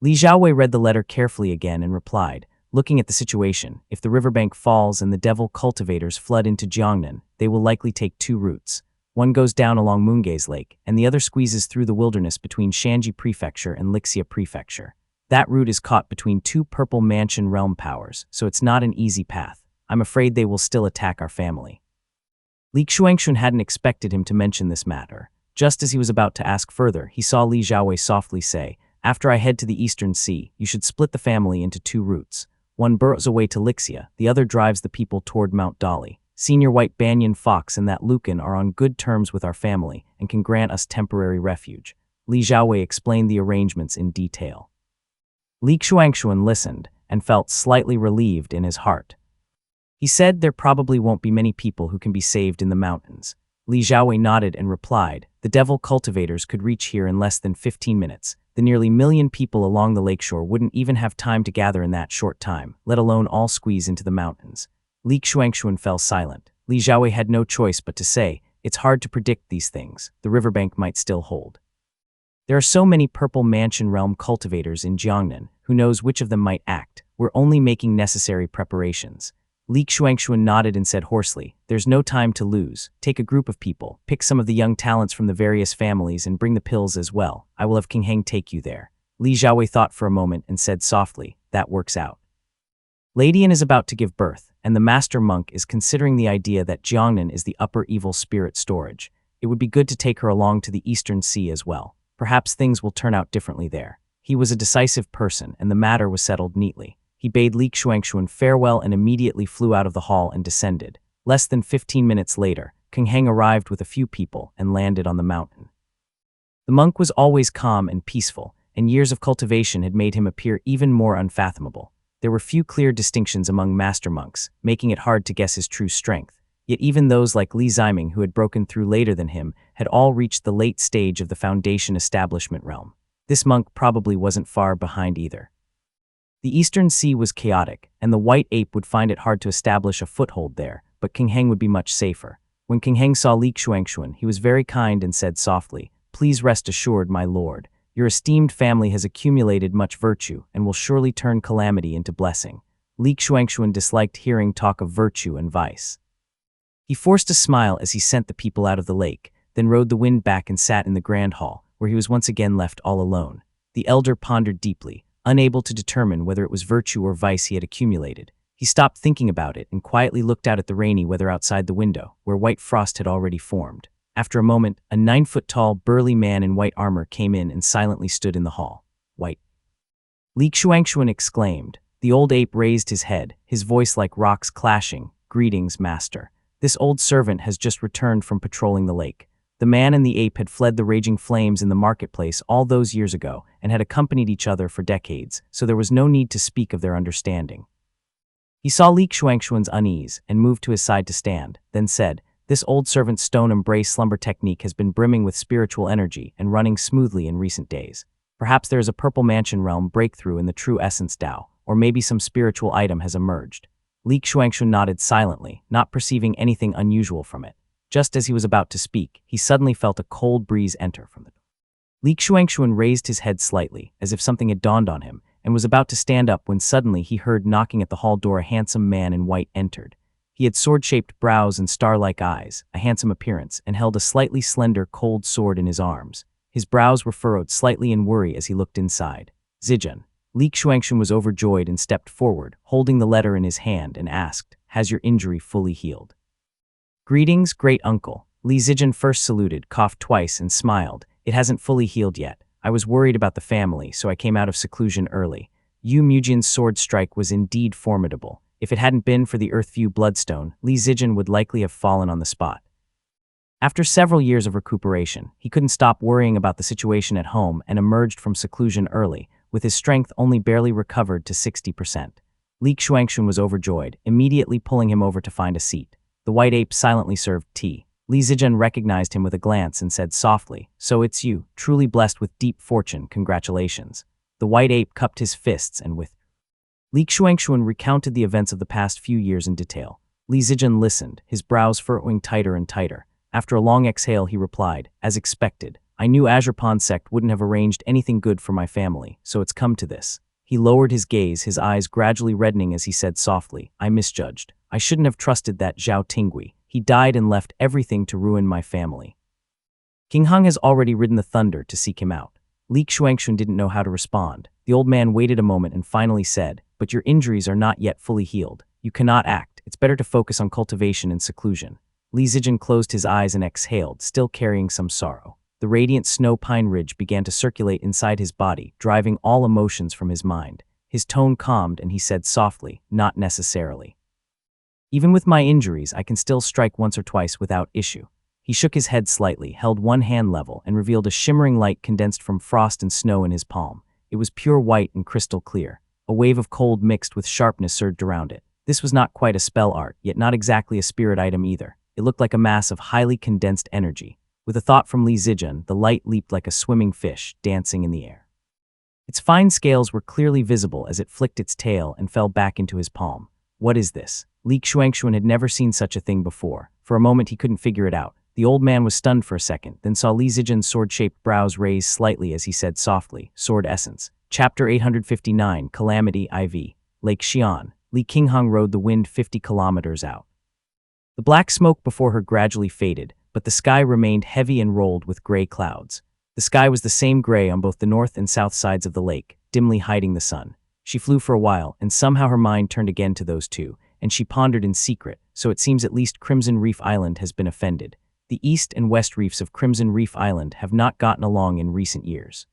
Li Xiaowei read the letter carefully again and replied, "Looking at the situation, if the riverbank falls and the devil cultivators flood into Jiangnan, they will likely take 2 routes. One goes down along Munge's lake, and the other squeezes through the wilderness between Shanji Prefecture and Lixia Prefecture. That route is caught between 2 purple mansion realm powers, so it's not an easy path. I'm afraid they will still attack our family." Li Xuanxuan hadn't expected him to mention this matter. Just as he was about to ask further, he saw Li Xiaowei softly say, After I head to the Eastern Sea, you should split the family into two routes. One burrows away to Lixia, the other drives the people toward Mount Dali. Senior White Banyan Fox and that Lucan are on good terms with our family and can grant us temporary refuge. Li Xiaowei explained the arrangements in detail. Li Xuanxuan listened and felt slightly relieved in his heart. He said there probably won't be many people who can be saved in the mountains. Li Xiaowei nodded and replied, the devil cultivators could reach here in less than 15 minutes. The nearly million people along the lakeshore wouldn't even have time to gather in that short time, let alone all squeeze into the mountains. Li Xuanxuan fell silent. Li Xiaowei had no choice but to say, it's hard to predict these things. The riverbank might still hold. There are so many Purple Mansion Realm cultivators in Jiangnan, who knows which of them might act. We're only making necessary preparations. Li Xuanxuan nodded and said hoarsely, there's no time to lose. Take a group of people, pick some of the young talents from the various families and bring the pills as well. I will have King Heng take you there. Li Xiaowei thought for a moment and said softly, that works out. Lady An is about to give birth, and the master monk is considering the idea that Jiangnan is the upper evil spirit storage. It would be good to take her along to the Eastern Sea as well. Perhaps things will turn out differently there. He was a decisive person, and the matter was settled neatly. He bade Li Xuanxuan farewell and immediately flew out of the hall and descended. Less than 15 minutes later, King Heng arrived with a few people and landed on the mountain. The monk was always calm and peaceful, and years of cultivation had made him appear even more unfathomable. There were few clear distinctions among master monks, making it hard to guess his true strength. Yet even those like Li Ziming, who had broken through later than him, had all reached the late stage of the Foundation establishment realm. This monk probably wasn't far behind either. The Eastern Sea was chaotic, and the White Ape would find it hard to establish a foothold there, but King Heng would be much safer. When King Heng saw Li Xuanxuan, he was very kind and said softly, please rest assured, my lord. Your esteemed family has accumulated much virtue and will surely turn calamity into blessing. Li Xuanxuan disliked hearing talk of virtue and vice. He forced a smile as he sent the people out of the lake, then rode the wind back and sat in the grand hall, where he was once again left all alone. The elder pondered deeply, unable to determine whether it was virtue or vice he had accumulated. He stopped thinking about it and quietly looked out at the rainy weather outside the window, where white frost had already formed. After a moment, a 9-foot-tall, burly man in white armor came in and silently stood in the hall. White. Li Xuanxuan exclaimed. The old ape raised his head, his voice like rocks clashing. Greetings, master. This old servant has just returned from patrolling the lake. The man and the ape had fled the raging flames in the marketplace all those years ago and had accompanied each other for decades, so there was no need to speak of their understanding. He saw Li Xuanxuan's unease and moved to his side to stand, then said, this old servant's stone embrace slumber technique has been brimming with spiritual energy and running smoothly in recent days. Perhaps there is a Purple Mansion realm breakthrough in the true essence Tao, or maybe some spiritual item has emerged. Li Xuanxuan nodded silently, not perceiving anything unusual from it. Just as he was about to speak, he suddenly felt a cold breeze enter from the door. Li Xuanxuan raised his head slightly, as if something had dawned on him, and was about to stand up when suddenly he heard knocking at the hall door. A handsome man in white entered. He had sword-shaped brows and star-like eyes, a handsome appearance, and held a slightly slender, cold sword in his arms. His brows were furrowed slightly in worry as he looked inside. Zijun. Li Xuanxuan was overjoyed and stepped forward, holding the letter in his hand, and asked, has your injury fully healed? Greetings, great uncle. Li Zijun first saluted, coughed twice, and smiled. It hasn't fully healed yet. I was worried about the family, so I came out of seclusion early. Yu Mujian's sword strike was indeed formidable. If it hadn't been for the Earthview Bloodstone, Li Zijun would likely have fallen on the spot. After several years of recuperation, he couldn't stop worrying about the situation at home and emerged from seclusion early, with his strength only barely recovered to 60%. Li Xuanxuan was overjoyed, immediately pulling him over to find a seat. The white ape silently served tea. Li Zijun recognized him with a glance and said softly, so it's you, truly blessed with deep fortune, congratulations. The white ape cupped his fists and with Li Xuanxuan recounted the events of the past few years in detail. Li Zijun listened, his brows furrowing tighter and tighter. After a long exhale, he replied, as expected, I knew Azurpan sect wouldn't have arranged anything good for my family, so it's come to this. He lowered his gaze, his eyes gradually reddening as he said softly, I misjudged. I shouldn't have trusted that Zhao Tingui. He died and left everything to ruin my family. King Heng has already ridden the thunder to seek him out. Li Xuanxuan didn't know how to respond. The old man waited a moment and finally said, but your injuries are not yet fully healed. You cannot act. It's better to focus on cultivation and seclusion. Li Zijun closed his eyes and exhaled, still carrying some sorrow. The radiant snow pine ridge began to circulate inside his body, driving all emotions from his mind. His tone calmed and he said softly, "Not necessarily. Even with my injuries, I can still strike once or twice without issue." He shook his head slightly, held one hand level, and revealed a shimmering light condensed from frost and snow in his palm. It was pure white and crystal clear. A wave of cold mixed with sharpness surged around it. This was not quite a spell art, yet not exactly a spirit item either. It looked like a mass of highly condensed energy. With a thought from Li Zijian, the light leaped like a swimming fish, dancing in the air. Its fine scales were clearly visible as it flicked its tail and fell back into his palm. What is this? Li Xuanxuan had never seen such a thing before. For a moment he couldn't figure it out. The old man was stunned for a second, then saw Li Zijian's sword-shaped brows raise slightly as he said softly, "Sword Essence." Chapter 859, Calamity IV. Lake Xi'an. Li Qinghong rode the wind 50 kilometers out. The black smoke before her gradually faded, but the sky remained heavy and rolled with gray clouds. The sky was the same gray on both the north and south sides of the lake, dimly hiding the sun. She flew for a while, and somehow her mind turned again to those two, and she pondered in secret, so it seems at least Crimson Reef Island has been offended. The east and west reefs of Crimson Reef Island have not gotten along in recent years.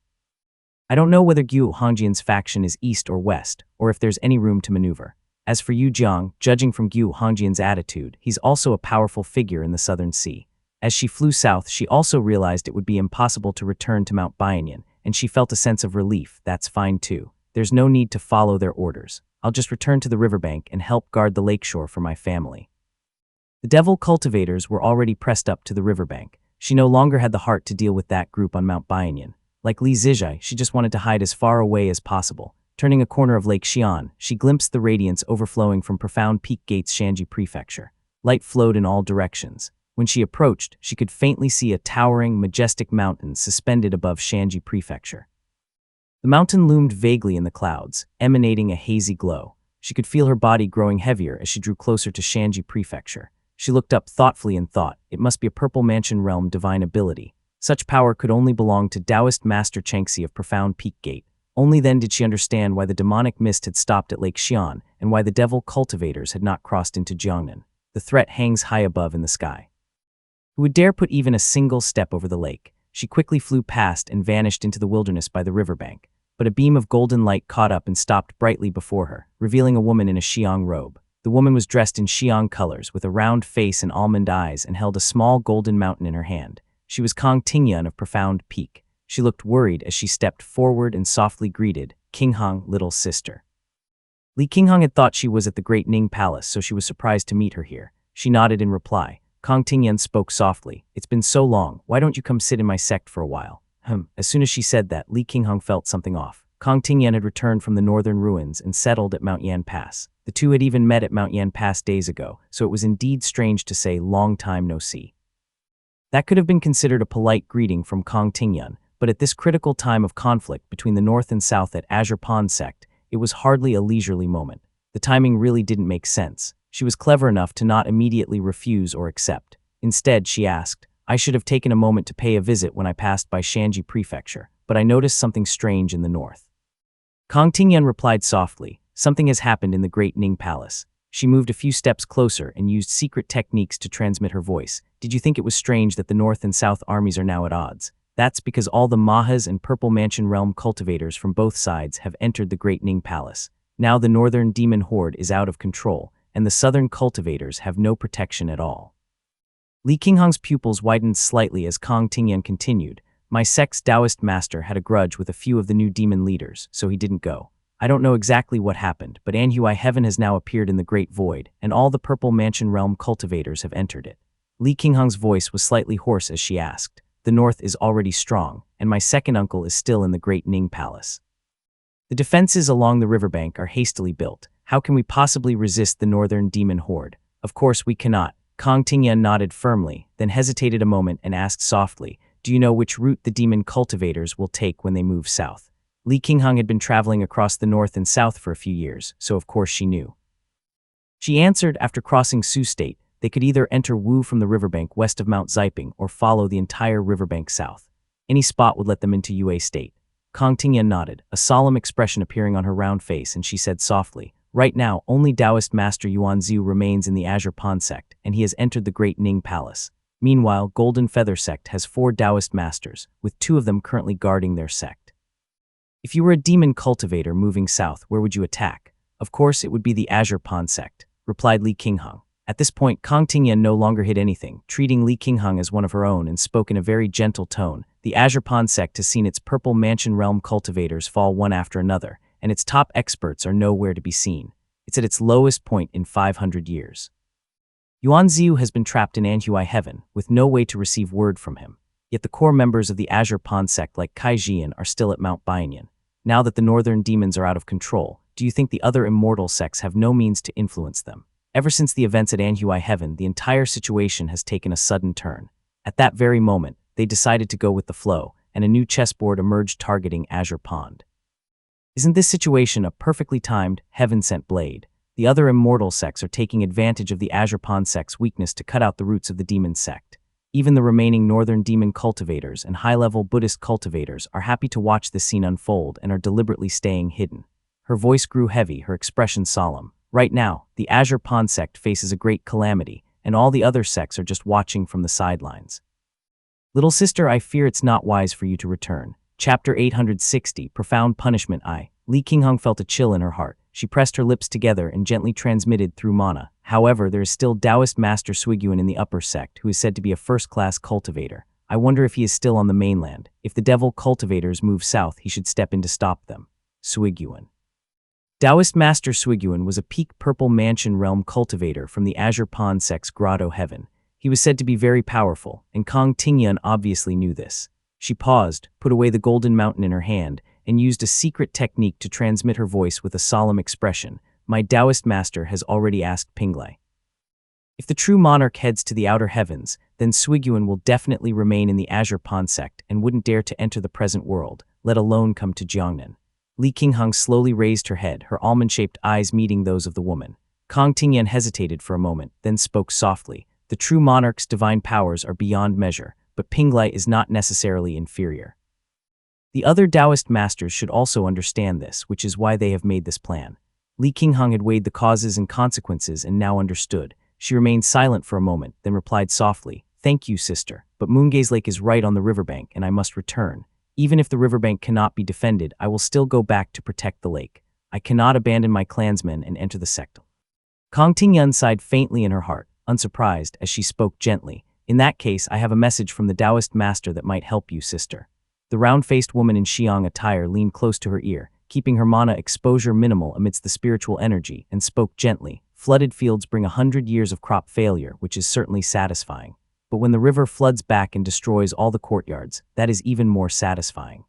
I don't know whether Guo Hongjian's faction is east or west, or if there's any room to maneuver. As for Yu Jiang, judging from Guo Hongjian's attitude, he's also a powerful figure in the Southern Sea. As she flew south, she also realized it would be impossible to return to Mount Bianyan, and she felt a sense of relief. That's fine too. There's no need to follow their orders. I'll just return to the riverbank and help guard the lakeshore for my family. The devil cultivators were already pressed up to the riverbank. She no longer had the heart to deal with that group on Mount Bianyan. Like Li Zijai, she just wanted to hide as far away as possible. Turning a corner of Lake Xi'an, she glimpsed the radiance overflowing from Profound Peak Gates Shanji Prefecture. Light flowed in all directions. When she approached, she could faintly see a towering, majestic mountain suspended above Shanji Prefecture. The mountain loomed vaguely in the clouds, emanating a hazy glow. She could feel her body growing heavier as she drew closer to Shanji Prefecture. She looked up thoughtfully and thought, it must be a Purple Mansion Realm divine ability. Such power could only belong to Taoist Master Chengxi of Profound Peak Gate. Only then did she understand why the demonic mist had stopped at Lake Xi'an and why the devil cultivators had not crossed into Jiangnan. The threat hangs high above in the sky. Who would dare put even a single step over the lake? She quickly flew past and vanished into the wilderness by the riverbank. But a beam of golden light caught up and stopped brightly before her, revealing a woman in a Xiang robe. The woman was dressed in Xiang colors, with a round face and almond eyes, and held a small golden mountain in her hand. She was Kong Tingyan of Profound Peak. She looked worried as she stepped forward and softly greeted, "Qinghong, little sister." Li Qinghong had thought she was at the Great Ning Palace, so she was surprised to meet her here. She nodded in reply. Kong Tingyan spoke softly. "It's been so long, why don't you come sit in my sect for a while?" As soon as she said that, Li Qinghong felt something off. Kong Tingyan had returned from the northern ruins and settled at Mount Yan Pass. The two had even met at Mount Yan Pass days ago, so it was indeed strange to say long time no see. That could have been considered a polite greeting from Kong Tingyan, but at this critical time of conflict between the north and south at Azure Pond sect, it was hardly a leisurely moment. The timing really didn't make sense. She was clever enough to not immediately refuse or accept. Instead, she asked, "I should have taken a moment to pay a visit when I passed by Shanji Prefecture, but I noticed something strange in the north." Kong Tingyan replied softly, "Something has happened in the Great Ning Palace." She moved a few steps closer and used secret techniques to transmit her voice. "Did you think it was strange that the north and south armies are now at odds? That's because all the Mahas and Purple Mansion Realm cultivators from both sides have entered the Great Ning Palace. Now the northern demon horde is out of control, and the southern cultivators have no protection at all." Li Qinghong's pupils widened slightly as Kong Tingyan continued, "My sect's Taoist master had a grudge with a few of the new demon leaders, so he didn't go. I don't know exactly what happened, but Anhui Heaven has now appeared in the Great Void, and all the Purple Mansion Realm cultivators have entered it." Li Qinghong's voice was slightly hoarse as she asked, "The north is already strong, and my second uncle is still in the Great Ning Palace. The defenses along the riverbank are hastily built. How can we possibly resist the northern demon horde? Of course we cannot." Kong Tingyan nodded firmly, then hesitated a moment and asked softly, "Do you know which route the demon cultivators will take when they move south?" Li Qinghong had been traveling across the north and south for a few years, so of course she knew. She answered, after crossing Sioux State, they could either enter Wu from the riverbank west of Mount Ziping or follow the entire riverbank south. Any spot would let them into Yue State. Kong Tingyan nodded, a solemn expression appearing on her round face, and she said softly, "Right now, only Taoist Master Yuan Ziu remains in the Azure Pond sect, and he has entered the Great Ning Palace. Meanwhile, Golden Feather Sect has 4 Taoist masters, with 2 of them currently guarding their sect. If you were a demon cultivator moving south, where would you attack? Of course, it would be the Azure Pond Sect, replied Li Qingheng. At this point, Kang Tingyan no longer hid anything, treating Li Qingheng as one of her own and spoke in a very gentle tone. The Azure Pond Sect has seen its Purple Mansion Realm cultivators fall one after another, and its top experts are nowhere to be seen. It's at its lowest point in 500 years. Yuan Ziyu has been trapped in Anhui Heaven, with no way to receive word from him. Yet the core members of the Azure Pond Sect like Kai Jian are still at Mount Bianyan. Now that the northern demons are out of control, do you think the other immortal sects have no means to influence them? Ever since the events at Anhui Heaven, the entire situation has taken a sudden turn. At that very moment, they decided to go with the flow, and a new chessboard emerged targeting Azure Pond. Isn't this situation a perfectly timed, heaven-sent blade? The other immortal sects are taking advantage of the Azure Pond sect's weakness to cut out the roots of the demon sect. Even the remaining northern demon cultivators and high-level Buddhist cultivators are happy to watch this scene unfold and are deliberately staying hidden. Her voice grew heavy, her expression solemn. Right now, the Azure Pond sect faces a great calamity, and all the other sects are just watching from the sidelines. Little sister, I fear it's not wise for you to return. Chapter 860, Profound Punishment. Li Qingheng felt a chill in her heart. She pressed her lips together and gently transmitted through mana. However, there is still Taoist Master Suiguan in the upper sect, who is said to be a first-class cultivator. I wonder if he is still on the mainland. If the devil cultivators move south, he should step in to stop them. Suiguan. Taoist Master Suiguan was a peak Purple Mansion Realm cultivator from the Azure Pond sect's Grotto Heaven. He was said to be very powerful, and Kang Tingyan obviously knew this. She paused, put away the golden mountain in her hand, and used a secret technique to transmit her voice with a solemn expression. My Taoist master has already asked Pinglai. If the true monarch heads to the outer heavens, then Suiguan will definitely remain in the Azure Pond sect and wouldn't dare to enter the present world, let alone come to Jiangnan. Li Qingheng slowly raised her head, her almond-shaped eyes meeting those of the woman. Kang Tingyan hesitated for a moment, then spoke softly. The true monarch's divine powers are beyond measure, but Pinglai is not necessarily inferior. The other Taoist masters should also understand this, which is why they have made this plan. Li Qingheng had weighed the causes and consequences and now understood. She remained silent for a moment, then replied softly, Thank you, sister, but Moongaze Lake is right on the riverbank and I must return. Even if the riverbank cannot be defended, I will still go back to protect the lake. I cannot abandon my clansmen and enter the sect. Kang Tingyan sighed faintly in her heart, unsurprised, as she spoke gently. In that case, I have a message from the Taoist master that might help you, sister. The round-faced woman in Xiang attire leaned close to her ear, keeping her mana exposure minimal amidst the spiritual energy, and spoke gently. Flooded fields bring 100 years of crop failure, which is certainly satisfying. But when the river floods back and destroys all the courtyards, that is even more satisfying.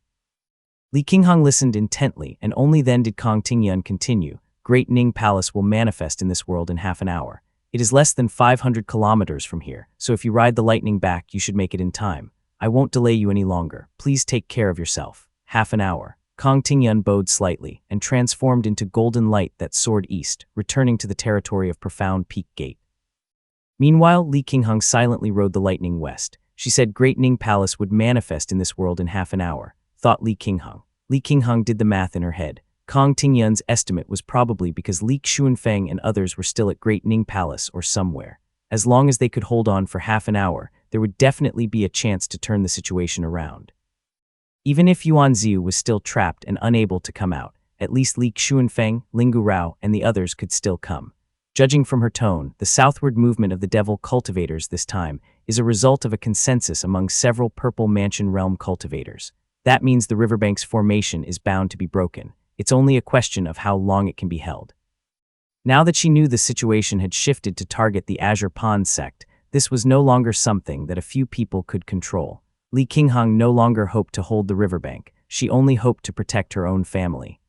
Li Qingheng listened intently, and only then did Kang Tingyan continue. Great Ning Palace will manifest in this world in half an hour. It is less than 500 kilometers from here, so if you ride the lightning back, you should make it in time. I won't delay you any longer. Please take care of yourself. Half an hour. Kang Tingyan bowed slightly, and transformed into golden light that soared east, returning to the territory of Profound Peak Gate. Meanwhile, Li Qingheng silently rode the lightning west. She said Great Ning Palace would manifest in this world in half an hour, thought Li Qingheng. Li Qingheng did the math in her head. Kang Tingyan's estimate was probably because Li Xunfeng and others were still at Great Ning Palace or somewhere. As long as they could hold on for half an hour, there would definitely be a chance to turn the situation around. Even if Yuan Ziyu was still trapped and unable to come out, at least Li Xunfeng, Lingu Rao, and the others could still come. Judging from her tone, the southward movement of the devil cultivators this time is a result of a consensus among several Purple Mansion Realm cultivators. That means the riverbank's formation is bound to be broken. It's only a question of how long it can be held. Now that she knew the situation had shifted to target the Azure Pond sect, this was no longer something that a few people could control. Li Qingheng no longer hoped to hold the riverbank. She only hoped to protect her own family.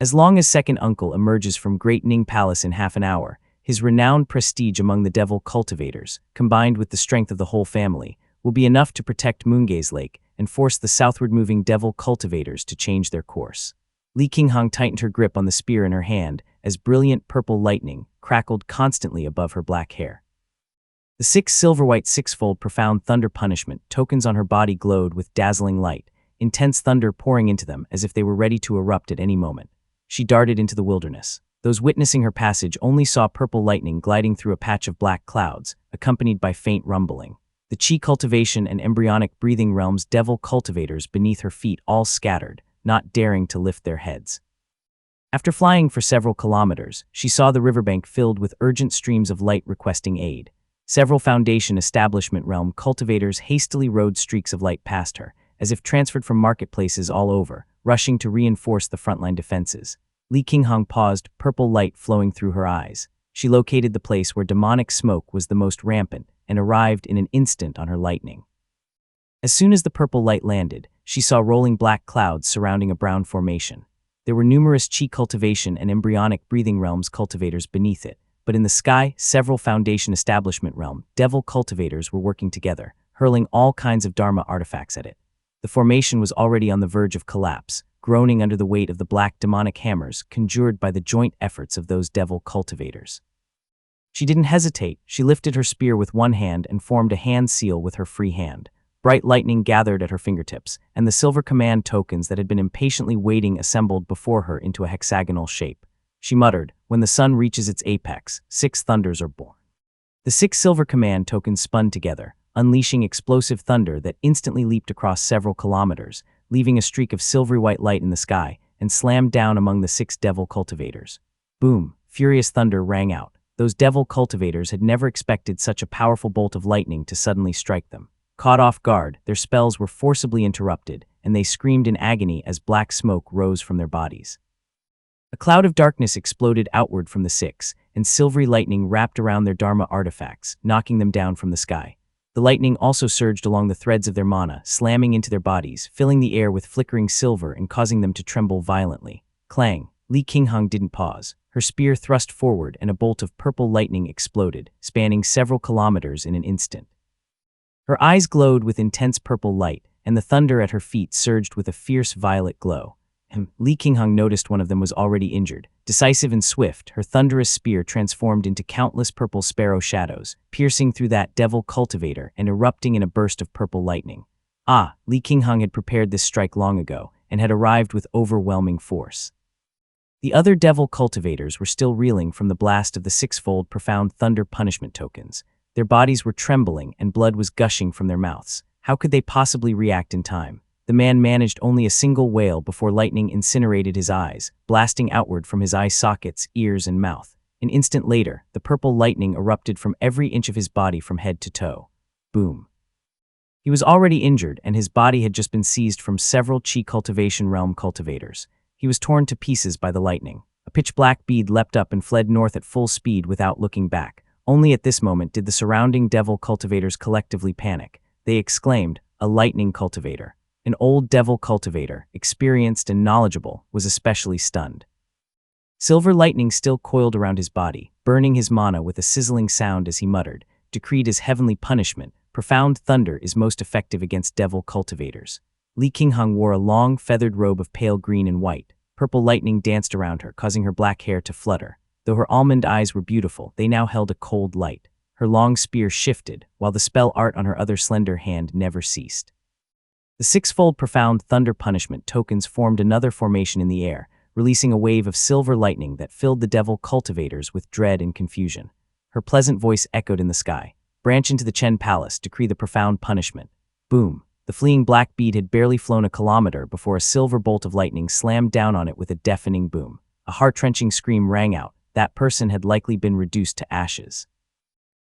As long as Second Uncle emerges from Great Ning Palace in half an hour, his renowned prestige among the devil cultivators, combined with the strength of the whole family, will be enough to protect Moongaze Lake and force the southward-moving devil cultivators to change their course. Li Qingheng tightened her grip on the spear in her hand as brilliant purple lightning crackled constantly above her black hair. The 6 silver-white six-fold profound thunder punishment tokens on her body glowed with dazzling light, intense thunder pouring into them as if they were ready to erupt at any moment. She darted into the wilderness. Those witnessing her passage only saw purple lightning gliding through a patch of black clouds, accompanied by faint rumbling. The Chi cultivation and embryonic breathing realms devil cultivators beneath her feet all scattered, not daring to lift their heads. After flying for several kilometers, she saw the riverbank filled with urgent streams of light requesting aid. Several Foundation establishment realm cultivators hastily rode streaks of light past her, as if transferred from marketplaces all over, rushing to reinforce the frontline defenses. Li Qinghong paused, purple light flowing through her eyes. She located the place where demonic smoke was the most rampant and arrived in an instant on her lightning. As soon as the purple light landed, she saw rolling black clouds surrounding a brown formation. There were numerous Chi cultivation and embryonic breathing realms cultivators beneath it, but in the sky, several Foundation establishment realm devil cultivators were working together, hurling all kinds of Dharma artifacts at it. The formation was already on the verge of collapse, groaning under the weight of the black demonic hammers conjured by the joint efforts of those devil cultivators. She didn't hesitate. She lifted her spear with one hand and formed a hand seal with her free hand. Bright lightning gathered at her fingertips, and the silver command tokens that had been impatiently waiting assembled before her into a hexagonal shape. She muttered, "When the sun reaches its apex, 6 thunders are born." The 6 silver command tokens spun together, unleashing explosive thunder that instantly leaped across several kilometers, leaving a streak of silvery white light in the sky, and slammed down among the 6 devil cultivators. Boom! Furious thunder rang out. Those devil cultivators had never expected such a powerful bolt of lightning to suddenly strike them. Caught off guard, their spells were forcibly interrupted, and they screamed in agony as black smoke rose from their bodies. A cloud of darkness exploded outward from the 6, and silvery lightning wrapped around their Dharma artifacts, knocking them down from the sky. The lightning also surged along the threads of their mana, slamming into their bodies, filling the air with flickering silver and causing them to tremble violently. Clang! Li Qinghong didn't pause. Her spear thrust forward and a bolt of purple lightning exploded, spanning several kilometers in an instant. Her eyes glowed with intense purple light, and the thunder at her feet surged with a fierce violet glow. Li Qinghong noticed one of them was already injured. Decisive and swift, her thunderous spear transformed into countless purple sparrow shadows, piercing through that devil cultivator and erupting in a burst of purple lightning. Li Qinghong had prepared this strike long ago, and had arrived with overwhelming force. The other devil cultivators were still reeling from the blast of the 6-fold profound thunder punishment tokens. Their bodies were trembling and blood was gushing from their mouths. How could they possibly react in time? The man managed only a single wail before lightning incinerated his eyes, blasting outward from his eye sockets, ears, and mouth. An instant later, the purple lightning erupted from every inch of his body from head to toe. Boom. He was already injured, and his body had just been seized from several Chi cultivation realm cultivators. He was torn to pieces by the lightning. A pitch-black bead leapt up and fled north at full speed without looking back. Only at this moment did the surrounding devil cultivators collectively panic. They exclaimed, "A lightning cultivator." An old devil cultivator, experienced and knowledgeable, was especially stunned. Silver lightning still coiled around his body, burning his mana with a sizzling sound as he muttered, decreed as heavenly punishment, "Profound thunder is most effective against devil cultivators." Li Qinghong wore a long, feathered robe of pale green and white. Purple lightning danced around her, causing her black hair to flutter. Though her almond eyes were beautiful, they now held a cold light. Her long spear shifted, while the spell art on her other slender hand never ceased. The 6-fold profound thunder punishment tokens formed another formation in the air, releasing a wave of silver lightning that filled the devil cultivators with dread and confusion. Her pleasant voice echoed in the sky. "Branch into the Chen Palace, decree the profound punishment." Boom! The fleeing black bead had barely flown a kilometer before a silver bolt of lightning slammed down on it with a deafening boom. A heart-wrenching scream rang out. That person had likely been reduced to ashes.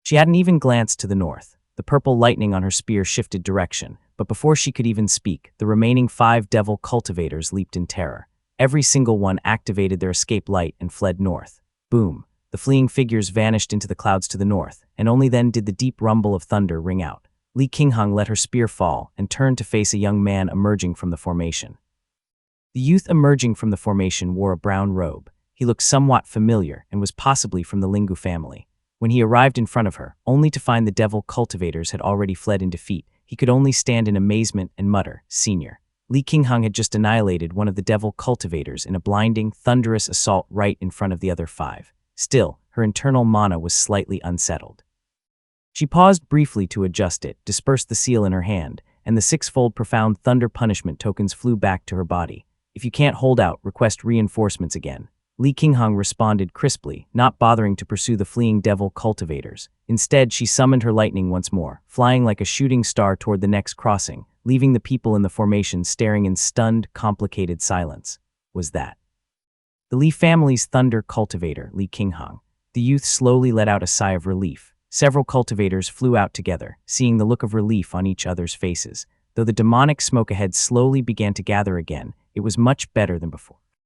She hadn't even glanced to the north. The purple lightning on her spear shifted direction, but before she could even speak, the remaining 5 devil cultivators leaped in terror. Every single one activated their escape light and fled north. Boom! The fleeing figures vanished into the clouds to the north, and only then did the deep rumble of thunder ring out. Li Qinghong let her spear fall and turned to face a young man emerging from the formation. The youth emerging from the formation wore a brown robe. He looked somewhat familiar and was possibly from the Lingu family. When he arrived in front of her, only to find the devil cultivators had already fled in defeat, he could only stand in amazement and mutter, "Senior." Li Qinghong had just annihilated one of the devil cultivators in a blinding, thunderous assault right in front of the other 5. Still, her internal mana was slightly unsettled. She paused briefly to adjust it, dispersed the seal in her hand, and the 6-fold profound thunder punishment tokens flew back to her body. "If you can't hold out, request reinforcements again." Li Qinghong responded crisply, not bothering to pursue the fleeing devil cultivators. Instead, she summoned her lightning once more, flying like a shooting star toward the next crossing, leaving the people in the formation staring in stunned, complicated silence. Was that the Li family's thunder cultivator, Li Qinghong? The youth slowly let out a sigh of relief. Several cultivators flew out together, seeing the look of relief on each other's faces. Though the demonic smoke ahead slowly began to gather again, it was much better than before.